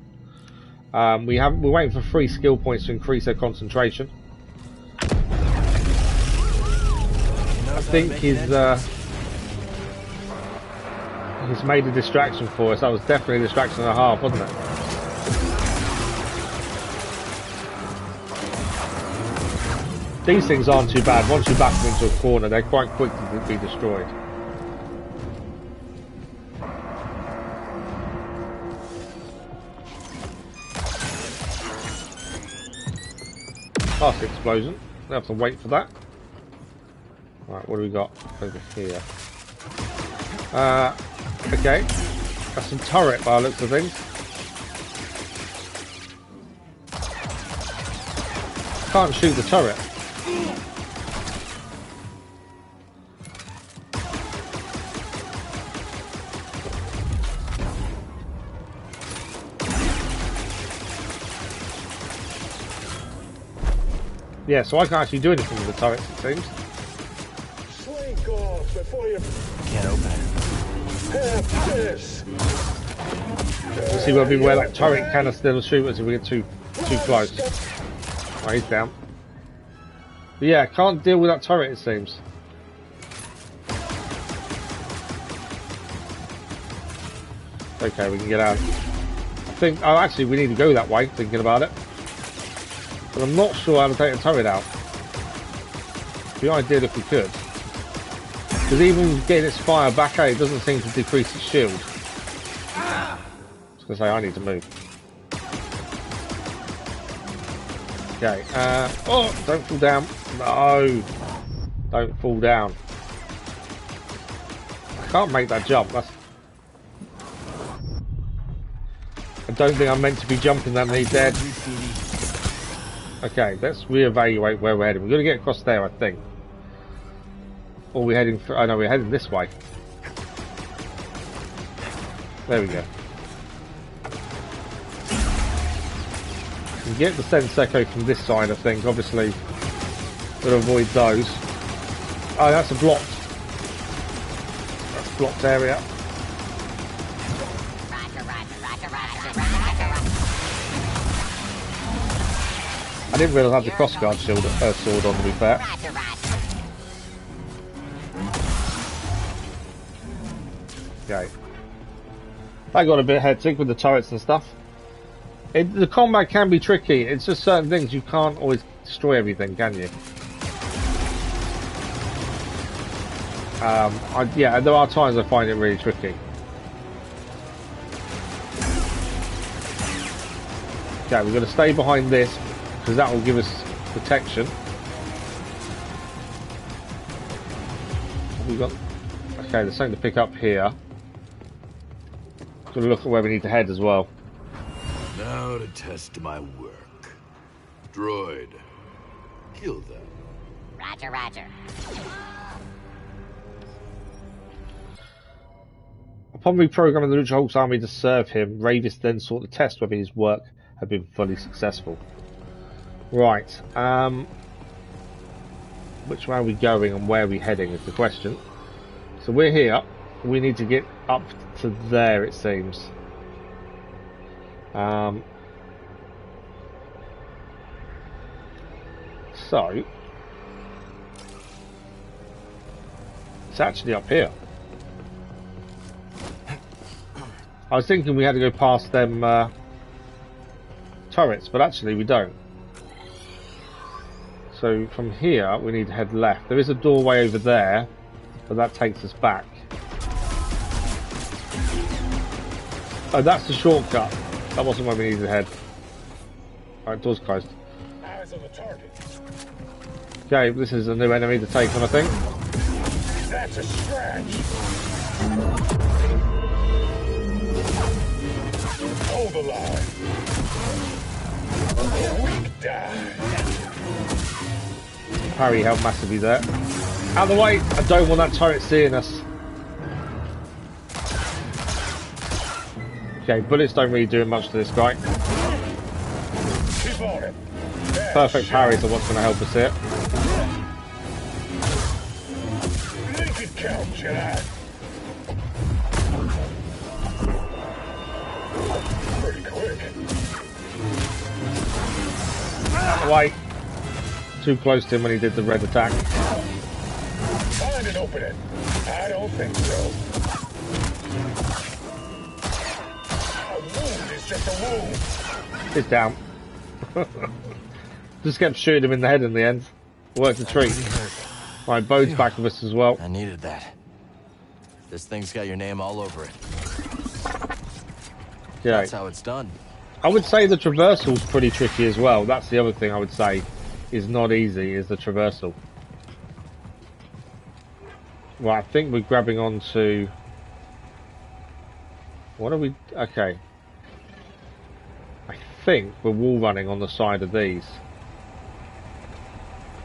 We're waiting for 3 skill points to increase their concentration. I think he's made a distraction for us. That was definitely a distraction and a half, wasn't it? These things aren't too bad. Once you back them into a corner, they're quite quick to be destroyed. Past the explosion. We'll have to wait for that. Right, what do we got over here? Okay. That's some turret by the looks of things. Can't shoot the turret. Yeah, so I can't actually do anything with the turrets, it seems. Slink off before you can't open it. Have this. Let's see whether we wear that turret canister will shoot us if we get too close. Oh, he's down. But yeah, can't deal with that turret, it seems. Okay, we can get out. I think. Oh, actually, we need to go that way. Thinking about it. But I'm not sure how to take the turret out. It'd be ideal if we could. Because even getting its fire back out, it doesn't seem to decrease its shield. I was going to say, I need to move. Okay, oh, don't fall down. No! Don't fall down. I can't make that jump. I don't think I'm meant to be jumping that many dead. Okay, let's reevaluate where we're heading. We're going to get across there, I think. Or we're heading... Oh no, we're heading this way. There we go. You can get the sense echo from this side, I think. Obviously, we'll avoid those. Oh, that's a blocked. That's a blocked area. I didn't realise I had the crossguard shield, sword on, to be fair. Okay. I got a bit hectic with the turrets and stuff. The combat can be tricky. It's just certain things you can't always destroy everything, can you? Yeah, there are times I find it really tricky. Okay, we're going to stay behind this because that will give us protection. We got okay. There's something to pick up here. Got to look at where we need to head as well. Now to test my work. Droid, kill them. Roger, roger. Upon reprogramming the Lucrehulk's army to serve him, Ravis then sought to test whether his work had been fully successful. Right, which way are we going and where are we heading is the question. So we're here, we need to get up to there, it seems. So it's actually up here. I was thinking we had to go past them turrets, but actually we don't. So from here we need to head left. There is a doorway over there, but that takes us back. Oh, that's the shortcut. That wasn't where we needed to head. Alright, door's closed. Eyes on the target. Okay, this is a new enemy to take on, I think. That's a scratch. Hold the line. Weak die. Parry helped massively there. Out of the way! I don't want that turret seeing us. Okay, bullets don't really do much to this guy. Keep on it. Perfect parries are what's going to help us here. Make it count, Jedi. Pretty quick. Out of the way. Too close to him when he did the red attack. Find and open it. I don't think so. A wound is just a wound. He's down. Just kept shooting him in the head in the end. Worked a treat. Right, Bode's back with us as well. I needed that. This thing's got your name all over it. Okay. That's how it's done. I would say the traversal's pretty tricky as well. That's the other thing I would say is not easy, is the traversal. Well, I think we're grabbing onto... What are we... Okay. I think we're wall running on the side of these.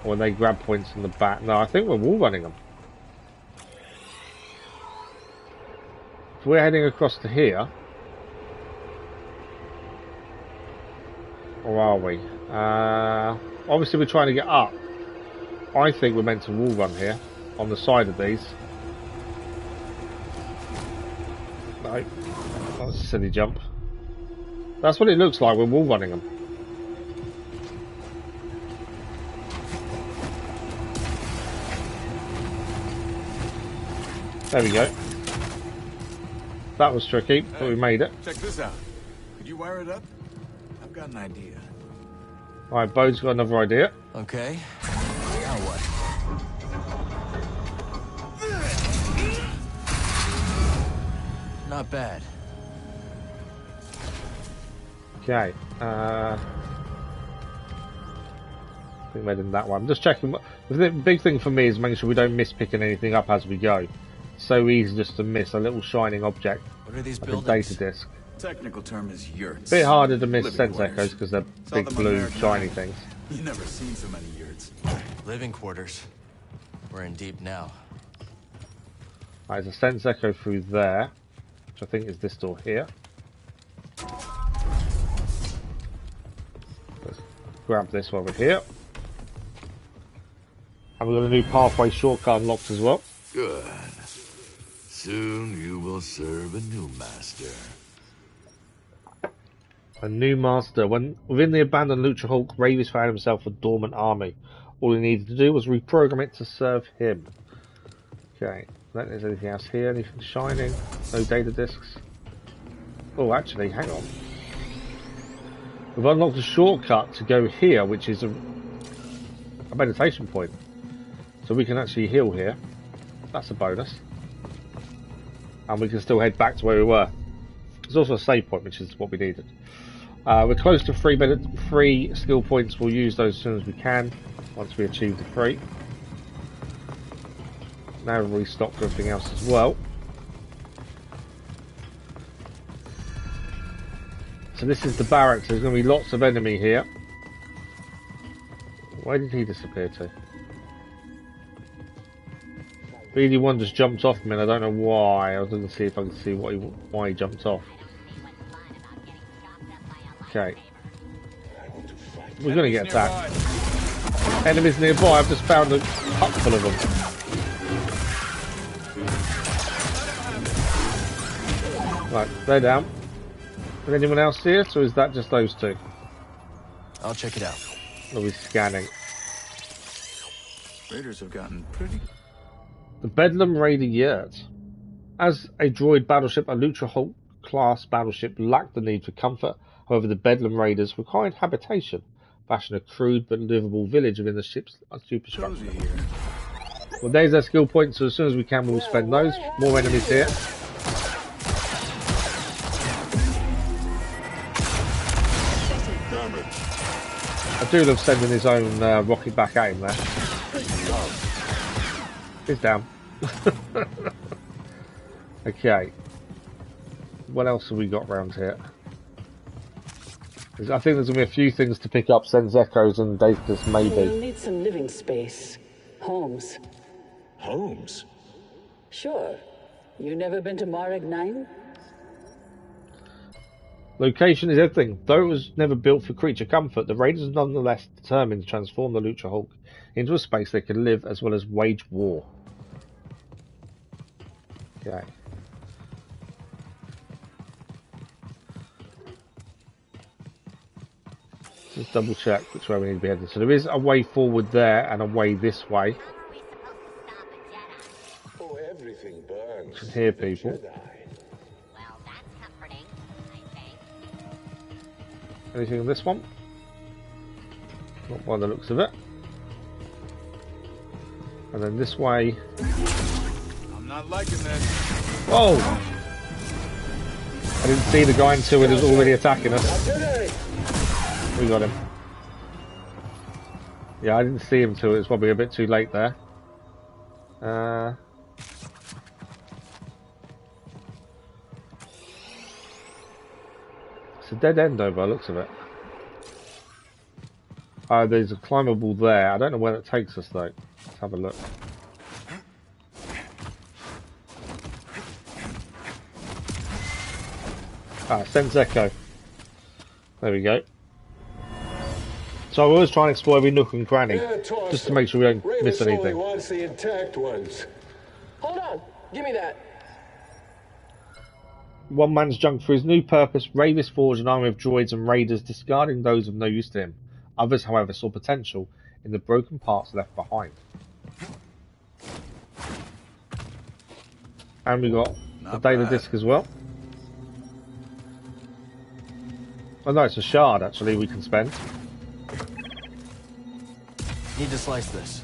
Or they grab points in the back. No, I think we're wall running them. If we're heading across to here... Or are we? Obviously we're trying to get up. I think we're meant to wall run here. On the side of these. No. That's a silly jump. That's what it looks like. We're wall running them. There we go. That was tricky, but we made it. Check this out. Could you wire it up? I've got an idea. Alright, Bo's got another idea. Okay. Now what? Not bad. Okay. I think we're in that one. I'm just checking. The big thing for me is making sure we don't miss picking anything up as we go. It's so easy just to miss a little shining object. What are these like buildings? A data disc. Technical term is yurts. Bit harder to miss Living sense quarters. echoes because they're Saw big them blue American shiny Idol. things. You never seen so many yurts. Living quarters. We're in deep now. Right, there's a sense echo through there, which I think is this door here. Let's grab this while we're here. And we've got a new pathway shortcut unlocked as well. Good. Soon you will serve a new master. A new master. When within the abandoned Lucrehulk, Ravis found himself a dormant army. All he needed to do was reprogram it to serve him. Okay. Don't think there's anything else here. Anything shining? No data discs. Oh, actually, hang on. We've unlocked a shortcut to go here, which is a meditation point. So we can actually heal here. That's a bonus. And we can still head back to where we were. There's also a save point, which is what we needed. We're close to 3 skill points. We'll use those as soon as we can, once we achieve the 3. Now we've restocked everything else as well. So this is the barracks. There's going to be lots of enemy here. Where did he disappear to? BD1 just jumped off me and I don't know why. I was going to see if I could see why he jumped off. Okay. We're going to get attacked. Enemies nearby. I've just found a hut full of them. Right, they're down. Is anyone else here, or is that just those two? I'll check it out. Are we scanning? Raiders have gotten pretty... The Bedlam Raider yurt. As a droid battleship, a Lucrehulk class battleship lacked the need for comfort. However, the Bedlam Raiders required habitation, fashion a crude but livable village within the ship's superstructure. Well, there's our skill points, so as soon as we can, we'll spend those. More enemies here. I do love sending his own rocket back at him there. He's down. Okay. What else have we got around here? I think there's going to be a few things to pick up. Sends echoes and data, maybe. You'll need some living space. Homes. Homes? Sure. You never been to Mareg 9? Location is everything. Though it was never built for creature comfort, the Raiders are nonetheless determined to transform the Lucrehulk into a space they can live as well as wage war. Okay. Let's double check which way we need to be heading. So there is a way forward there and a way this way. Oh, everything burns. You can hear people. Anything on this one? Not by the looks of it. And then this way. I'm not liking this. Whoa! I didn't see the guy until it was already attacking us. We got him. Yeah, I didn't see him till it was probably a bit too late there. It's a dead end though, by the looks of it. Oh, there's a climbable there. I don't know where that takes us though. Let's have a look. Ah, Sense Echo. There we go. So I always try and explore every nook and cranny, just to make sure we don't miss anything. Wants the intact ones. Hold on, give me that. One man's junk for his new purpose. Ravis forged an army of droids and raiders, discarding those of no use to him. Others, however, saw potential in the broken parts left behind. And we got the data disc as well. Oh no, it's a shard actually we can spend. Need to slice this.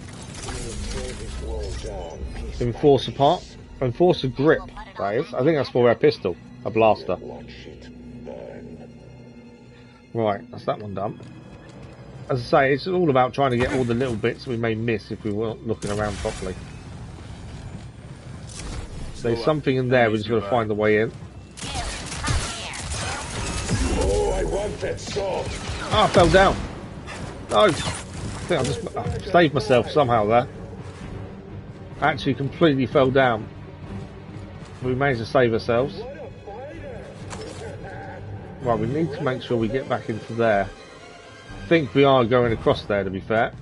Enforcer part. Enforcer grip, that is. I think that's for a pistol. A blaster. Right, that's that one done. As I say, it's all about trying to get all the little bits we may miss if we weren't looking around properly. There's something in there, we just got to find the way in. Oh, I want that salt. Oh, I fell down. No. I think I just saved myself somehow there. Actually completely fell down. We managed to save ourselves. Right, we need to make sure we get back into there. I think we are going across there, to be fair.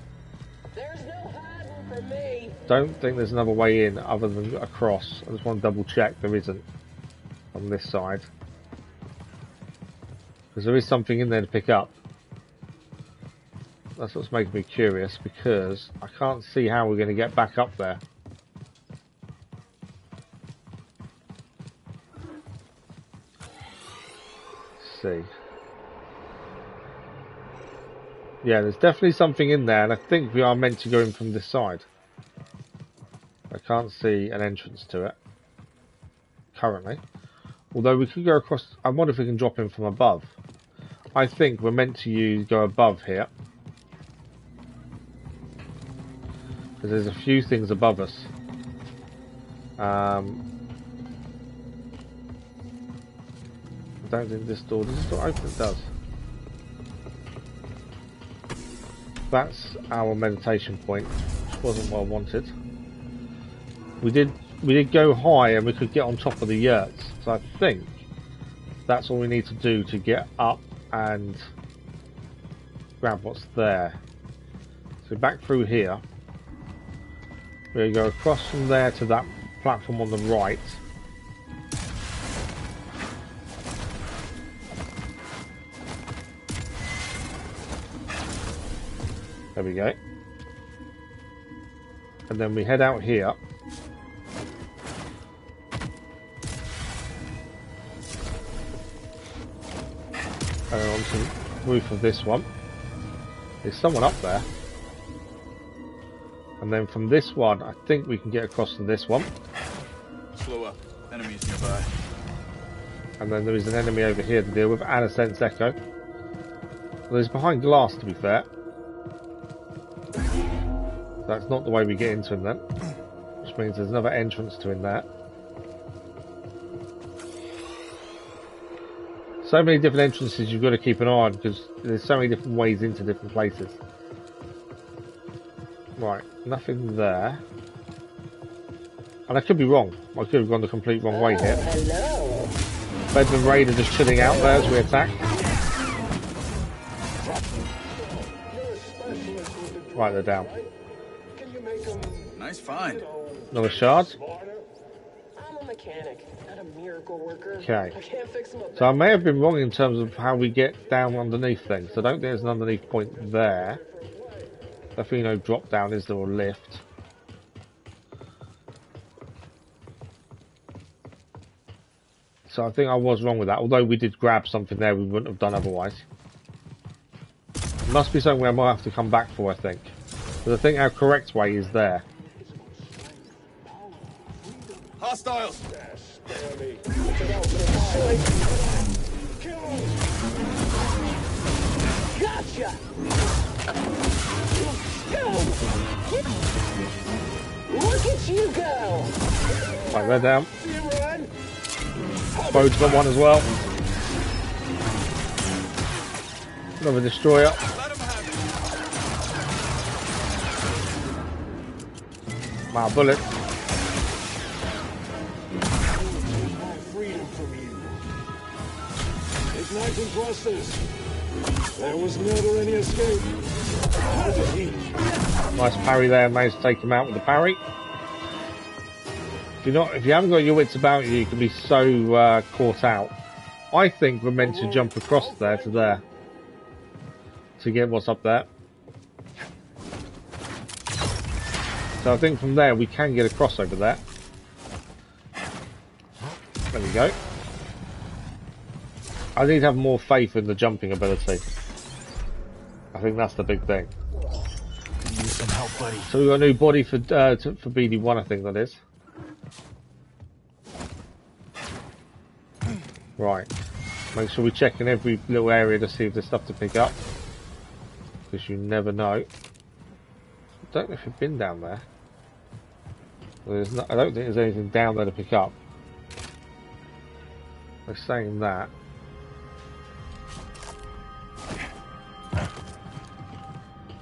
Don't think there's another way in other than across. I just want to double check there isn't on this side. Because there is something in there to pick up. That's what's making me curious, because I can't see how we're going to get back up there. Let's see. Yeah, there's definitely something in there, and I think we are meant to go in from this side. I can't see an entrance to it currently. Although we could go across. I wonder if we can drop in from above. I think we're meant to go above here. Because there's a few things above us. I don't think this door... Does this door open? It does. That's our meditation point, which wasn't well wanted. We did go high and we could get on top of the yurts. So I think that's all we need to do to get up and grab what's there. So back through here. We'll go across from there to that platform on the right. There we go. And then we head out here. And onto the roof of this one. There's someone up there. And then from this one, I think we can get across to this one. Slow up. Enemies nearby. And then there is an enemy over here to deal with, and a Sense Echo. Well, there's behind glass, to be fair. That's not the way we get into him then. Which means there's another entrance to in there. So many different entrances you've got to keep an eye on, because there's so many different ways into different places. Right, nothing there. And I could be wrong. I could have gone the complete wrong way here. Hello. Bedlam Raiders just chilling out there as we attack. Right, they're down. Nice find. Another shard. I'm a mechanic, not a miracle worker. Okay. I can't fix them up. So I may have been wrong in terms of how we get down underneath things. I don't think there's an underneath point there. Definitely no drop down, is there, or lift. So I think I was wrong with that. Although we did grab something there we wouldn't have done otherwise. It must be something I might have to come back for, I think. Because I think our correct way is there. Hostiles! Gotcha! Look at you go! Right, they're down. Bode's got one as well. Another destroyer. My bullet. Freedom from you. Igniting thrusters. There was never any escape. How did he? Nice parry there. Managed to take him out with the parry. If you haven't got your wits about you, you can be so caught out. I think we're meant to jump across there to there to get what's up there. So I think from there we can get across over there. There we go. I need to have more faith in the jumping ability. I think that's the big thing. Use some help, buddy. So we've got a new body for BD1, I think that is. Right. Make sure we check in every little area to see if there's stuff to pick up. Because you never know. I don't know if you've been down there. I don't think there's anything down there to pick up. They're saying that.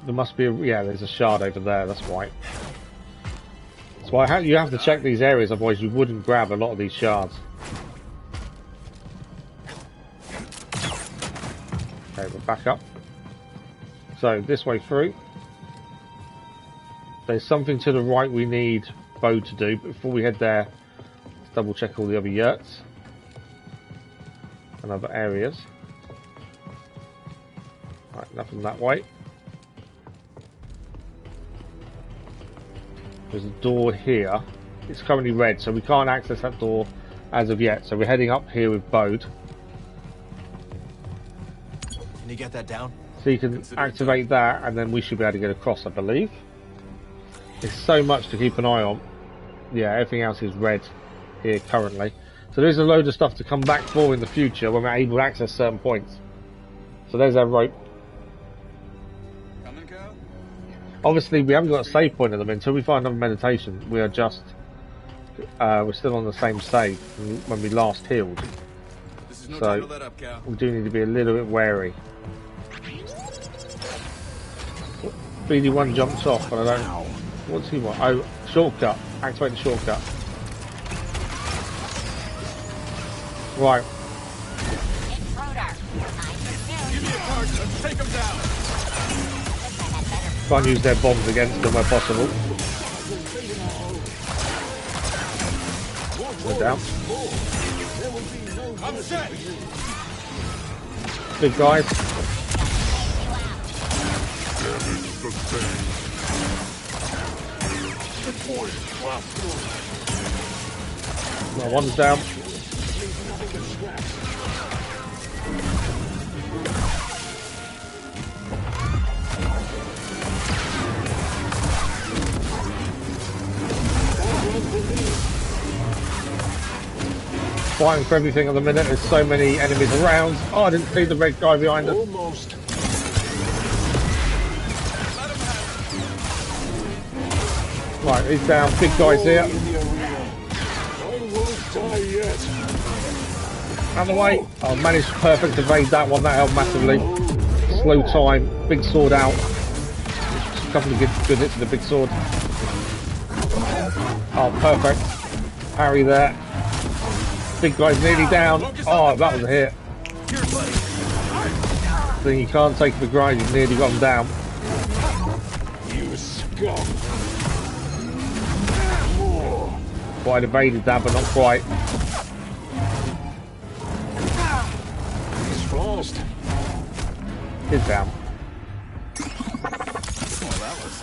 There must be there's a shard over there, that's why. That's why you have to check these areas, otherwise you wouldn't grab a lot of these shards. Okay, we're back up. So, this way through. There's something to the right we need Bo to do, but before we head there, let's double check all the other yurts and other areas. Right, nothing that way. There's a door here. It's currently red, so we can't access that door as of yet. So we're heading up here with Bode. Can you get that down? So you can activate that, and then we should be able to get across, I believe. There's so much to keep an eye on. Yeah, everything else is red here currently. So there's a load of stuff to come back for in the future when we're able to access certain points. So there's our rope. Coming, Cal? Obviously, we haven't got a save point at them until we find another meditation. We are just, we're still on the same save when we last healed. This is no So time to let up, Cal. we do need to be a little bit wary. BD1 jumps off, but I don't. What's he want? Oh, shortcut. Activate the shortcut. Right. Give me a partner. Take him down. Try and use their bombs against them where possible. We're down. I'm set. Big guys. Well, one's down. Fighting for everything at the minute. There's so many enemies around. Oh, I didn't see the red guy behind us. Almost. Right, he's down. Big guy's here. I won't die yet. Out of the way. I managed to perfect evade that one. That helped massively. Slow time. Big sword out. A couple of good hits with the big sword. Oh, perfect. Parry there. Big guy's nearly down. Oh, that was a hit. Thing you can't take for granted. You've nearly got him down. You scum. Quite evaded that, but not quite. He's fast. He's down.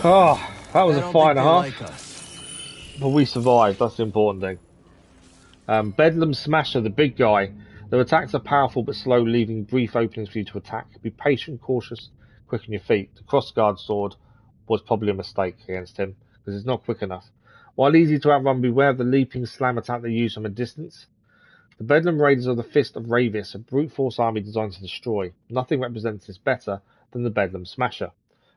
Oh, that was a fight and a half. But we survived, that's the important thing. Bedlam Smasher, the big guy. Their attacks are powerful but slow, leaving brief openings for you to attack. Be patient, cautious, quick on your feet. The crossguard sword was probably a mistake against him, because it's not quick enough. While easy to outrun, beware of the leaping slam attack they use from a distance. The Bedlam Raiders are the Fist of Ravis, a brute force army designed to destroy. Nothing represents this better than the Bedlam Smasher.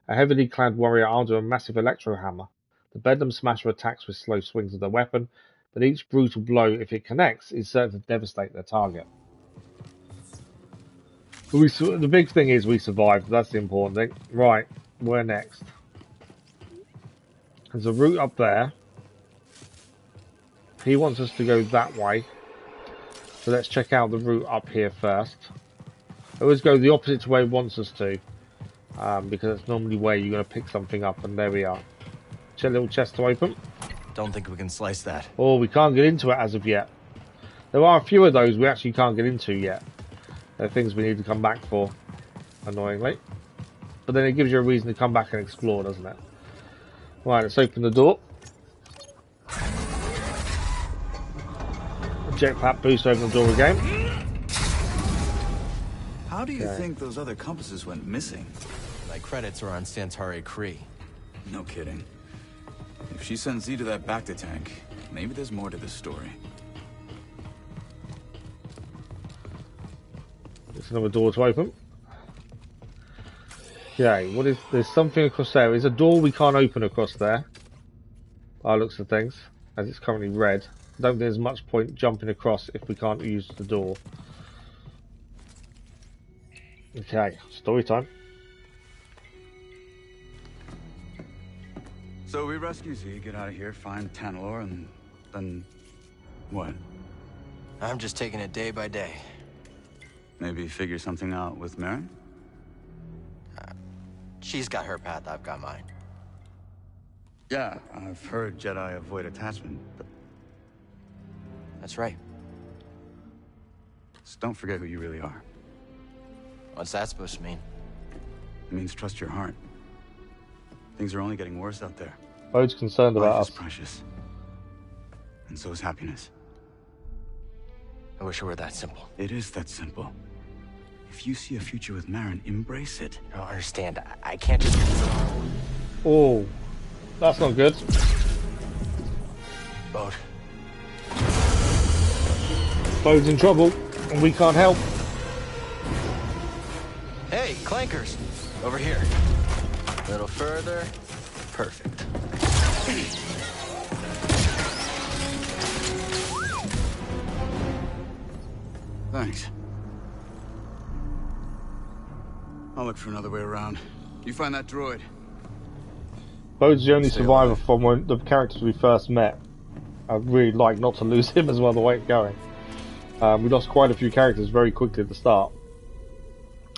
A heavily clad warrior armed with a massive electro hammer. The Bedlam Smasher attacks with slow swings of their weapon, but each brutal blow, if it connects, is certain to devastate their target. The big thing is we survived. That's the important thing. Right, where next? There's a route up there. He wants us to go that way. So let's check out the route up here first. I always go the opposite to where he wants us to. Because it's normally where you're going to pick something up. And there we are. Little chest to open. Don't think we can slice that. Oh, we can't get into it as of yet. There are a few of those we actually can't get into yet. They're things we need to come back for, annoyingly. But then it gives you a reason to come back and explore, doesn't it? Right, let's open the door. Jetpack boost, open the door again. How do you think those other compasses went missing? My credits are on Santari Kree. No kidding. If she sent Z to that Bacta tank, maybe there's more to this story. There's another door to open. Okay, what is... There's something across there. There's a door we can't open across there. By the looks of things. As it's currently red. I don't think there's much point jumping across if we can't use the door. Okay, story time. So we rescue Z, get out of here, find Tanalor, and then... what? I'm just taking it day by day. Maybe figure something out with Merrin? She's got her path, I've got mine. Yeah, I've heard Jedi avoid attachment, but... That's right. Just don't forget who you really are. What's that supposed to mean? It means trust your heart. Things are only getting worse out there. Bode's concerned about us. Life is precious. And so is happiness. I wish it were that simple. It is that simple. If you see a future with Merrin, embrace it. I don't understand. I can't just... Oh, that's not good. Bode. Bode's in trouble, and we can't help. Hey, clankers! Over here. A little further. Perfect. Thanks. I'll look for another way around. You find that droid. Bode's the only survivor from when the characters we first met. I'd really like not to lose him as well the way it's going. We lost quite a few characters very quickly at the start.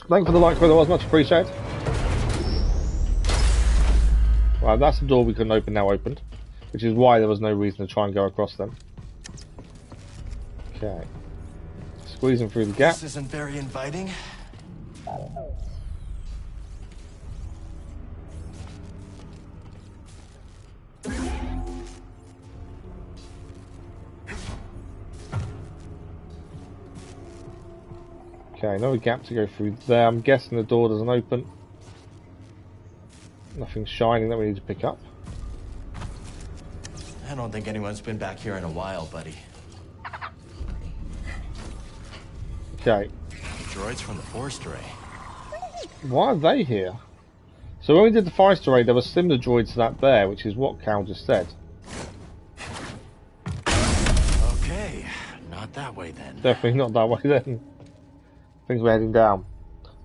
Thank you for the like, brother. Was much appreciated. Right, that's the door we couldn't open, now opened. Which is why there was no reason to try and go across them. Okay. Squeezing through the gap. This isn't very inviting. Okay, another gap to go through there. I'm guessing the door doesn't open. Nothing shining that we need to pick up. I don't think anyone's been back here in a while, buddy. Okay. Droids from the Forest Array. Why are they here? So when we did the Forest Array, there were similar droids to that there, which is what Cal just said. Okay, not that way then. Definitely not that way then. I think we're heading down.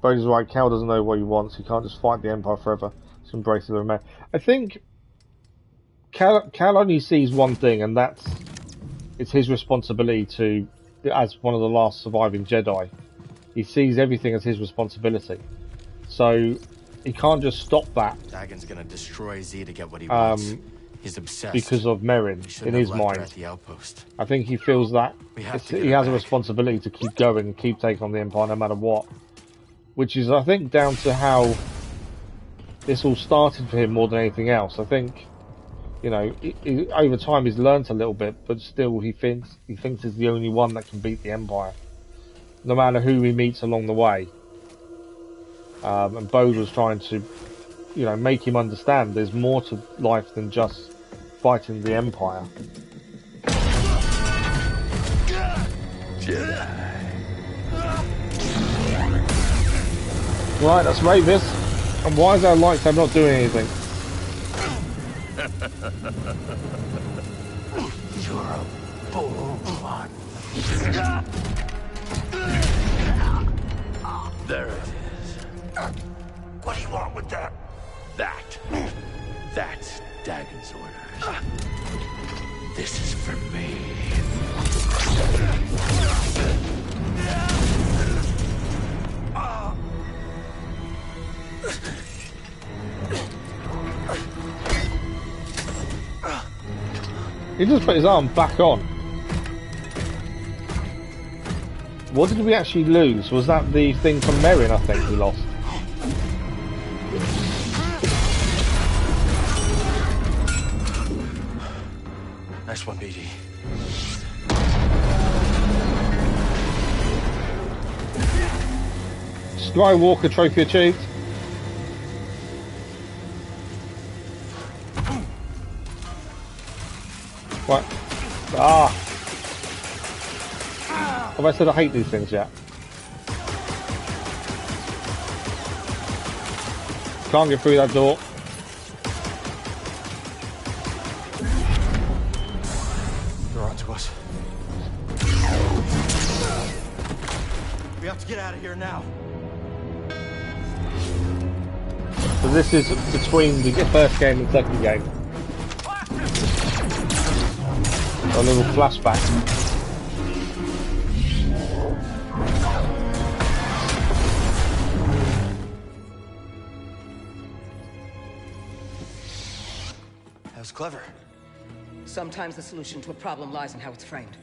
Bode is right, Cal doesn't know what he wants. He can't just fight the Empire forever. Just embrace the remain. I think Cal only sees one thing, and that's it's his responsibility to, as one of the last surviving Jedi, he sees everything as his responsibility. So he can't just stop that. Dagen's gonna destroy Z to get what he wants. He's obsessed Because of Merrin in his mind. At the outpost. I think he feels that he has a responsibility to keep going and keep taking on the Empire no matter what. Which is, I think, down to how this all started for him more than anything else. I think, you know, over time he's learnt a little bit, but still he thinks he's the only one that can beat the Empire, no matter who he meets along the way. And Bode was trying to, you know, make him understand there's more to life than just fighting the Empire. Jedi. Right, let's rate this. And why is our lightsaber not doing anything? You're a bold one. There it is. What do you want with that? That's Dagen's orders. This is for me. He just put his arm back on. What did we actually lose? Was that the thing from Merrin, I think, we lost? Nice one, BD. Skywalker trophy achieved. What? Ah! Have I said I hate these things yet? Can't get through that door. They're on to us. We have to get out of here now. So this is between the first game and second game. A little flashback. That was clever. Sometimes the solution to a problem lies in how it's framed.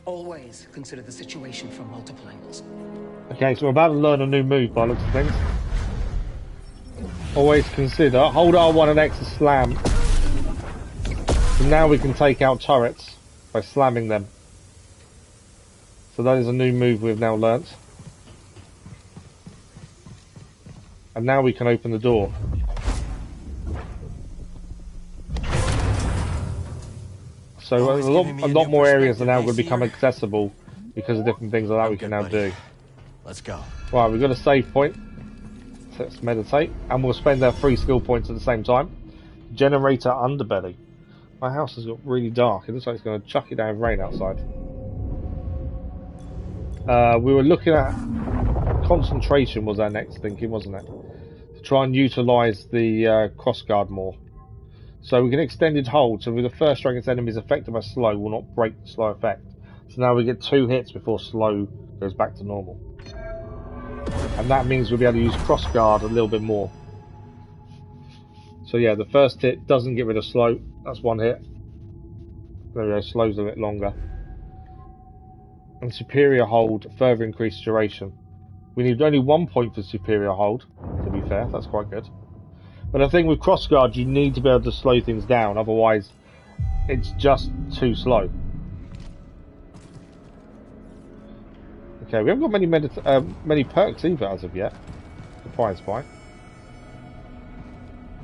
Always consider the situation from multiple angles. Okay, so we're about to learn a new move by the looks of things. Always consider hold R1 and X to slam. So now we can take out turrets by slamming them. So that is a new move we've now learnt. And now we can open the door. So a lot more areas are now going to become accessible because of different things like that we can now do. Let's go. Right, we've got a save point. So let's meditate. And we'll spend our 3 skill points at the same time. Generator underbelly. My house has got really dark. It looks like it's going to chuck it down with rain outside. We were looking at concentration was our next thinking, wasn't it? To try and utilise the crossguard more. So we can extended hold. So with the first strike against enemies affected by slow will not break the slow effect. So now we get 2 hits before slow goes back to normal. And that means we'll be able to use crossguard a little bit more. So yeah, the first hit doesn't get rid of slow. That's 1 hit. There we go, slow's a bit longer. And superior hold further increased duration. We need only 1 point for superior hold, to be fair, that's quite good. But I think with crossguard you need to be able to slow things down, otherwise it's just too slow. Okay, we haven't got many perks either as of yet. Surprise by.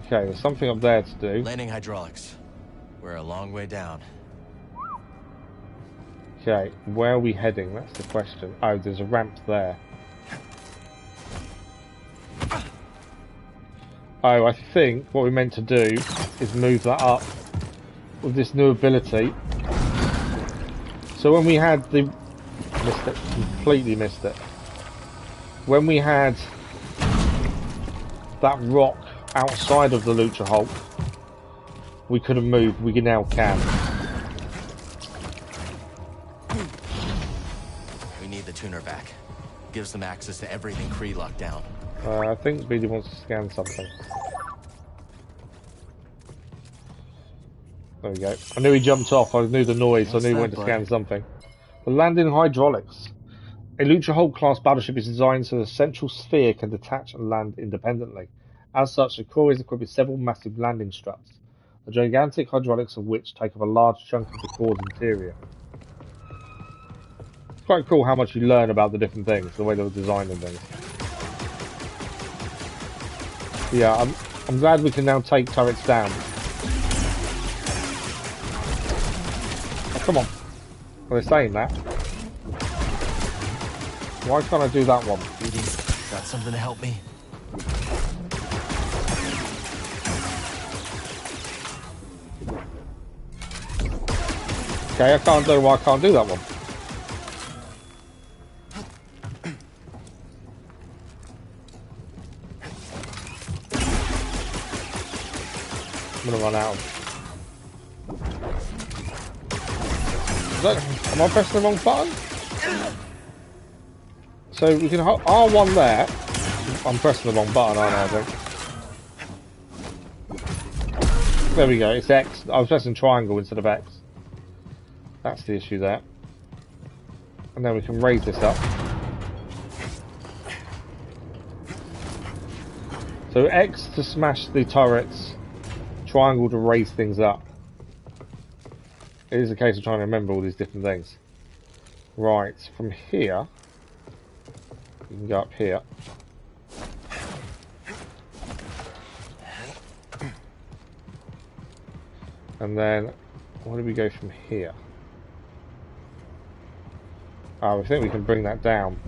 Okay, there's something up there to do. Landing hydraulics. We're a long way down. Okay, where are we heading? That's the question. Oh, there's a ramp there. Oh, I think what we meant to do is move that up with this new ability. So when we had the... Missed it. Completely missed it. When we had that rock outside of the Lucrehulk, we couldn't move. We now can. We need the tuner back. Gives them access to everything Kree locked down. I think BD wants to scan something. There we go. I knew he jumped off. I knew the noise, so I knew he went to scan something. The landing hydraulics. A Lucrehulk class battleship is designed so the central sphere can detach and land independently. As such, the core is equipped with several massive landing struts, the gigantic hydraulics of which take up a large chunk of the core's interior. It's quite cool how much you learn about the different things, the way they were designed and things. Yeah, I'm glad we can now take turrets down. Oh, come on. Well, they're saying that. Why can't I do that one? Got something to help me? Okay, I can't do why I can't do that one. I'm gonna run out. Am I pressing the wrong button? So we can hold R1 there. I'm pressing the wrong button, aren't I think? There we go, it's X. I was pressing triangle instead of X. That's the issue there. And then we can raise this up. So X to smash the turrets, triangle to raise things up. It is a case of trying to remember all these different things. Right, from here, you can go up here. And then, where do we go from here? Oh, I think we can bring that down.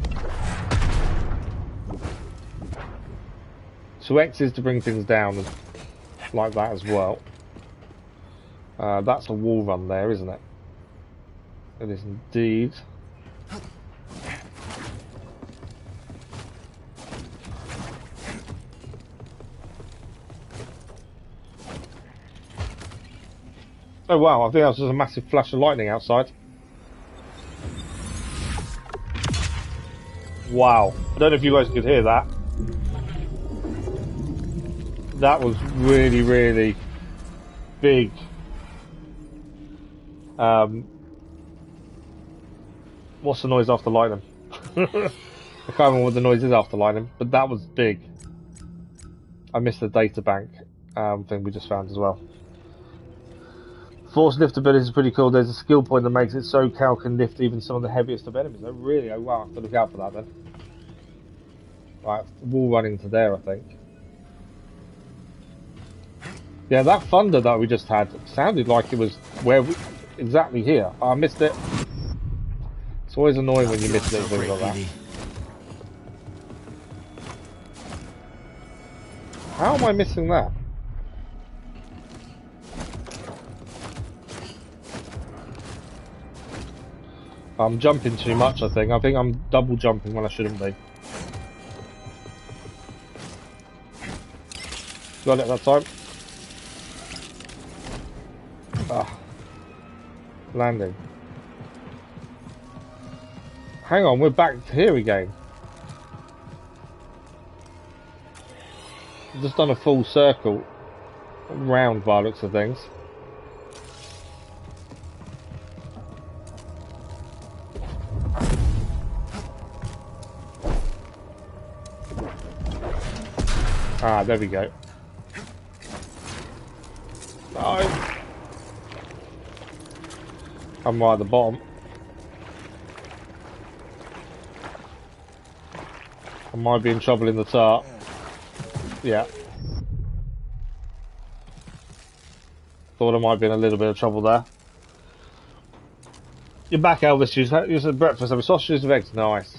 So X is to bring things down like that as well. That's a wall run there, isn't it? It is indeed. Oh wow, I think that was just a massive flash of lightning outside. Wow, I don't know if you guys could hear that. That was really, really big. What's the noise after lightning? I can't remember what the noise is after lightning, but that was big. I missed the data bank thing we just found as well. Force lift ability is pretty cool. There's a skill point that makes it so Cal can lift even some of the heaviest of enemies. Oh really? Oh wow, I have to look out for that then. Right, wall running to there I think. Yeah, that thunder that we just had sounded like it was where we, exactly here. Oh, I missed it. It's always annoying when you miss little things like that. How am I missing that? I'm jumping too much, I think. I think I'm double jumping when I shouldn't be. Got it that time. Ah. Landing. Hang on, we're back here again. I've just done a full circle round by the looks of things. Ah, there we go. No. I'm right at the bottom. I might be in trouble in the start. Yeah. Thought I might be in a little bit of trouble there. You're back, Elvis. You said breakfast. Have sausages with eggs. Nice.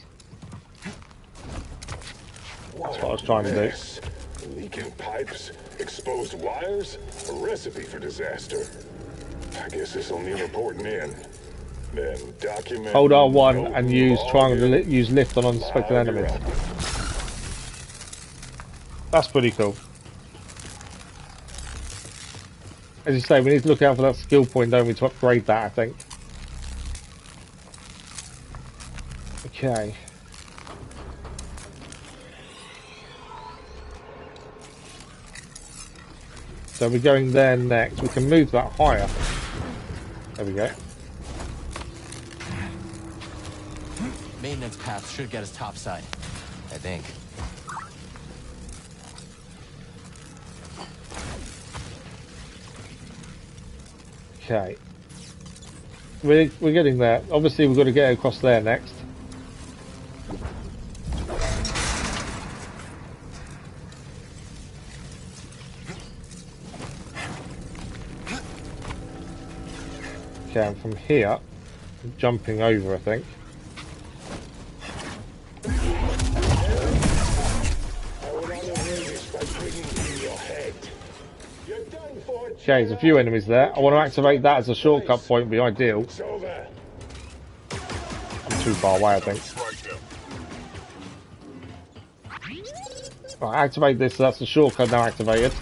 That's what I was trying to do. Leaking pipes, exposed wires, a recipe for disaster. I guess this will need reporting in. Then document. Hold R1 and use triangle to use lift on unsuspected enemies. That's pretty cool. As you say, we need to look out for that skill point, don't we, to upgrade that, I think. Okay. So we're going there next. We can move that higher. There we go. Maintenance path should get us topside, I think. Okay. We're getting there. Obviously we've got to get across there next. Okay, and from here, I'm jumping over, I think. Okay, there's a few enemies there. I want to activate that as a shortcut point, would be ideal. I'm too far away, I think. Right, activate this, so that's the shortcut now activated.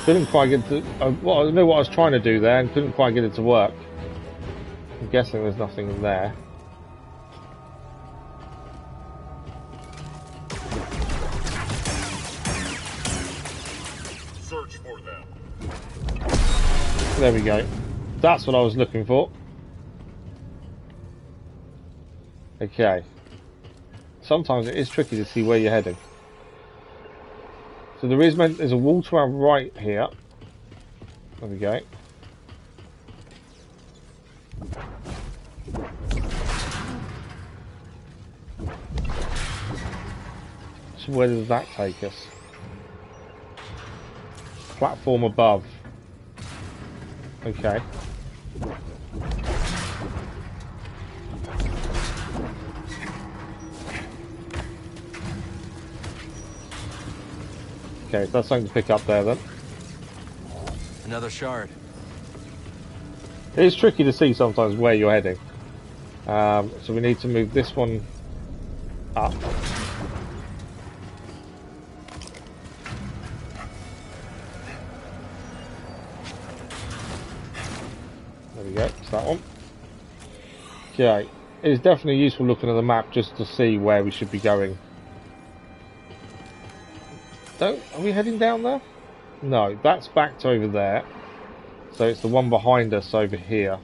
Couldn't quite get to. Well, I knew what I was trying to do there and couldn't quite get it to work. I'm guessing there's nothing in there. Search for them. There we go. That's what I was looking for. Okay. Sometimes it is tricky to see where you're heading. So there's a wall to our right here. There we go. So where does that take us? Platform above. Okay. Okay, so that's something to pick up there then. Another shard. It is tricky to see sometimes where you're heading. So we need to move this one up. There we go, it's that one. Okay, it is definitely useful looking at the map just to see where we should be going. Are we heading down there? No, that's backed over there. So it's the one behind us over here.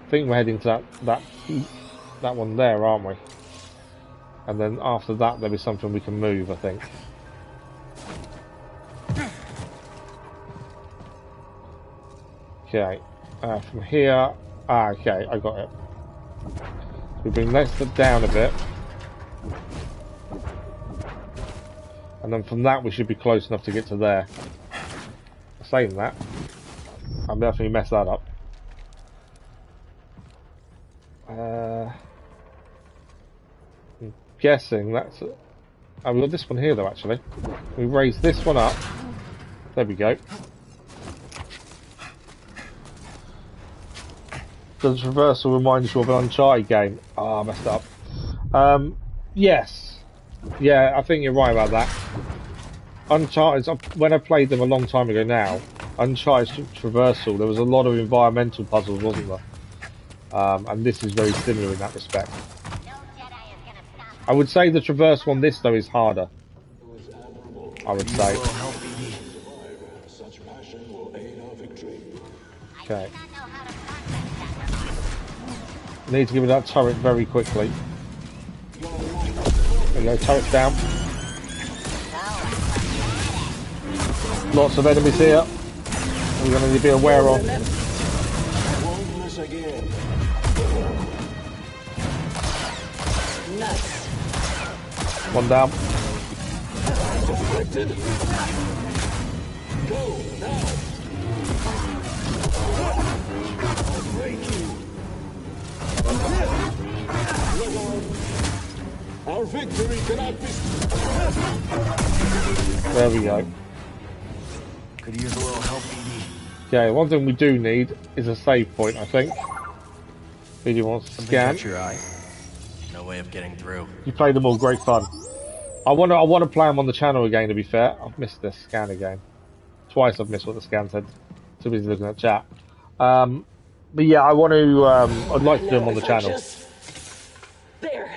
I think we're heading to that one there, aren't we? And then after that there'll be something we can move, I think. Okay, from here... okay, I got it. We bring this down a bit. And then from that we should be close enough to get to there. Saying that, I'll definitely mess that up. I'm guessing that's... Oh, we got this one here though, actually. We raise this one up. There we go. Does reversal remind you of an Uncharted game? Ah, I messed up. Yes. Yeah, I think you're right about that. Uncharted, when I played them a long time ago now, Uncharted Traversal, there was a lot of environmental puzzles, wasn't there? And this is very similar in that respect. I would say the traversal on this, though, is harder. I would say. Okay. Need to give me that turret very quickly. There we go, turret's down. Lots of enemies here. We're going to need to be aware of. One down. Our victory cannot be. There we go. Could use a little help, BD. Okay, one thing we do need is a save point, I think. BD wants to scan. Catch your eye. No way of getting through. You played them all, great fun. I want to play them on the channel again, to be fair. I've missed the scan again. Twice I've missed what the scan said. Too busy looking at chat. But yeah, I want to, I'd like to do them on the channel. There.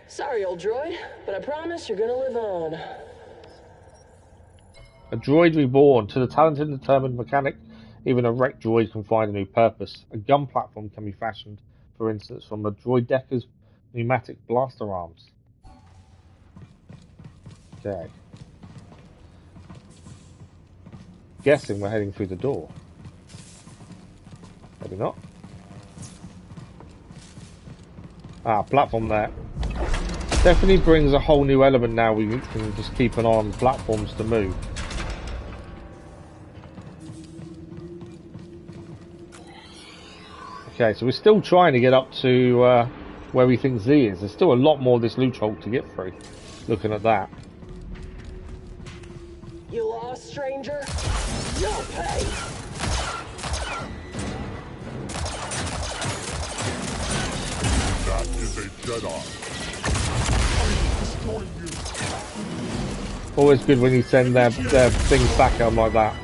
Sorry, old droid, but I promise you're gonna live on. A droid reborn. To the talented and determined mechanic, even a wrecked droid can find a new purpose. A gun platform can be fashioned, for instance, from a droid decker's pneumatic blaster arms. Okay. Guessing we're heading through the door. Maybe not. Ah, platform there. Definitely brings a whole new element now. We can just keep an eye on platforms to move. Okay, so we're still trying to get up to where we think Z is. There's still a lot more of this Lucrehulk to get through. Looking at that. You lost, stranger? You'll pay! That is a Jedi. I will destroy you. Always good when you send their things back at them like that.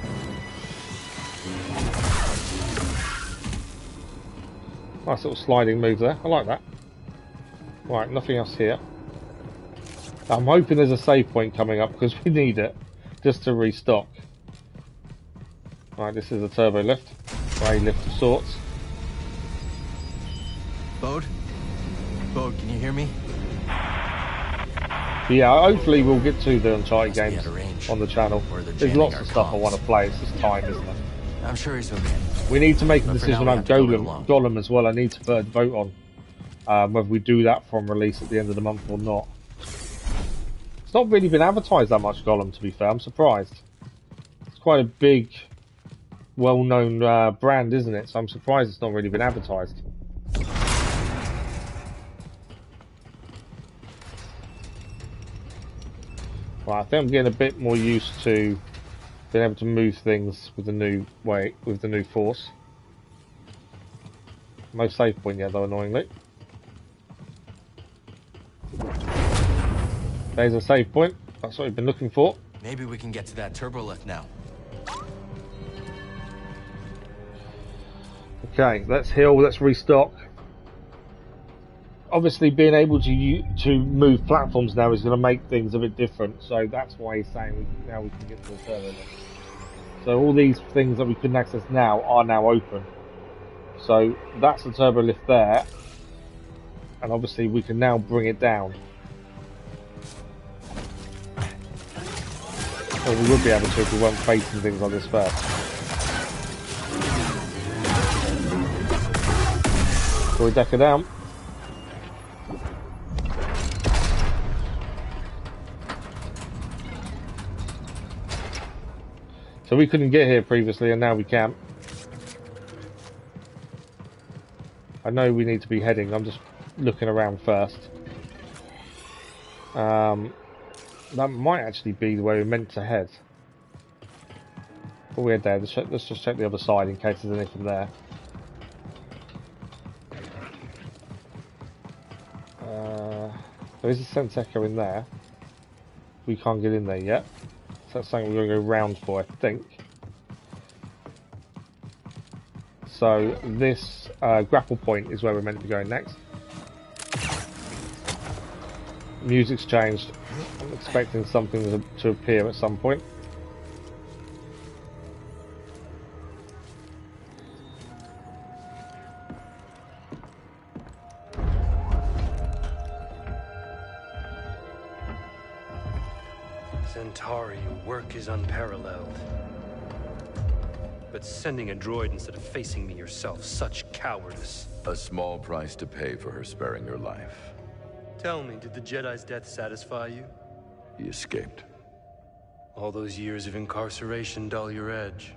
Nice little sliding move there. I like that. Right, nothing else here. I'm hoping there's a save point coming up because we need it just to restock. Right, this is a turbo lift. Ray lift of sorts. Bode? Bode, can you hear me? Yeah, hopefully we'll get to the Uncharted games on the channel. There's lots of stuff I want to play. It's just time, isn't it? I'm sure he's okay. We need to make a decision on Gollum as well. I need to vote on whether we do that from release at the end of the month or not. It's not really been advertised that much, Gollum, to be fair. I'm surprised. It's quite a big, well-known brand, isn't it? So I'm surprised it's not really been advertised. Right, I think I'm getting a bit more used to being able to move things with the new force. No save point yet, though, annoyingly. There's a save point. That's what we've been looking for. Maybe we can get to that turbo lift now. Okay, let's heal. Let's restock. Obviously, being able to move platforms now is going to make things a bit different. So that's why he's saying now we can get to the turbo lift. So all these things that we couldn't access now are now open. So that's the turbo lift there, and obviously we can now bring it down. Well, we would be able to if we weren't facing things like this first. So we deck her down. So we couldn't get here previously, and now we can. I know we need to be heading. I'm just looking around first. That might actually be the way we're meant to head. Before we head there, let's just check the other side in case there's anything there. There is a sense echo in there. We can't get in there yet. So that's something we're going to go round for, I think. So this grapple point is where we're meant to be going next. Music's changed. I'm expecting something to appear at some point. Centauri, your work is unparalleled. But sending a droid instead of facing me yourself, such cowardice. A small price to pay for her sparing your life. Tell me, did the Jedi's death satisfy you? He escaped. All those years of incarceration dull your edge.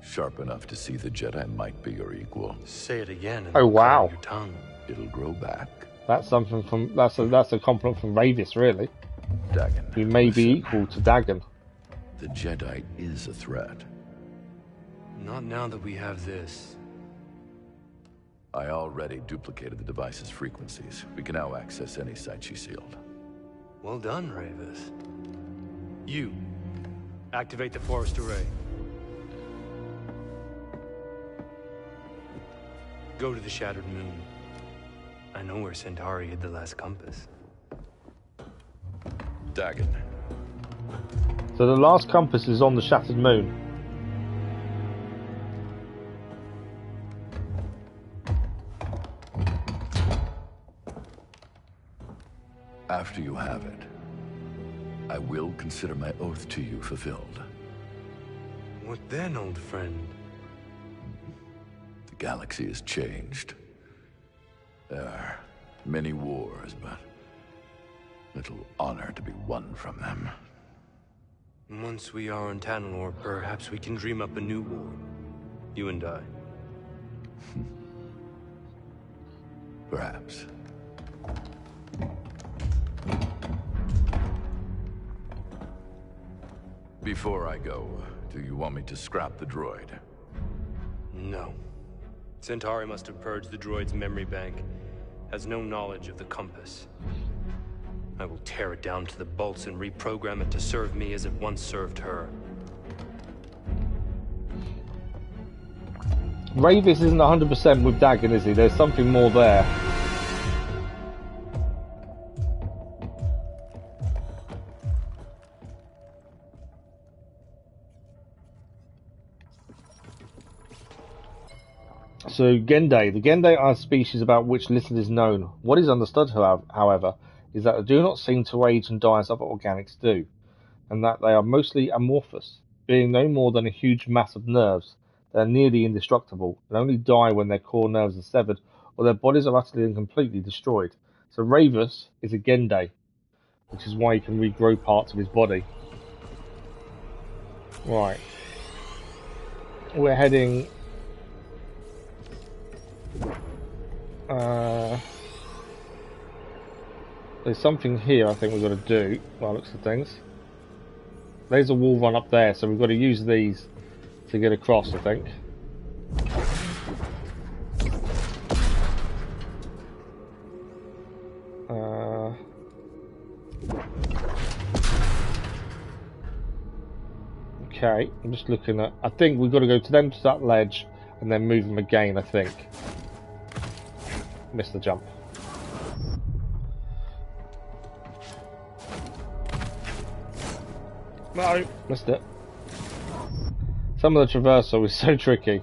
Sharp enough to see the Jedi might be your equal. Say it again and oh wow! Your tongue. It'll grow back. That's something from that's a compliment from Ravis, really. Dagen. We may be equal to Dagen. The Jedi is a threat. Not now that we have this. I already duplicated the device's frequencies. We can now access any site she sealed. Well done, Ravis. You, activate the forest array. Go to the Shattered Moon. I know where Centauri hid the last compass. Dagen. So the last compass is on the Shattered Moon. After you have it, I will consider my oath to you fulfilled. What then, old friend? The galaxy has changed. There are many wars, but little honor to be won from them. Once we are on Tanalorr, perhaps we can dream up a new war. You and I. Perhaps. Before I go, do you want me to scrap the droid? No. Centauri must have purged the droid's memory bank. Has no knowledge of the compass. I will tear it down to the bolts and reprogram it to serve me as it once served her. Ravis isn't 100% with Dagen, is he? There's something more there. So, Gendai. The Gendai are a species about which little is known. What is understood, however, is that they do not seem to age and die as other organics do, and that they are mostly amorphous, being no more than a huge mass of nerves. They are nearly indestructible, and only die when their core nerves are severed or their bodies are utterly and completely destroyed. So Ravus is a Gendai, which is why he can regrow parts of his body. Right. We're heading... there's something here I think we've got to do, by the looks of things. There's a wall run up there, so we've got to use these to get across, I think. Okay, I'm just looking at... I think we've got to go to them to that ledge and then move them again, I think. Missed the jump. No, missed it. Some of the traversal is so tricky.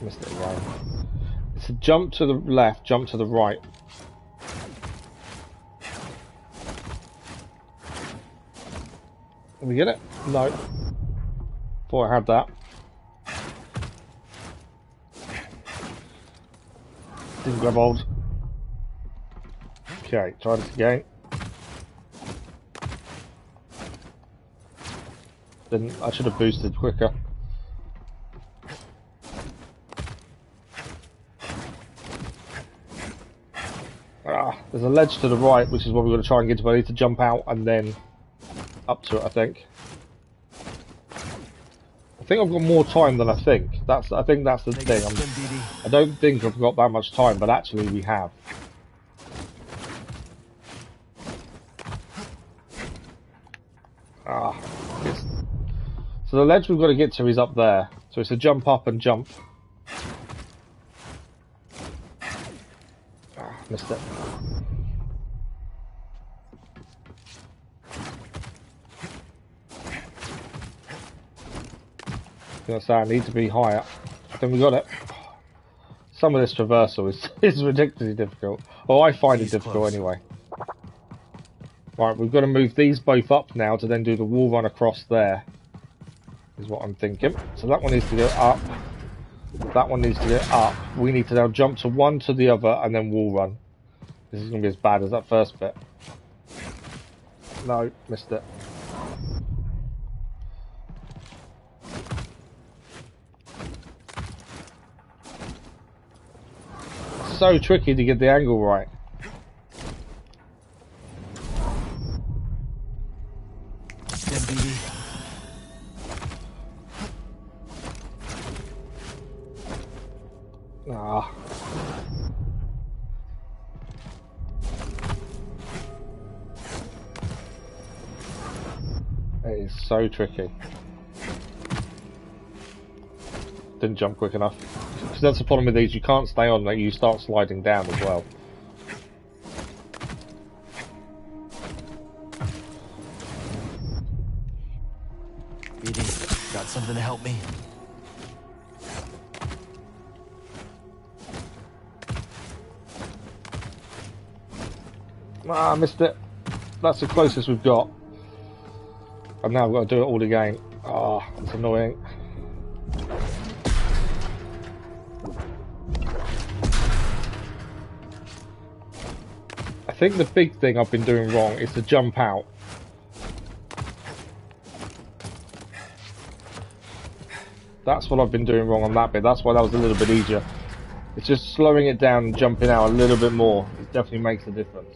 Missed it again. It's a jump to the left, jump to the right. Did we get it? No. Thought I had that. Didn't grab hold. Okay, try this again. Then I should have boosted quicker. There's a ledge to the right, which is what we're going to try and get to. But I need to jump out and then up to it, I think. I think I've got more time than I think. I think that's the thing. I don't think I've got that much time, but actually we have. So the ledge we've got to get to is up there. So it's a jump up and jump. Missed it. I need to be higher. I think we got it. Some of this traversal is ridiculously difficult. Oh, I find it difficult anyway. Right, we've got to move these both up now to then do the wall run across there. Is what I'm thinking. So that one needs to go up. That one needs to go up. We need to now jump to one to the other and then wall run. This is going to be as bad as that first bit. No, missed it. So tricky to get the angle right. It is so tricky. Didn't jump quick enough. Because that's the problem with these, you can't stay on, like you start sliding down as well. BD, got something to help me? Ah, I missed it. That's the closest we've got. And now I've got to do it all again. Ah, it's annoying. I think the big thing I've been doing wrong is to jump out. That's what I've been doing wrong on that bit. That's why that was a little bit easier. It's just slowing it down and jumping out a little bit more. It definitely makes a difference.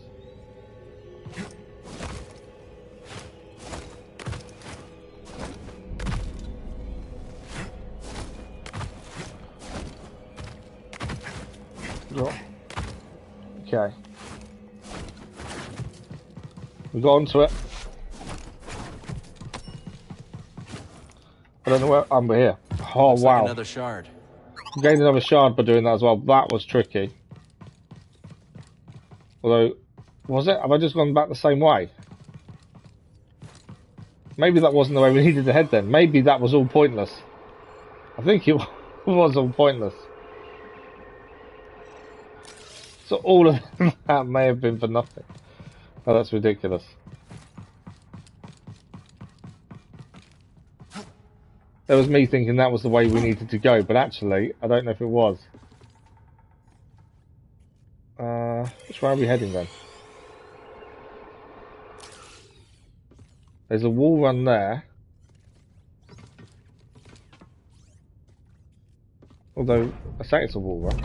Okay. We got onto it. I don't know where we're here. Oh Looks wow! like another shard. Gained another shard by doing that as well. That was tricky. Although, was it? Have I just gone back the same way? Maybe that wasn't the way we needed to head then. Maybe that was all pointless. I think it was all pointless. So all of that may have been for nothing. Oh, that's ridiculous. That was me thinking that was the way we needed to go, but actually, I don't know if it was. Which way are we heading then? There's a wall run there. Although, I say it's a wall run.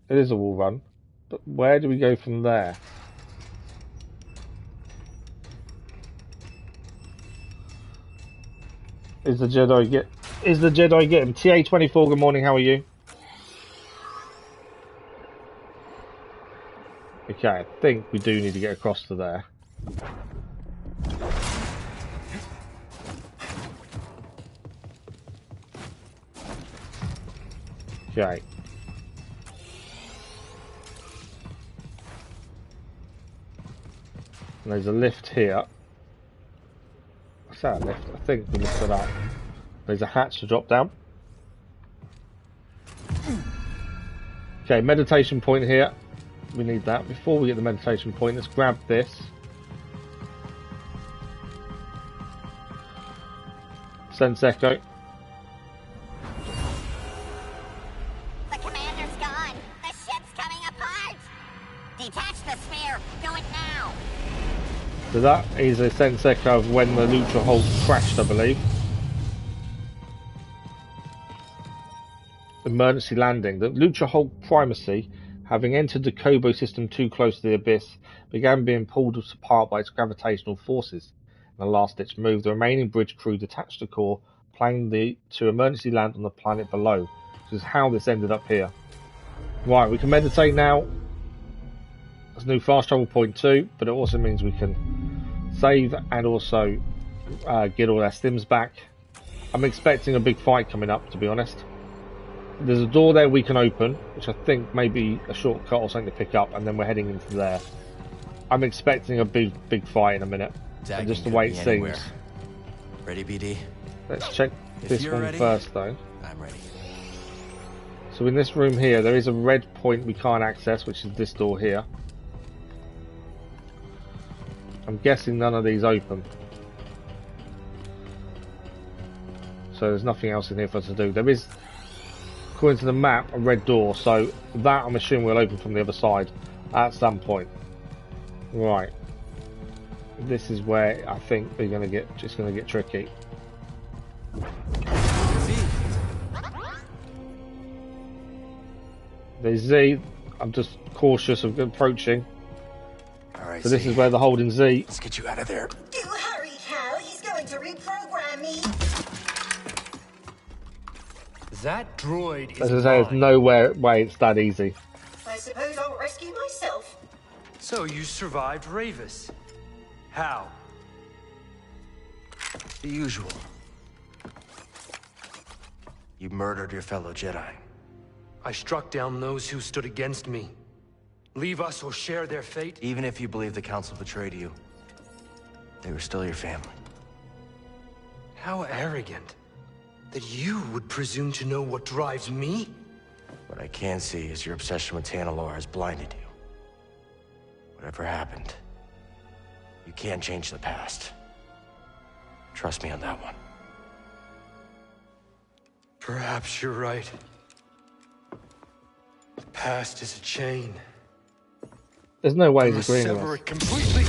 It is a wall run. But where do we go from there? Is the Jedi getting? TA24, good morning, how are you? Okay, I think we do need to get across to there. Okay. And there's a lift here. What's that lift? I think we lifted up. There's a hatch to drop down. Okay, meditation point here. We need that. Before we get the meditation point, let's grab this. Sense Echo. The commander's gone. The ship's coming apart. Detach the sphere. Do it now. So that is a sense echo of when the Lucrehulk crashed, I believe. Emergency landing. The Lucrehulk primacy, having entered the Koboh system too close to the abyss, began being pulled apart by its gravitational forces. In a last-ditch move, the remaining bridge crew detached the core, planning to emergency land on the planet below, which is how this ended up here. Right, we can meditate now. There's a new fast travel point too, but it also means we can save and also get all our stims back. I'm expecting a big fight coming up, to be honest. There's a door there we can open, which I think may be a shortcut or something to pick up, and then we're heading into there. I'm expecting a big fight in a minute, and just the way it seems. Ready, BD? Let's check this one ready, first, though. I'm ready. So in this room here, there is a red point we can't access, which is this door here. I'm guessing none of these open. So there's nothing else in here for us to do. There is, according to the map, a red door, so that I'm assuming will open from the other side at some point. Right. This is where I think we're gonna get tricky. There's Z. I'm just cautious of approaching. Alright, so this is where they're holding Z. Let's get you out of there. Do hurry, Cal. He's going to reprogram me. That droid is As I say, there's no way it's that easy. I suppose I'll rescue myself. So you survived Ravis. How? The usual. You murdered your fellow Jedi. I struck down those who stood against me. Leave us or share their fate? Even if you believe the Council betrayed you, they were still your family. How arrogant. That you would presume to know what drives me? What I can see is your obsession with Tanalorr has blinded you. Whatever happened, you can't change the past. Trust me on that one. Perhaps you're right. The past is a chain. There's no way he's agreeing with Sever us. it completely.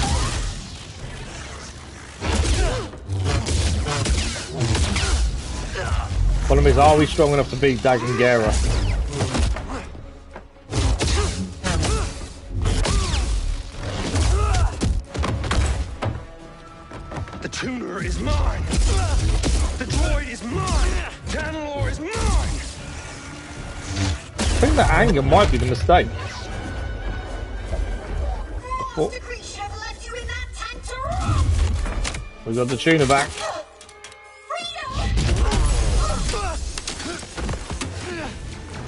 Problem is, are we strong enough to beat Dagen Gera? The tuner is mine. The droid is mine. Tanalorr is mine. think that anger might be the mistake. Oh. We got the tuner back.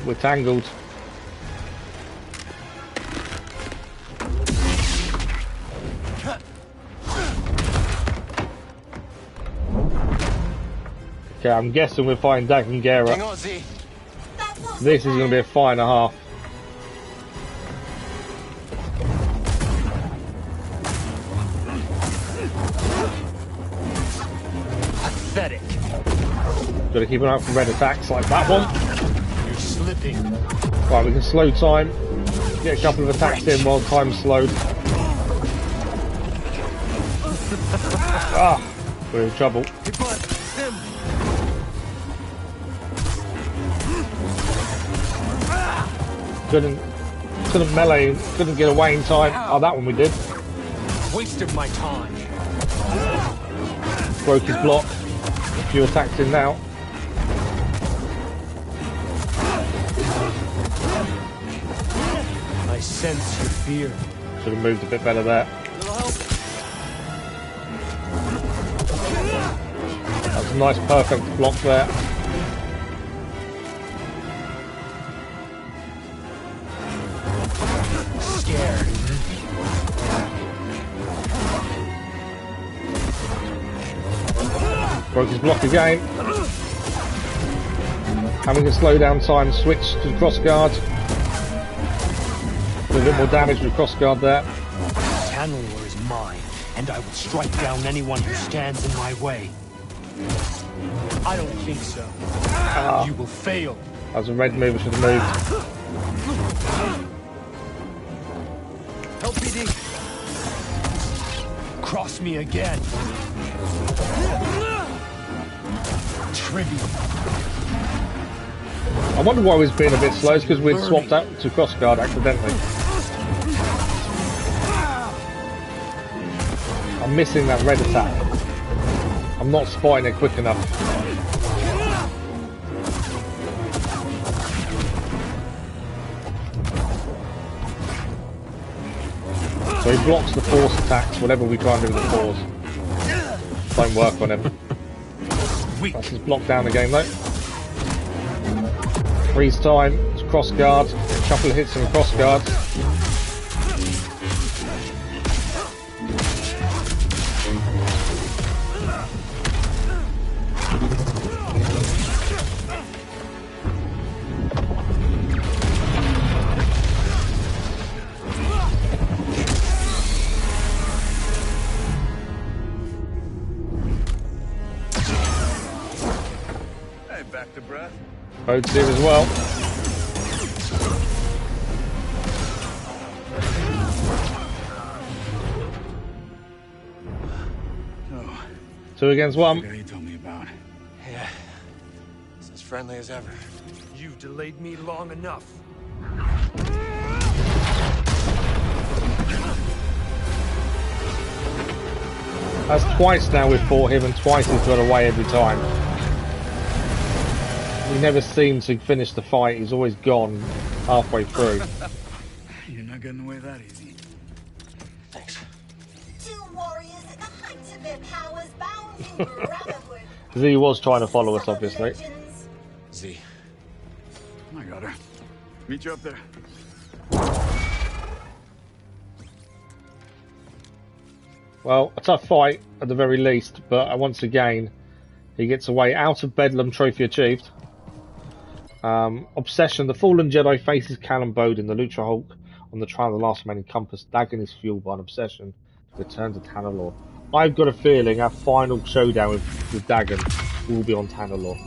We're tangled. Okay, I'm guessing we're fighting Dagen Cere. This is going to be a fight and a half. Pathetic. Got to keep an eye out for red attacks like that one. You're slipping. Right, we can slow time. Get a couple of attacks in while time's slowed. Ah, we're in trouble. Couldn't melee, couldn't get away in time. Oh, that one we did. Wasted my time. Broke his block. A few attacks in now. I sense your fear. Should have moved a bit better there. That's a nice perfect block there. Scared. Broke his block again. Having a slow down time, switch to cross guard. A little bit more damage with cross guard there. Tanalor is mine, and I will strike down anyone who stands in my way. I don't think so. You will fail. That was a red move, I should have moved. Help BD. Cross me again. Trivial. I wonder why he was being a bit slow. It's because we'd swapped out to cross guard accidentally. I'm missing that red attack. I'm not spotting it quick enough. So he blocks the force attacks, whatever we try and do with the force. Don't work on him. That's his block down again though. Freeze time, it's cross guard, a couple of hits on the cross guard. Both here as well. Oh. 2 against 1. He told me about. Yeah. It's as friendly as ever. You've delayed me long enough. That's twice now we've fought him, and twice he's got away every time. He never seemed to finish the fight. He's always gone halfway through. You're not getting away that easy. Thanks. Two warriors at the height of their powers bound in brotherhood. Z was trying to follow us, obviously. Z. I got her. Meet you up there. Well, a tough fight at the very least, but once again, he gets away out of Bedlam. Trophy achieved. Obsession. The fallen Jedi faces Cal and Bode in the Lucrehulk on the trail of the last remaining compass. Dagen is fueled by an obsession to return to Tanalor. I've got a feeling our final showdown with Dagen will be on Tanalor.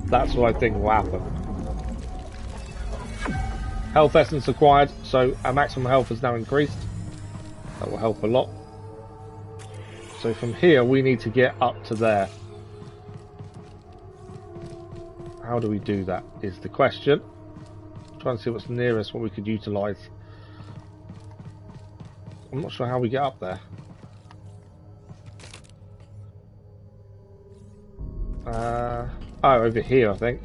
That's what I think will happen. Health essence acquired, so our maximum health has now increased. That will help a lot. So from here we need to get up to there. How do we do that is the question. I'm trying to see what's nearest, what we could utilise. I'm not sure how we get up there. Oh, over here I think.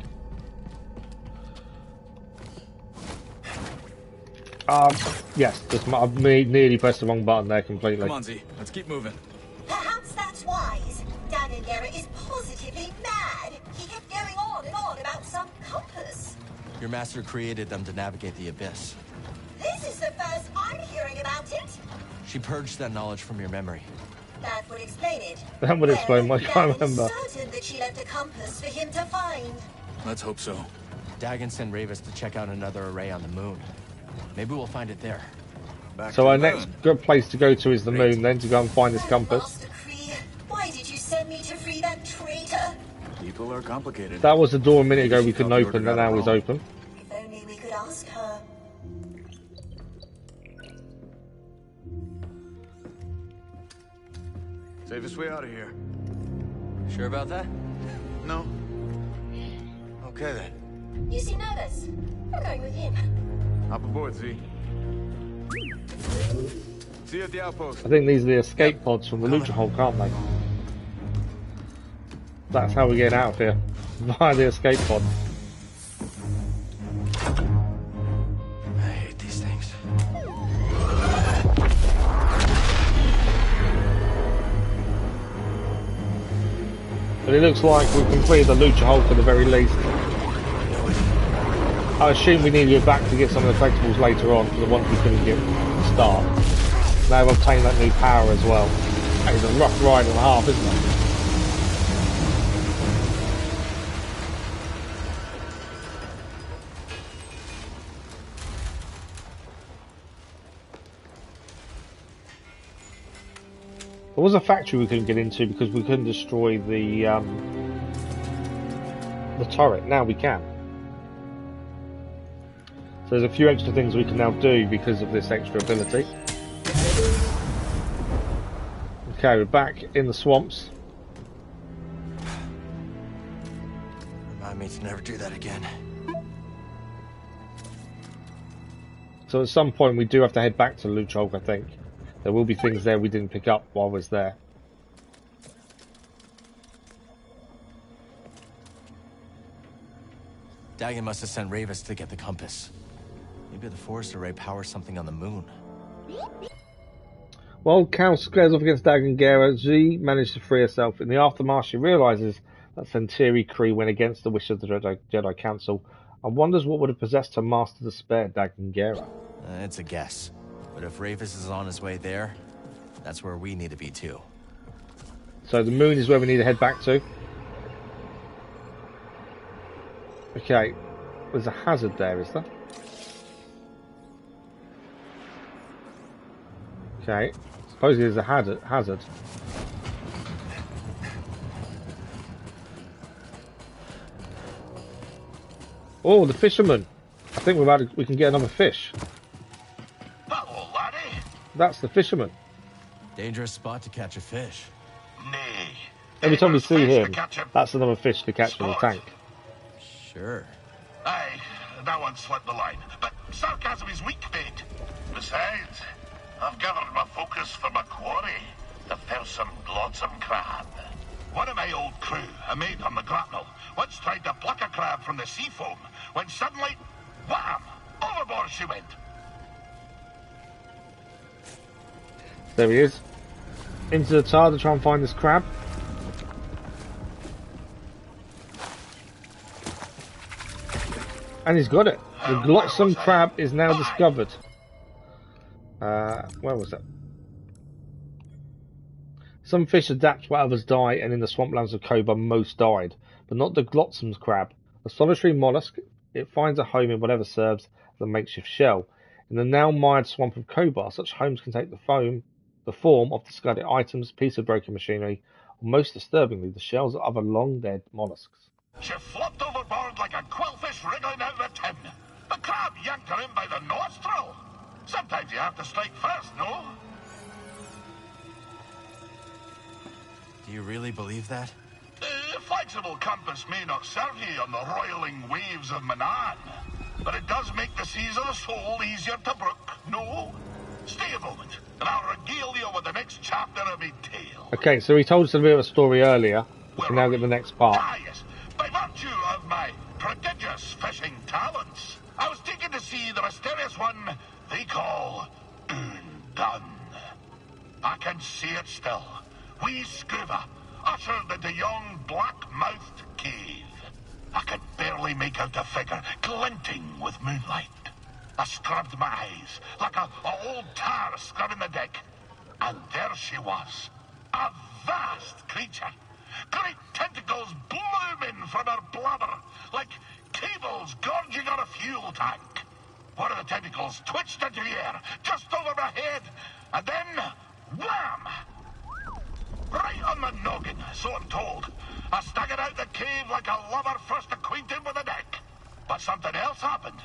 Yes, I've nearly pressed the wrong button there completely. Come on, Z. Let's keep moving. Perhaps that's wise. Dagen is positively mad. He kept going on and on about some compass. Your master created them to navigate the abyss. This is the first I'm hearing about it. She purged that knowledge from your memory. That would explain it. That would explain why I can't remember. I'm certain that she left a compass for him to find. Let's hope so. Dagen sent Ravis to check out another array on the moon. Maybe we'll find it there. So our next good place to go to is the moon, then to go and find this compass. Why did you send me to free that traitor? People are complicated. That was the door a minute ago we couldn't open, and now it's open. If only we could ask her. Safest way out of here. Sure about that? No. Okay then. You seem nervous. I'm going with him. Hop aboard, Z. See you at the outpost. I think these are the escape pods from the Lucrehulk, aren't they? That's how we get out of here. Via the escape pod. I hate these things. But it looks like we've completed the Lucrehulk at the very least. I assume we need to go back to get some of the collectibles later on, for the ones we couldn't get at the start. Now we've obtained that new power as well. That is a rough ride and a half, isn't it? There was a factory we couldn't get into because we couldn't destroy the turret. Now we can. So there's a few extra things we can now do because of this extra ability. Okay, we're back in the swamps. Remind me to never do that again. So at some point we do have to head back to Lucrehulk, I think. There will be things there we didn't pick up while I was there. Dagen must have sent Ravis to get the compass. Maybe the force array powers something on the moon. While Cal squares off against Dagen, Z managed to free herself. In the aftermath, she realises that Cere Cree went against the wish of the Jedi Council and wonders what would have possessed her master to spare Dagen. It's a guess. But if Ravis is on his way there, that's where we need to be too. So the moon is where we need to head back to. Okay, there's a hazard there, is there? Okay, supposedly there's a hazard. Oh, the fisherman! I think we can get another fish. Hello, laddie. That's the fisherman. Dangerous spot to catch a fish. Nay. Every time we see him, that's another fish to catch in the tank. Sure. Aye, that one slipped the line. But sarcasm is weak bait. Besides, I've gathered my focus for my quarry, the fearsome glotsome crab. One of my old crew, a mate on the grapnel, once tried to pluck a crab from the sea foam, when suddenly, wham! Overboard she went. There he is. Into the tar to try and find this crab. And he's got it. The glotsome crab is now discovered. Where was that? Some fish adapt while others die, and in the swamplands of Koboh most died, but not the glotsome crab. A solitary mollusk, it finds a home in whatever serves as a makeshift shell. In the now mired swamp of Koboh, such homes can take the form of discarded items, piece of broken machinery, or most disturbingly, the shells of other long-dead mollusks. She flopped overboard like a quillfish wriggling out of a tin. The crab yanked her in by the nostril. Sometimes you have to strike first, no? Do you really believe that? A flexible compass may not serve you on the roiling waves of Manan, but it does make the seas of the soul easier to brook, no? Stay a moment, and I'll regale you with the next chapter of my tale. Okay, so he told us a bit of a story earlier. We can now get the next part. Ah, yes. By virtue of my prodigious fishing talents, I was taken to see the mysterious one they call Undone. I can see it still. Wee Scuba, ushered into yon black-mouthed cave. I could barely make out the figure, glinting with moonlight. I scrubbed my eyes, like a old tar scrubbing the deck. And there she was, a vast creature. Great tentacles blooming from her blubber, like cables gorging on a fuel tank. One of the tentacles twitched into the air, just over my head, and then, wham! Right on the noggin, so I'm told. I staggered out the cave like a lover first acquainted with a deck. But something else happened.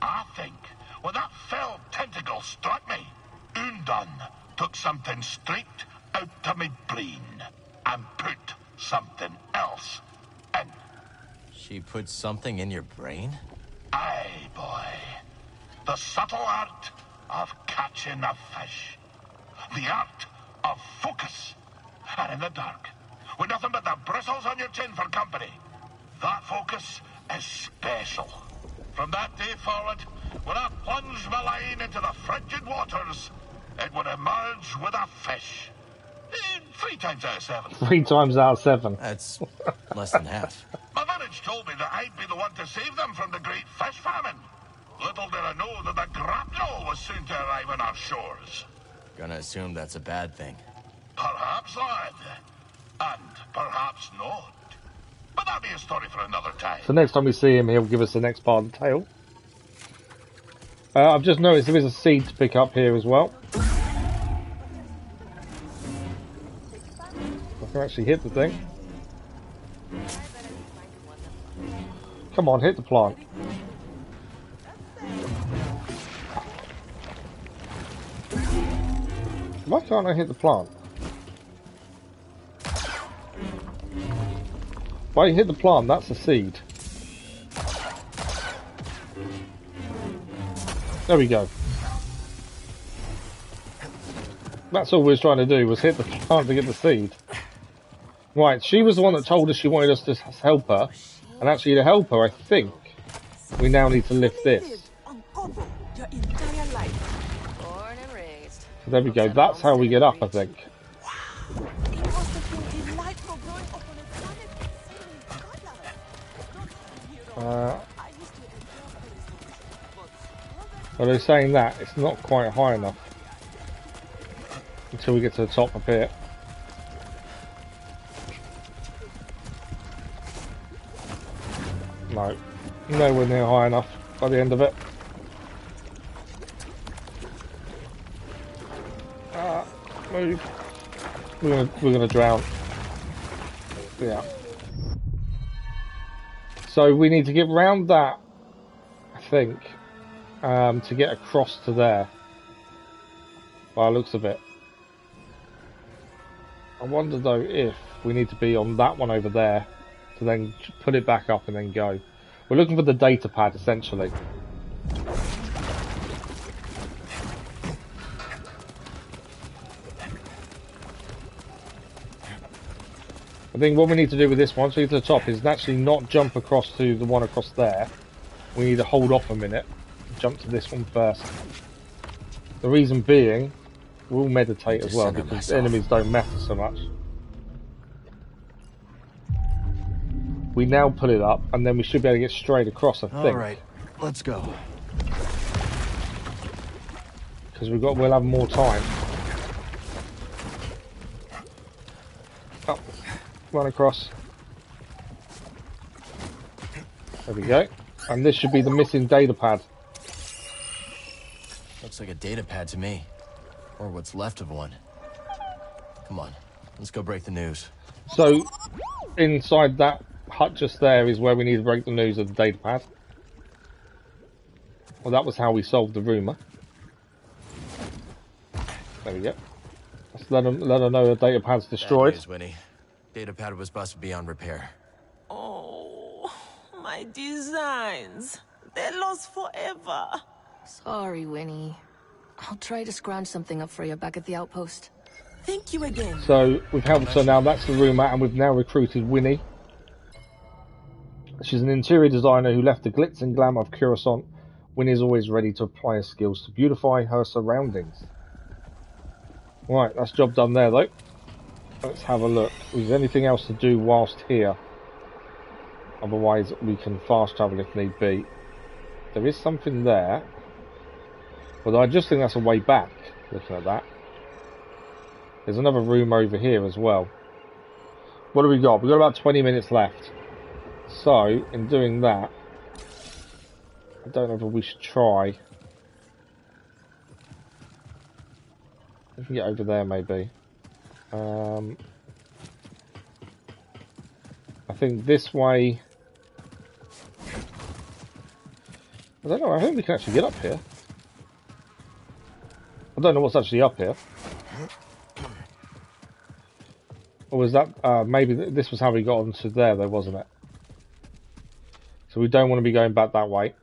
I think when that fell tentacle struck me, Undone took something straight out to me brain and put something else in. She put something in your brain? Aye, boy. The subtle art of catching a fish. The art of focus. And in the dark, with nothing but the bristles on your chin for company, that focus is special. From that day forward, when I plunged my line into the frigid waters, it would emerge with a fish. 3 times out of 7. 3 times out of 7. That's less than half. My village told me that I'd be the one to save them from the great fish famine. Little did I know that the grapnel was soon to arrive on our shores. Gonna assume that's a bad thing. Perhaps, lad. And perhaps not. But that'll be a story for another time. So next time we see him, he'll give us the next part of the tale. I've just noticed there is a seed to pick up here as well. I can actually hit the thing. Come on, hit the plant. Why can't I hit the plant? Why you hit the plant? That's a seed. There we go. That's all we was trying to do, was hit the plant to get the seed. Right, she was the one that told us she wanted us to help her. And actually to help her, I think, we now need to lift this. So there we go, that's how we get up, I think. Well, they're saying that it's not quite high enough until we get to the top up here. No, nowhere near high enough by the end of it. Move. We're gonna drown. Yeah. So we need to get round that, I think, to get across to there. By the looks of it. I wonder though if we need to be on that one over there to then put it back up and then go. We're looking for the data pad essentially. I think what we need to do with this one, so we get to the top, is actually not jump across to the one across there. We need to hold off a minute and jump to this one first. The reason being, we'll meditate as well because enemies don't matter so much. We now pull it up and then we should be able to get straight across, I think. Alright, let's go. Because we'll have more time. Up. Run across. There we go. And this should be the missing data pad. Looks like a data pad to me. Or what's left of one. Come on, let's go break the news. So, inside that hut just there is where we need to break the news of the data pad. Well, that was how we solved the rumour. There we go. Let's let her know the data pad's destroyed. Bad news, Winnie. Data pad was busted beyond repair. Oh, my designs. They're lost forever. Sorry, Winnie. I'll try to scrounge something up for you back at the outpost. Thank you again. So we've helped her now, that's the rumour, and we've now recruited Winnie. She's an interior designer who left the glitz and glamour of Coruscant Winnie is always ready to apply her skills to beautify her surroundings. Right, that's job done there though. Let's have a look. Is there anything else to do whilst here? Otherwise we can fast travel if need be. There is something there. Although I just think that's a way back, looking at that. There's another room over here as well. What do we got? We've got about 20 minutes left. So, in doing that, I don't know if we should try. We can get over there maybe. I think this way... I don't know, I think we can actually get up here. I don't know what's actually up here. Or was that... maybe this was how we got onto there though, wasn't it? So we don't want to be going back that way.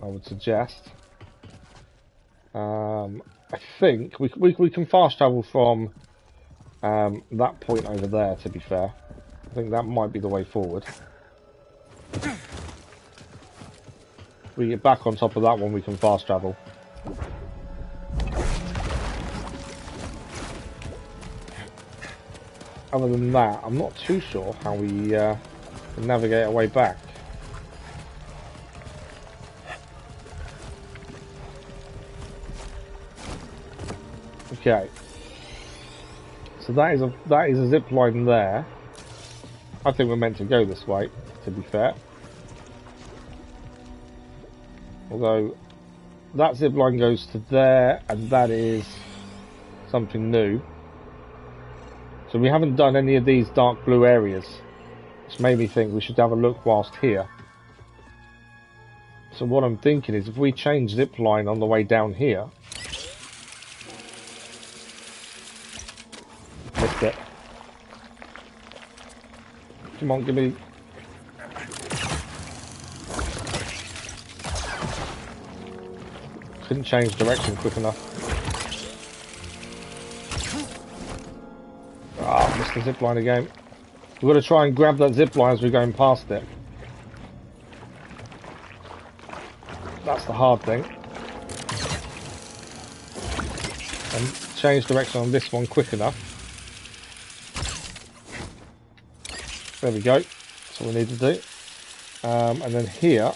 I would suggest. I think we can fast travel from that point over there, to be fair. I think that might be the way forward. We get back on top of that one, we can fast travel. Other than that, I'm not too sure how we can navigate our way back. Okay. So that is a zip line there. I think we're meant to go this way, to be fair. Although that zip line goes to there, and that is something new. So we haven't done any of these dark blue areas, which made me think we should have a look whilst here. So what I'm thinking is if we change zip line on the way down here. Missed it. Come on, give me... Couldn't change direction quick enough. Ah, missed the zip line again. We've got to try and grab that zip line as we're going past it. That's the hard thing. And change direction on this one quick enough. There we go. That's what we need to do. And then here,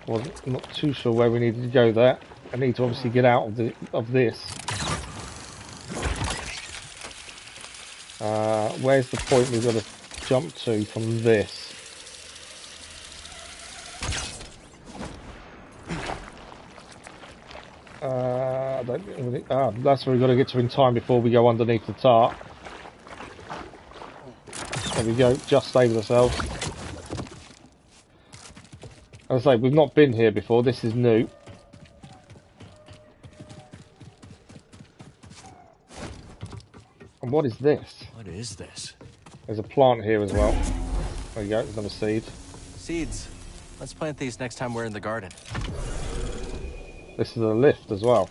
I'm not too sure where we needed to go there. I need to obviously get out of this. Where's the point we've got to jump to from this? That's where we've got to get to in time before we go underneath the tarp. There we go, just saved ourselves. As I say, we've not been here before, this is new. And what is this? What is this? There's a plant here as well. There you go, there's another seed. Seeds. Let's plant these next time we're in the garden. This is a lift as well.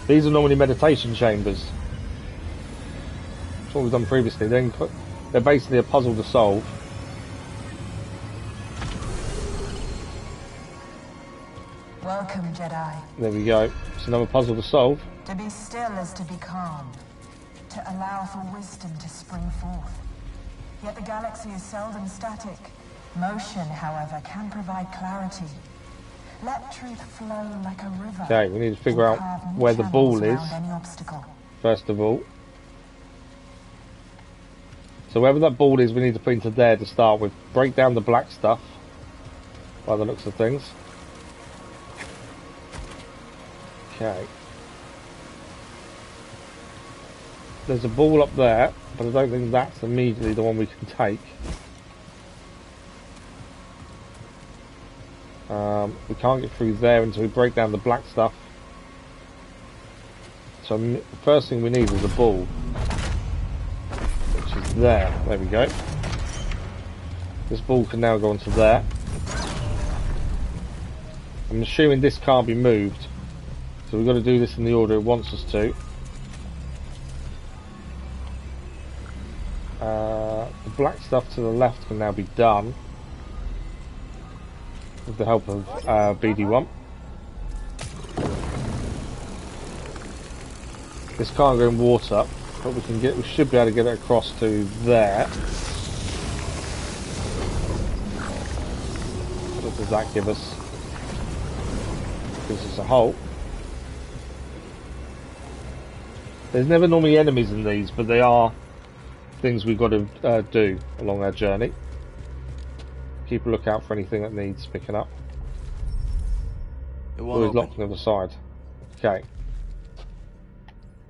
These are normally meditation chambers. That's what we've done previously. They're basically a puzzle to solve. Welcome, Jedi. There we go. It's another puzzle to solve. To be still is to be calm. To allow for wisdom to spring forth. Yet the galaxy is seldom static. Motion, however, can provide clarity. Let truth flow like a river. Okay, we need to figure out where the ball is. First of all. So wherever that ball is, we need to put into there to start with. Break down the black stuff. By the looks of things. Okay. There's a ball up there, but I don't think that's immediately the one we can take. We can't get through there until we break down the black stuff. So the first thing we need is a ball. Which is there. There we go. This ball can now go onto there. I'm assuming this can't be moved. So we've got to do this in the order it wants us to. The black stuff to the left can now be done with the help of BD1. This can't go in water, but we should be able to get it across to there. What does that give us? Gives us a hole. There's never normally enemies in these, but they are things we've got to do along our journey. Keep a lookout for anything that needs picking up. Always locked on the other side. Okay.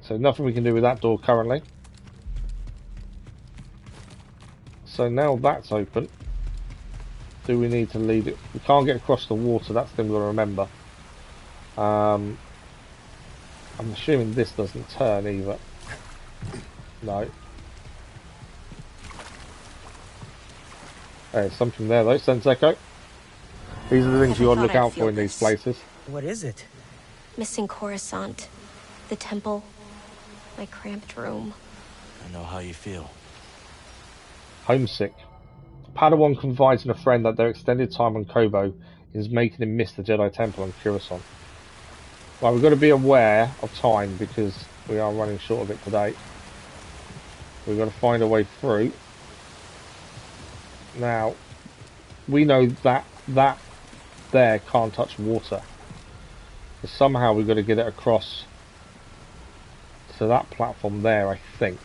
So nothing we can do with that door currently. So now that's open. Do we need to lead it? We can't get across the water, that's the thing we've got to remember. I'm assuming this doesn't turn either. No. There's something there though, Sense Echo. These are the things you ought to look out for in these places. What is it? Missing Coruscant. The temple. My cramped room. I know how you feel. Homesick. Padawan confides in a friend that their extended time on Koboh is making him miss the Jedi Temple on Coruscant. Well, we've got to be aware of time because we are running short of it today. We've got to find a way through. Now, we know that there can't touch water. So somehow we've got to get it across to that platform there, I think.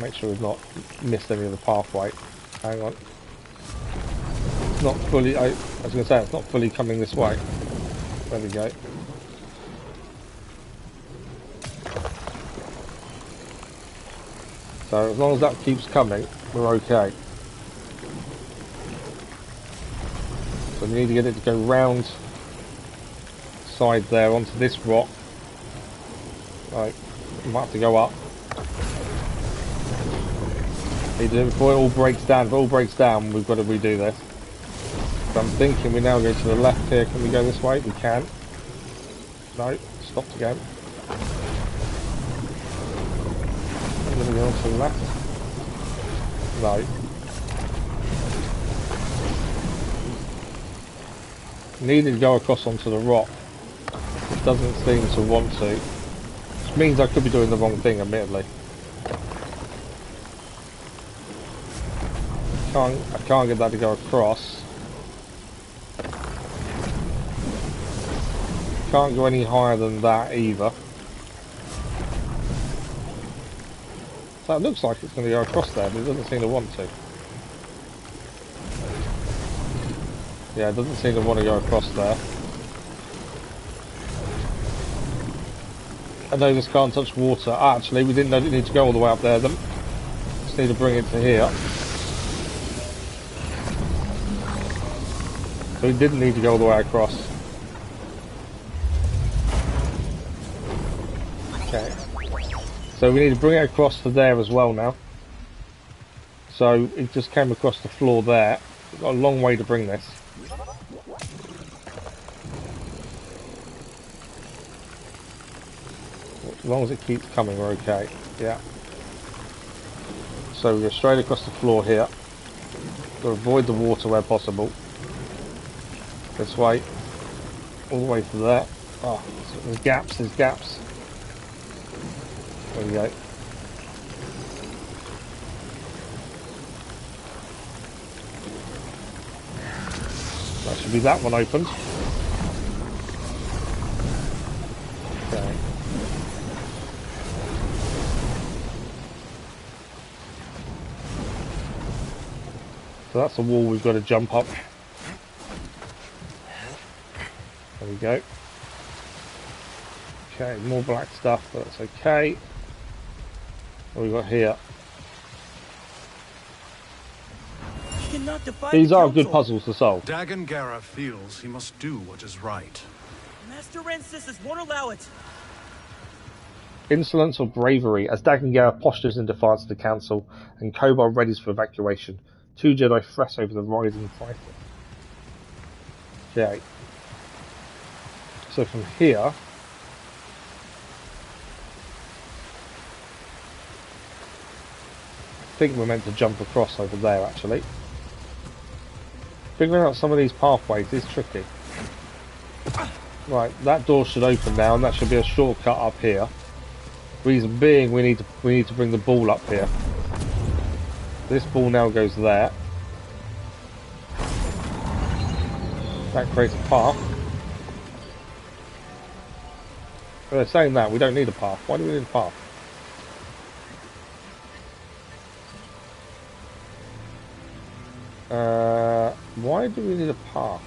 Make sure we've not missed any of the pathway. Hang on. It's not fully, I was going to say, it's not fully coming this way. There we go. So as long as that keeps coming, we're okay. So we need to get it to go round side there onto this rock. Right, we might have to go up. Need to do it before it all breaks down. If it all breaks down, we've got to redo this. So I'm thinking we now go to the left here. Can we go this way? We can. No, stopped again. I'm going to go on to the left. No. Needed to go across onto the rock. It doesn't seem to want to. Which means I could be doing the wrong thing, admittedly. I can't get that to go across. Can't go any higher than that either. So it looks like it's going to go across there, but it doesn't seem to want to. Yeah, it doesn't seem to want to go across there. I know this can't touch water. Actually, we didn't know it needed to go all the way up there. Then just need to bring it to here. So we didn't need to go all the way across. Okay. So we need to bring it across to there as well now. So it just came across the floor there. We've got a long way to bring this. As long as it keeps coming, we're okay. Yeah. So we go straight across the floor here. To avoid the water where possible. This way. All the way to there. Oh, there's gaps, there's gaps. There we go. That should be that one opened. Okay. So that's a wall we've got to jump up. There we go. Okay, more black stuff, but that's okay. What have we got here? These are good puzzles to solve. Dagen feels he must do what is right. Master Rancessus won't allow it. Insolence or bravery, as Dagen postures in defiance of the council and Koboh readies for evacuation. 2 Jedi threat over the rising crisis. Okay. So from here, I think we're meant to jump across over there actually. Figuring out some of these pathways is tricky. Right, that door should open now and that should be a shortcut up here. Reason being we need to bring the ball up here. This ball now goes there. That creates a path. But they're saying that we don't need a path. Why do we need a path? Why do we need a path?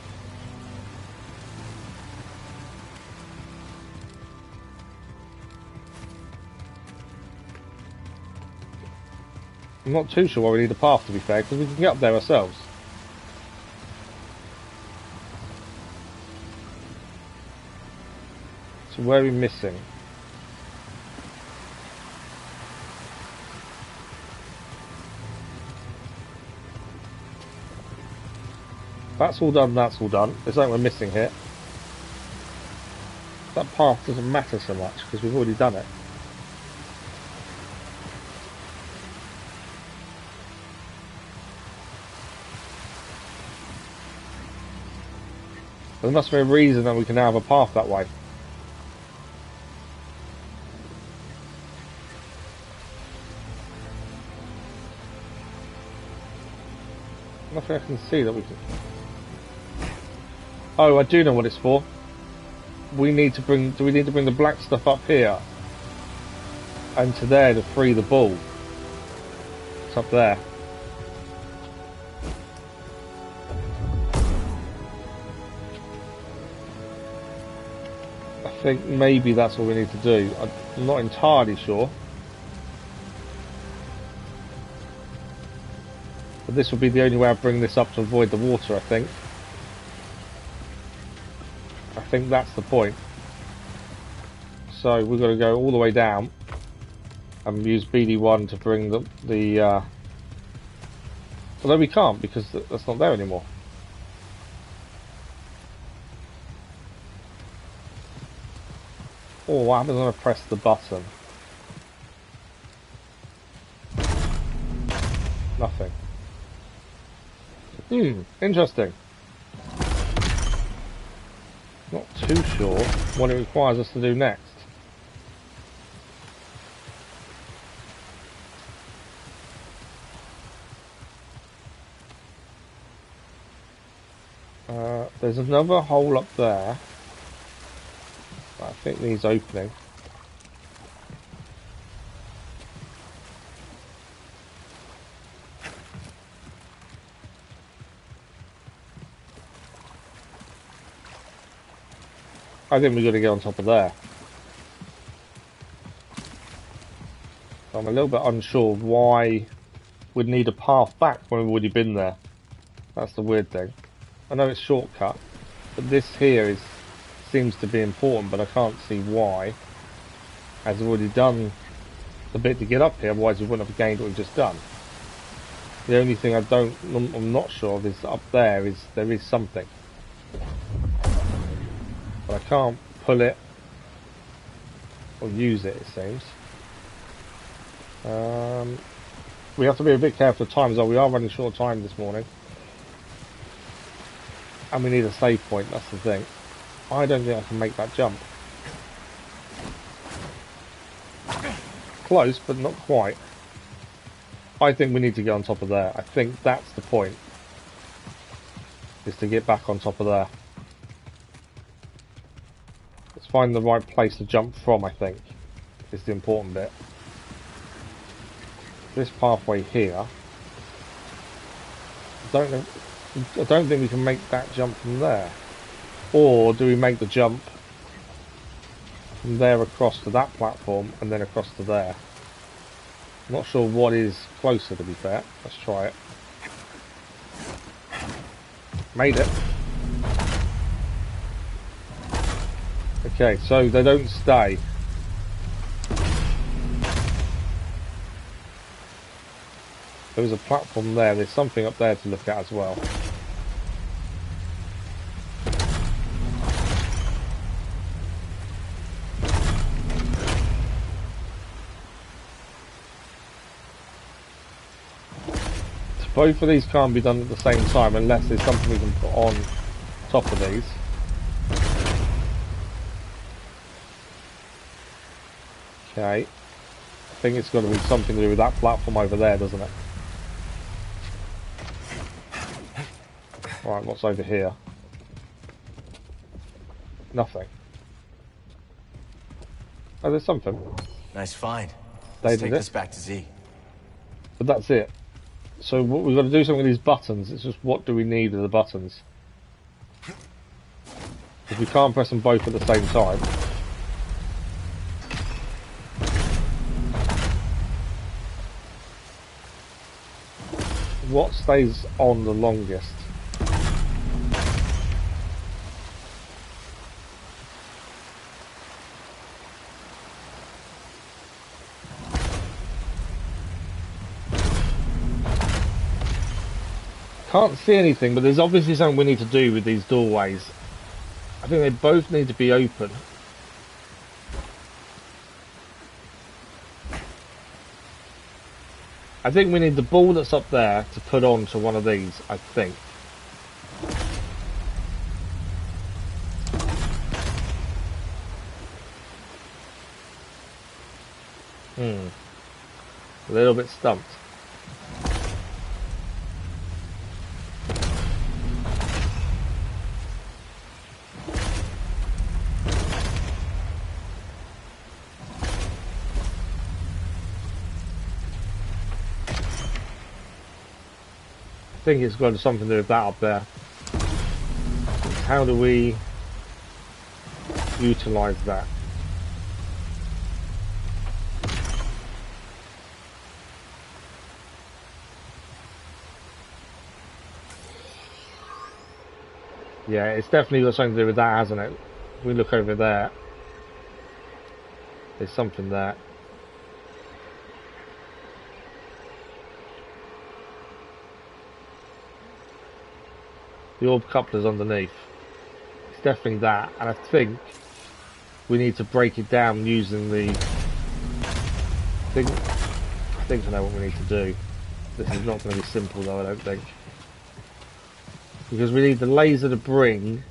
I'm not too sure why we need a path, to be fair, because we can get up there ourselves. So where are we missing? That's all done, that's all done. There's something we're missing here. That path doesn't matter so much, because we've already done it. There must be a reason that we can now have a path that way. Nothing I can see that we can... Oh, I do know what it's for. We need to bring... Do we need to bring the black stuff up here? And to there to free the ball. It's up there. I think maybe that's what we need to do. I'm not entirely sure. But this would be the only way I bring this up to avoid the water, I think. I think that's the point. So we've got to go all the way down and use BD1 to bring the although we can't because that's not there anymore. Oh, what happens when I press the button? Nothing. Interesting. Not too sure what it requires us to do next. There's another hole up there. I think needs opening. I think we've got to get on top of there. I'm a little bit unsure why we'd need a path back when we've already been there. That's the weird thing. I know it's shortcut, but this here seems to be important, but I can't see why. As we've already done the bit to get up here, otherwise we wouldn't have gained what we've just done. The only thing I'm not sure of is up there is there is something. But I can't pull it or use it, it seems. We have to be a bit careful of time as well. We are running short of time this morning. And we need a save point, that's the thing. I don't think I can make that jump. Close, but not quite. I think we need to get on top of there. I think that's the point. Is to get back on top of there. Let's find the right place to jump from, I think. Is the important bit. This pathway here. I don't think we can make that jump from there. Or do we make the jump from there across to that platform and then across to there? I'm not sure what is closer, to be fair. Let's try it. Made it. Okay, so they don't stay. There's a platform there. There's something up there to look at as well. Both of these can't be done at the same time unless there's something we can put on top of these. Okay. I think it's got to be something to do with that platform over there, doesn't it? Right, what's over here? Nothing. Oh, there's something. Nice find. Let's take this back to Z. But that's it. So what we've got to do something with these buttons. It's just what do we need of the buttons? If we can't press them both at the same time. What stays on the longest? Can't see anything, but there's obviously something we need to do with these doorways. I think they both need to be open. I think we need the ball that's up there to put onto one of these, I think. A little bit stumped. I think it's got something to do with that up there. How do we utilize that? Yeah, it's definitely got something to do with that, hasn't it? If we look over there, there's something there. The orb coupler's underneath. It's definitely that, and I think we need to break it down using the... I think I know what we need to do. This is not going to be simple though, I don't think. Because we need the laser to bring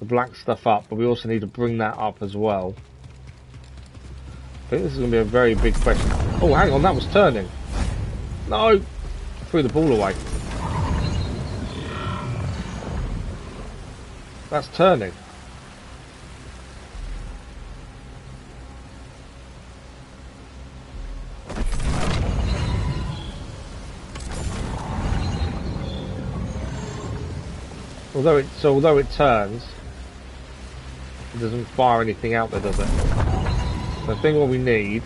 the black stuff up, but we also need to bring that up as well. I think this is going to be a very big question. Oh, hang on, that was turning. No! Threw the ball away. That's turning. Although it turns, it doesn't fire anything out there, does it? So I think what we need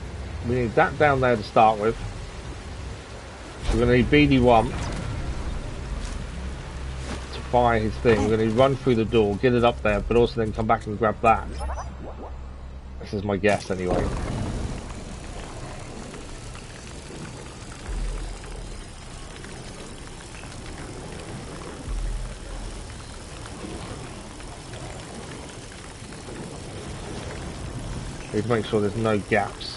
that down there to start with. So we're going to need BD1 to fire his thing. We're going to run through the door, get it up there, but also then come back and grab that. This is my guess anyway. Need to make sure there's no gaps.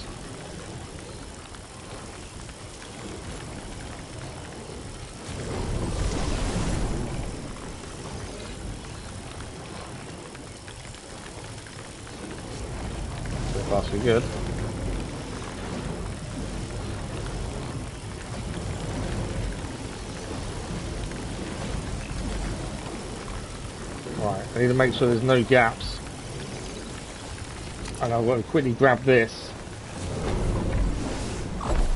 So far so good. Right, I need to make sure there's no gaps. And I'm going to quickly grab this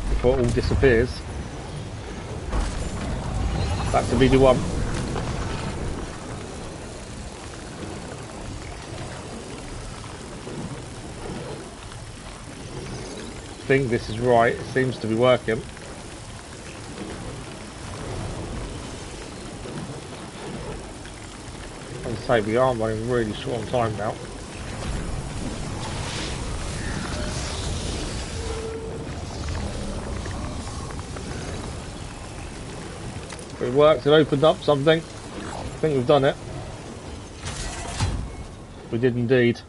before it all disappears. Back to BD1. I think this is right. It seems to be working. As I say, we are running really short on time now. It worked, it opened up something. I think we've done it. We did indeed.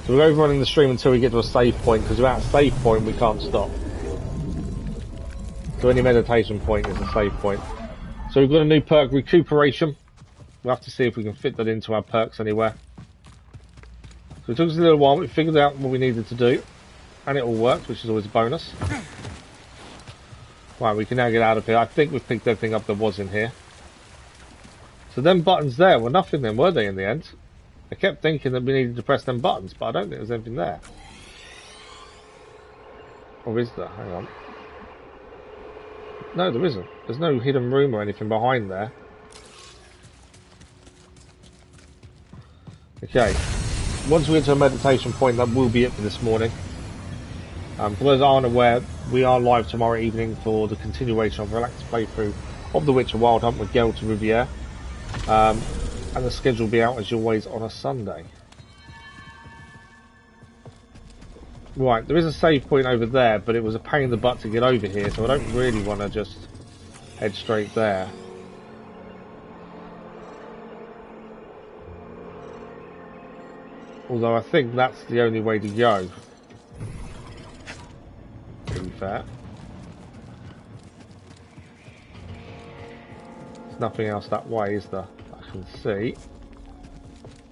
So we're overrunning the stream until we get to a save point, because without a save point we can't stop. So any meditation point is a save point. So we've got a new perk, Recuperation. We'll have to see if we can fit that into our perks anywhere. So it took us a little while, but we figured out what we needed to do. And it all worked, which is always a bonus. Right, we can now get out of here. I think we've picked everything up that was in here. So them buttons there were nothing then, were they, in the end? I kept thinking that we needed to press them buttons, but I don't think there's anything there. Or is there? Hang on. No, there isn't. There's no hidden room or anything behind there. Okay. Once we get to a meditation point, that will be it for this morning. For those that aren't aware, we are live tomorrow evening for the continuation of a relaxed playthrough of The Witcher Wild Hunt with Geralt of Rivia. And the schedule will be out as always on a Sunday. Right, there is a save point over there, but it was a pain in the butt to get over here, so I don't really want to just head straight there. Although I think that's the only way to go. To be fair. There's nothing else that way, is there? I can see.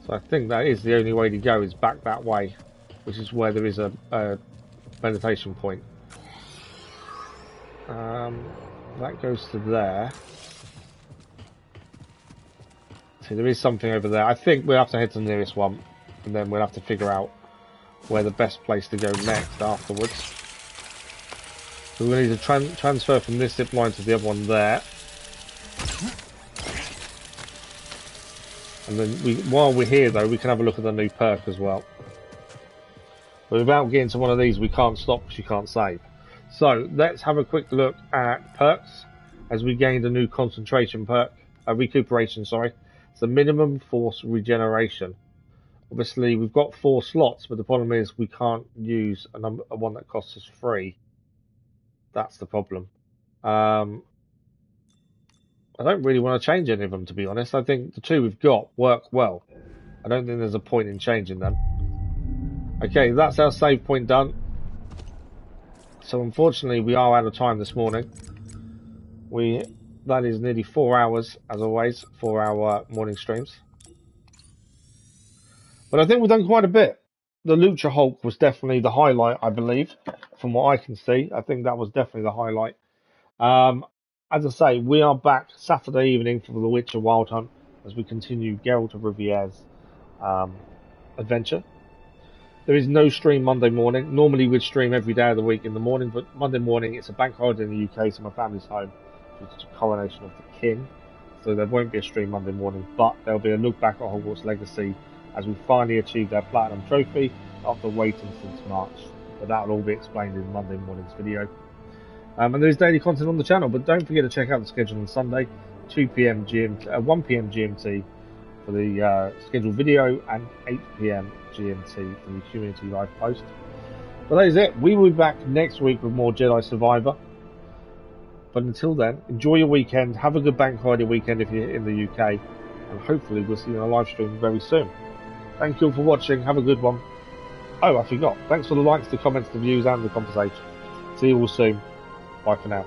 So I think that is the only way to go, is back that way, which is where there is a meditation point. That goes to there. See, there is something over there. I think we'll have to head to the nearest one, and then we'll have to figure out where the best place to go next afterwards. So we're going to need to transfer from this zip line to the other one there. And then while we're here though, we can have a look at the new perk as well. But without getting to one of these, we can't stop because you can't save. So let's have a quick look at perks, as we gained a new concentration perk, recuperation, sorry. It's the minimum force regeneration. Obviously we've got 4 slots, but the problem is we can't use a one that costs us 3. That's the problem. I don't really want to change any of them, to be honest. I think the 2 we've got work well. I don't think there's a point in changing them. Okay, that's our save point done. So unfortunately we are out of time this morning. That is nearly 4 hours, as always, for our morning streams. But I think we've done quite a bit. The Lucrehulk was definitely the highlight, I believe, from what I can see. I think that was definitely the highlight. As I say, we are back Saturday evening for The Witcher Wild Hunt as we continue Geralt of Rivia's adventure. There is no stream Monday morning. Normally we'd stream every day of the week in the morning, but Monday morning it's a bank holiday in the UK, so my family's home due to the coronation of the King. So there won't be a stream Monday morning, but there'll be a look back at Hogwarts Legacy as we finally achieved our Platinum Trophy after waiting since March. But that'll all be explained in Monday morning's video. And there is daily content on the channel, but don't forget to check out the schedule on Sunday, 2 PM GMT, 1 PM GMT for the scheduled video, and 8 PM GMT for the community live post. But that is it. We will be back next week with more Jedi Survivor. But until then, enjoy your weekend. Have a good bank holiday weekend if you're in the UK, and hopefully we'll see you on a live stream very soon. Thank you all for watching. Have a good one. Oh, I forgot. Thanks for the likes, the comments, the views, and the conversation. See you all soon. Bye for now.